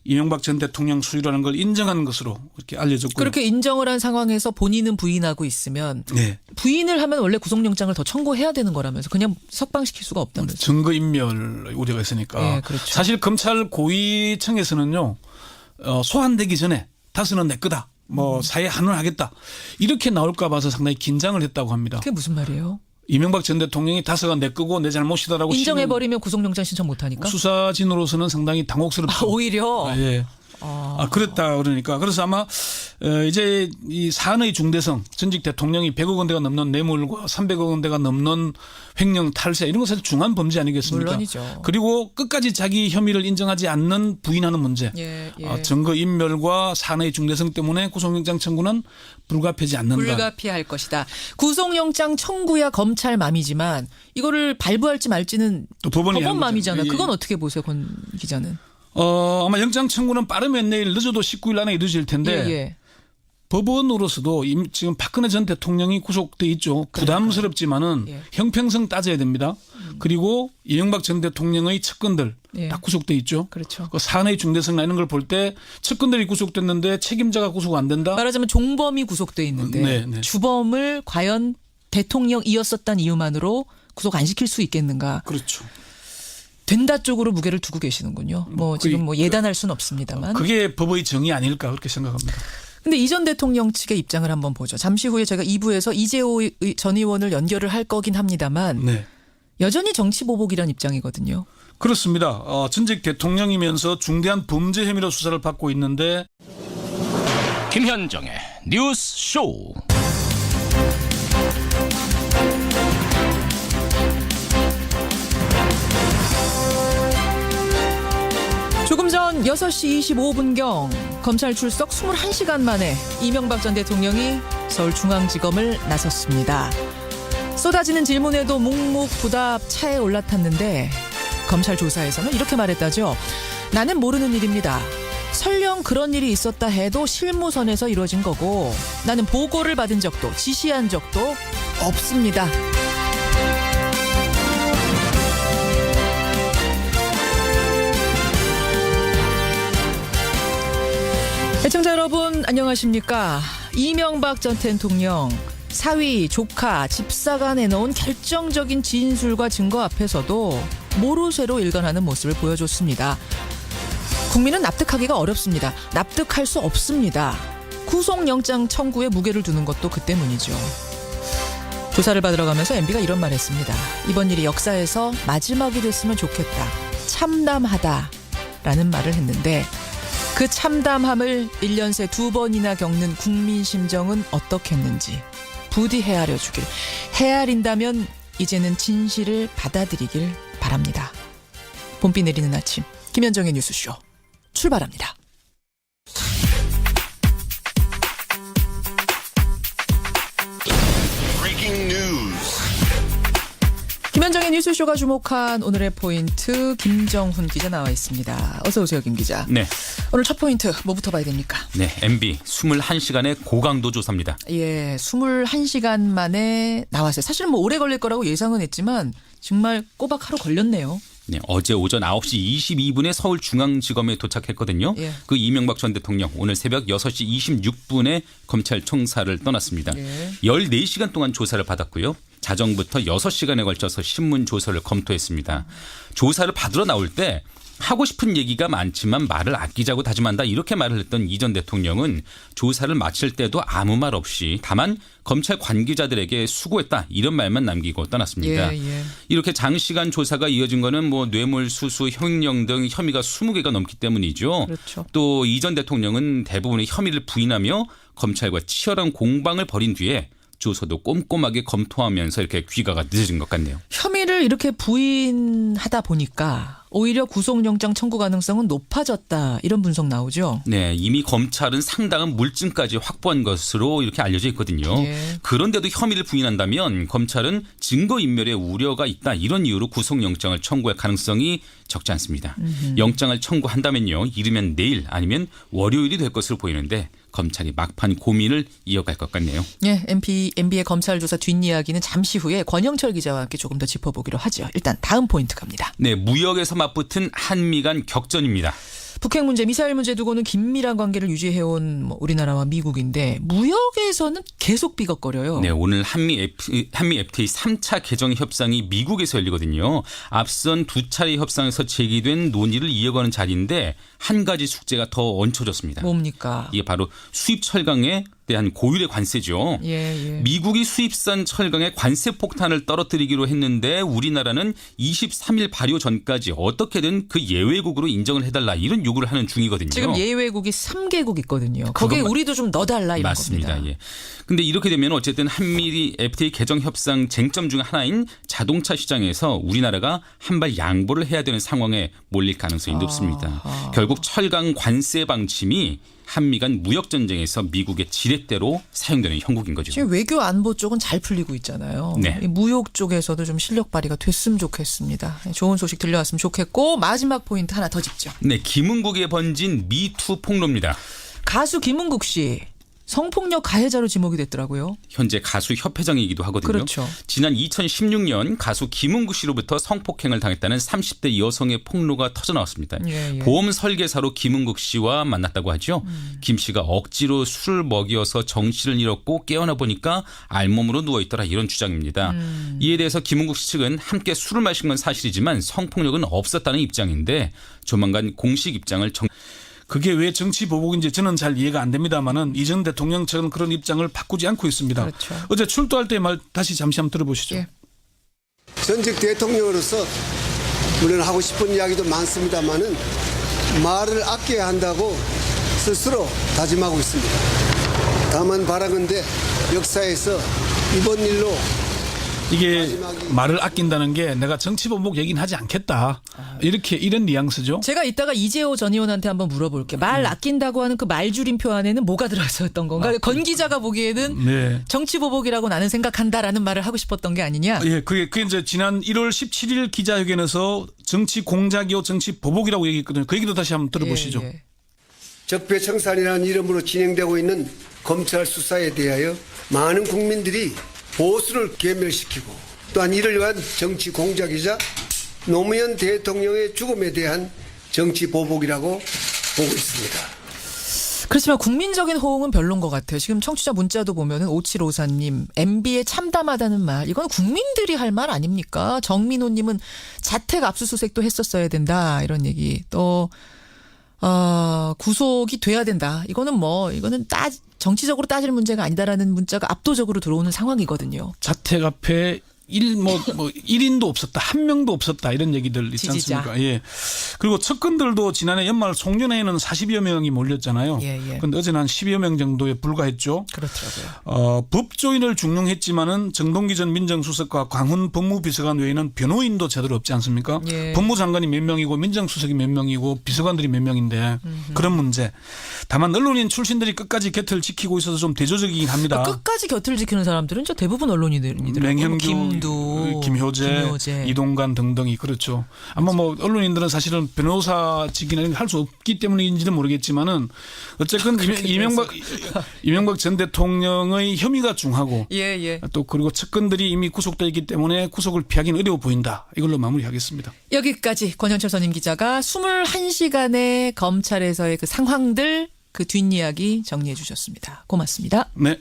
이명박 전 대통령 수유라는 걸 인정한 것으로 이렇게 알려졌고요. 그렇게 인정을 한 상황에서 본인은 부인하고 있으면 네. 부인을 하면 원래 구속영장을 더 청구해야 되는 거라면서 그냥 석방시킬 수가 없다면서요. 증거인멸 우려가 있으니까. 네, 그렇죠. 사실 검찰 고위청에서는요. 소환되기 전에 다스는 내 거다. 사회 한원하겠다. 이렇게 나올까 봐서 상당히 긴장을 했다고 합니다. 그게 무슨 말이에요? 이명박 전 대통령이 다스가 내 거고 내 잘못이다라고 인정해버리면 구속영장 신청 못하니까? 수사진으로서는 상당히 당혹스럽죠. 오히려? 예. 그랬다 그러니까. 그래서 아마 이제 이 사안의 중대성, 전직 대통령이 100억 원대가 넘는 뇌물과 300억 원대가 넘는 횡령 탈세 이런 것은 중한 범죄 아니겠습니까? 물론이죠. 그리고 끝까지 자기 혐의를 인정하지 않는 부인하는 문제. 예. 증거 인멸과 사안의 중대성 때문에 구속영장 청구는 불가피하지 않는다. 불가피할 것이다. 구속영장 청구야 검찰 맘이지만 이거를 발부할지 말지는 또 법원 맘이잖아요. 예. 그건 어떻게 보세요, 권 기자는? 아마 영장 청구는 빠르면 내일, 늦어도 19일 안에 이루어질 텐데 예. 법원으로서도 지금 박근혜 전 대통령이 구속돼 있죠. 부담스럽지만은 예. 형평성 따져야 됩니다. 그리고 이명박 전 대통령의 측근들 예. 다 구속돼 있죠. 그렇죠. 그 사안의 중대성 이런 걸 볼 때 측근들이 구속됐는데 책임자가 구속 안 된다. 말하자면 종범이 구속돼 있는데 네. 주범을 과연 대통령이었었다는 이유만으로 구속 안 시킬 수 있겠는가? 그렇죠. 된다 쪽으로 무게를 두고 계시는군요. 지금 예단할 수는 없습니다만. 그게 법의 정의 아닐까 그렇게 생각합니다. 근데 이 전 대통령 측의 입장을 한번 보죠. 잠시 후에 제가 2부에서 이재호 전 의원을 연결을 할 거긴 합니다만 네. 여전히 정치 보복이란 입장이거든요. 그렇습니다. 전직 대통령이면서 중대한 범죄 혐의로 수사를 받고 있는데 김현정의 뉴스 쇼. 조금 전 6시 25분경 검찰 출석 21시간 만에 이명박 전 대통령이 서울중앙지검을 나섰습니다. 쏟아지는 질문에도 묵묵부답 차에 올라탔는데 검찰 조사에서는 이렇게 말했다죠. 나는 모르는 일입니다. 설령 그런 일이 있었다 해도 실무선에서 이루어진 거고 나는 보고를 받은 적도 지시한 적도 없습니다. 시청자 여러분 안녕하십니까. 이명박 전 대통령 사위, 조카, 집사가 내놓은 결정적인 진술과 증거 앞에서도 모르쇠로 일관하는 모습을 보여줬습니다. 국민은 납득하기가 어렵습니다. 납득할 수 없습니다. 구속영장 청구에 무게를 두는 것도 그 때문이죠. 조사를 받으러 가면서 MB가 이런 말 했습니다. 이번 일이 역사에서 마지막이 됐으면 좋겠다. 참담하다라는 말을 했는데 그 참담함을 1년 새 2번이나 겪는 국민 심정은 어떻겠는지 부디 헤아려 주길. 헤아린다면 이제는 진실을 받아들이길 바랍니다. 봄비 내리는 아침 김현정의 뉴스쇼 출발합니다. 김현정의 뉴스쇼가 주목한 오늘의 포인트 김정훈 기자 나와 있습니다. 어서 오세요, 김 기자. 네. 오늘 첫 포인트 뭐부터 봐야 됩니까? 네, MB 21시간의 고강도 조사입니다. 예, 21시간 만에 나왔어요. 사실은 오래 걸릴 거라고 예상은 했지만 정말 꼬박 하루 걸렸네요. 네, 어제 오전 9시 22분에 서울중앙지검에 도착했거든요. 예. 그 이명박 전 대통령 오늘 새벽 6시 26분에 검찰 청사를 떠났습니다. 예. 14시간 동안 조사를 받았고요. 자정부터 6시간에 걸쳐서 신문 조서를 검토했습니다. 조사를 받으러 나올 때 하고 싶은 얘기가 많지만 말을 아끼자고 다짐한다 이렇게 말을 했던 이 전 대통령은 조사를 마칠 때도 아무 말 없이 다만 검찰 관계자들에게 수고했다 이런 말만 남기고 떠났습니다. 예. 이렇게 장시간 조사가 이어진 거는 뇌물수수, 횡령 등 혐의가 20개가 넘기 때문이죠. 그렇죠. 또 이 전 대통령은 대부분의 혐의를 부인하며 검찰과 치열한 공방을 벌인 뒤에 조서도 꼼꼼하게 검토하면서 이렇게 귀가가 늦어진 것 같네요. 혐의를 이렇게 부인하다 보니까 오히려 구속영장 청구 가능성은 높아졌다 이런 분석 나오죠. 네, 이미 검찰은 상당한 물증까지 확보한 것으로 이렇게 알려져 있거든요. 예. 그런데도 혐의를 부인한다면 검찰은 증거인멸의 우려가 있다 이런 이유로 구속영장을 청구할 가능성이 적지 않습니다. 영장을 청구한다면요. 이르면 내일 아니면 월요일이 될 것으로 보이는데 검찰이 막판 고민을 이어갈 것 같네요. 예, MB의 검찰 조사 뒷이야기는 잠시 후에 권영철 기자와 함께 조금 더 짚어보기로 하죠. 일단 다음 포인트 갑니다. 네, 무역에서 맞붙은 한미 간 격전입니다. 북핵 문제, 미사일 문제 두고는 긴밀한 관계를 유지해온 우리나라와 미국인데 무역에서는 계속 삐걱거려요. 네, 오늘 한미 FTA 3차 개정 협상이 미국에서 열리거든요. 앞선 두 차례 협상에서 제기된 논의를 이어가는 자리인데 한 가지 숙제가 더 얹혀졌습니다. 뭡니까? 이게 바로 수입 철강에 대한 고율의 관세죠. 예. 미국이 수입산 철강에 관세 폭탄을 떨어뜨리기로 했는데 우리나라는 23일 발효 전까지 어떻게든 그 예외국으로 인정을 해달라 이런 요구를 하는 중이거든요. 지금 예외국이 3개국 있거든요. 거기에 우리도 좀 넣어달라 이런 맞습니다. 겁니다. 예. 근데 이렇게 되면 어쨌든 한미 FTA 개정 협상 쟁점 중 하나인 자동차 시장에서 우리나라가 한 발 양보를 해야 되는 상황에 몰릴 가능성이 높습니다. 결국 철강 관세 방침이 한미 간 무역 전쟁에서 미국의 지렛대로 사용되는 형국인 거죠. 지금 외교 안보 쪽은 잘 풀리고 있잖아요. 네. 이 무역 쪽에서도 좀 실력 발휘가 됐으면 좋겠습니다. 좋은 소식 들려왔으면 좋겠고 마지막 포인트 하나 더 짚죠. 네, 김은국에 번진 미투 폭로입니다. 가수 김은국 씨 성폭력 가해자로 지목이 됐더라고요. 현재 가수 협회장이기도 하거든요. 그렇죠. 지난 2016년 가수 김은국 씨로부터 성폭행을 당했다는 30대 여성의 폭로가 터져나왔습니다. 예. 보험 설계사로 김은국 씨와 만났다고 하죠. 김 씨가 억지로 술을 먹여서 정신을 잃었고 깨어나 보니까 알몸으로 누워있더라 이런 주장입니다. 이에 대해서 김은국 씨 측은 함께 술을 마신 건 사실이지만 성폭력은 없었다는 입장인데 조만간 공식 입장을 그게 왜 정치 보복인지 저는 잘 이해가 안 됩니다만은 이 전 대통령 측은 그런 입장을 바꾸지 않고 있습니다. 그렇죠. 어제 출두할 때 말 다시 잠시 한번 들어보시죠. 예. 전직 대통령으로서 물론 하고 싶은 이야기도 많습니다만은 말을 아껴야 한다고 스스로 다짐하고 있습니다. 다만 바라건대 역사에서 이번 일로 이게 말을 아낀다는 게 내가 정치 보복 얘기는 하지 않겠다. 이런 뉘앙스죠. 제가 이따가 이재호 전 의원한테 한번 물어볼게요. 말 아낀다고 하는 그 말줄임표 안에는 뭐가 들어있었던 건가? 건 기자가 보기에는 네. 정치 보복이라고 나는 생각한다라는 말을 하고 싶었던 게 아니냐? 예, 그게 이제 지난 1월 17일 기자회견에서 정치 공작이요, 정치 보복이라고 얘기했거든요. 그 얘기도 다시 한번 들어보시죠. 예. 적폐청산이라는 이름으로 진행되고 있는 검찰 수사에 대하여 많은 국민들이 보수를 괴멸시키고 또한 이를 위한 정치 공작이자 노무현 대통령의 죽음에 대한 정치 보복이라고 보고 있습니다. 그렇지만 국민적인 호응은 별론 것 같아요. 지금 청취자 문자도 보면은 5754님 MB에 참담하다는 말 이건 국민들이 할 말 아닙니까? 정민호님은 자택 압수수색도 했었어야 된다 이런 얘기 또 구속이 돼야 된다. 이거는 정치적으로 따질 문제가 아니다라는 문자가 압도적으로 들어오는 상황이거든요. 자택 앞에 1인도 없었다. 한 명도 없었다. 이런 얘기들 있지 않습니까? 예. 그리고 측근들도 지난해 연말 송년회에는 40여 명이 몰렸잖아요. 그런데 어제는 한 10여 명 정도에 불과했죠. 그렇더라고요. 법조인을 중용했지만은 정동기 전 민정수석과 광훈 법무비서관 외에는 변호인도 제대로 없지 않습니까? 예. 법무장관이 몇 명이고 민정수석이 몇 명이고 비서관들이 몇 명인데 그런 문제. 다만 언론인 출신들이 끝까지 곁을 지키고 있어서 좀 대조적이긴 합니다. 끝까지 곁을 지키는 사람들은 저 대부분 언론인들이더라고요. 맹현규, 김효재, 이동관 등등이 그렇죠. 아마 언론인들은 사실은 변호사직이나 할 수 없기 때문인지는 모르겠지만은 어쨌든 이명박 전 대통령의 혐의가 중하고 또 그리고 측근들이 이미 구속되어 있기 때문에 구속을 피하기는 어려워 보인다. 이걸로 마무리하겠습니다. 여기까지 권영철 선임 기자가 21시간의 검찰에서의 그 상황들 그 뒷이야기 정리해 주셨습니다. 고맙습니다. 네.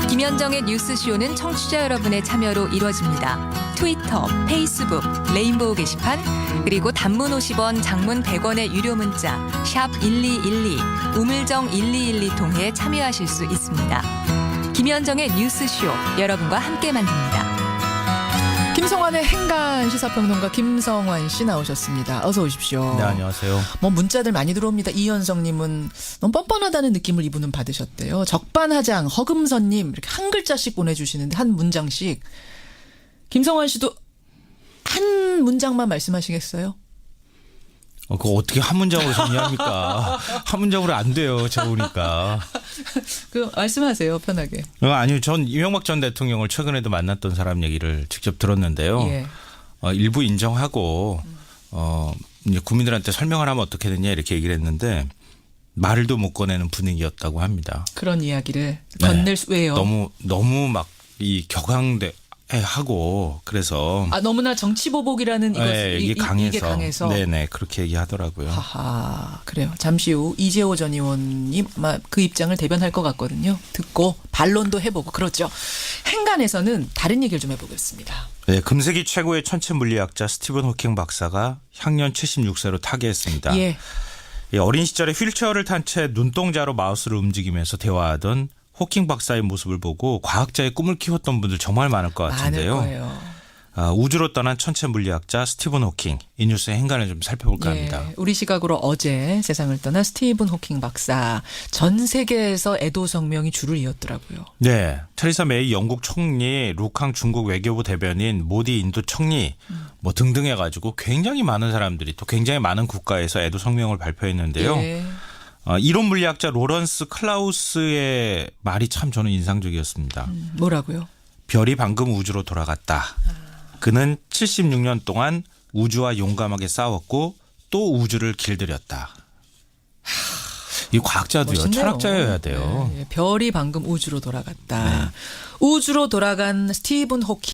김현정의 뉴스쇼는 청취자 여러분의 참여로 이루어집니다. 트위터, 페이스북, 레인보우 게시판, 그리고 단문 50원, 장문 100원의 유료 문자 샵 1212, 우물정 1212 통해 참여하실 수 있습니다. 김현정의 뉴스쇼, 여러분과 함께 만듭니다. 김성환의 행간 시사평론가 김성환 씨 나오셨습니다. 어서 오십시오. 네, 안녕하세요. 뭐 문자들 많이 들어옵니다. 이현성님은 너무 뻔뻔하다는 느낌을 이분은 받으셨대요. 적반하장 허금선님 이렇게 한 글자씩 보내주시는데 한 문장씩. 김성환 씨도 한 문장만 말씀하시겠어요? 그거 어떻게 한 문장으로 정리합니까? 한 문장으로 안 돼요. 적으니까. 그 말씀하세요. 편하게. 아니요. 전 이명박 전 대통령을 최근에도 만났던 사람 얘기를 직접 들었는데요. 예. 일부 인정하고 이제 국민들한테 설명을 하면 어떻게 되냐 이렇게 얘기를 했는데 말도 못 꺼내는 분위기였다고 합니다. 그런 이야기를 건넬 수 왜요? 너무 막 이 격앙돼 하고 그래서 너무나 정치보복이라는 이게 강해서. 이게 강해서 네네 그렇게 얘기하더라고요. 하하 그래요. 잠시 후 이재호 전 의원님 그 입장을 대변할 것 같거든요. 듣고 반론도 해보고 그렇죠. 행간에서는 다른 얘기를 좀 해보겠습니다. 네, 금세기 최고의 천체 물리학자 스티븐 호킹 박사가 향년 76세로 타계했습니다. 예. 어린 시절에 휠체어를 탄 채 눈동자로 마우스를 움직이면서 대화하던 호킹 박사의 모습을 보고 과학자의 꿈을 키웠던 분들 정말 많을 것 같은데요. 많을 거예요. 우주로 떠난 천체 물리학자 스티븐 호킹 이 뉴스의 행간을 좀 살펴볼까 합니다. 우리 시각으로 어제 세상을 떠난 스티븐 호킹 박사 전 세계에서 애도 성명이 줄을 이었더라고요. 네, 테레사 메이 영국 총리, 루캉 중국 외교부 대변인, 모디 인도 총리 뭐 등등 해가지고 굉장히 많은 사람들이 또 굉장히 많은 국가에서 애도 성명을 발표했는데요. 예. 이론 물리학자 로런스 클라우스의 말이 참 저는 인상적이었습니다. 뭐라고요? 별이 방금 우주로 돌아갔다. 그는 76년 동안 우주와 용감하게 싸웠고 또 우주를 길들였다. 이 과학자도요. 멋있네요. 철학자여야 돼요. 네, 별이 방금 우주로 돌아갔다. 우주로 돌아간 스티븐 호킹.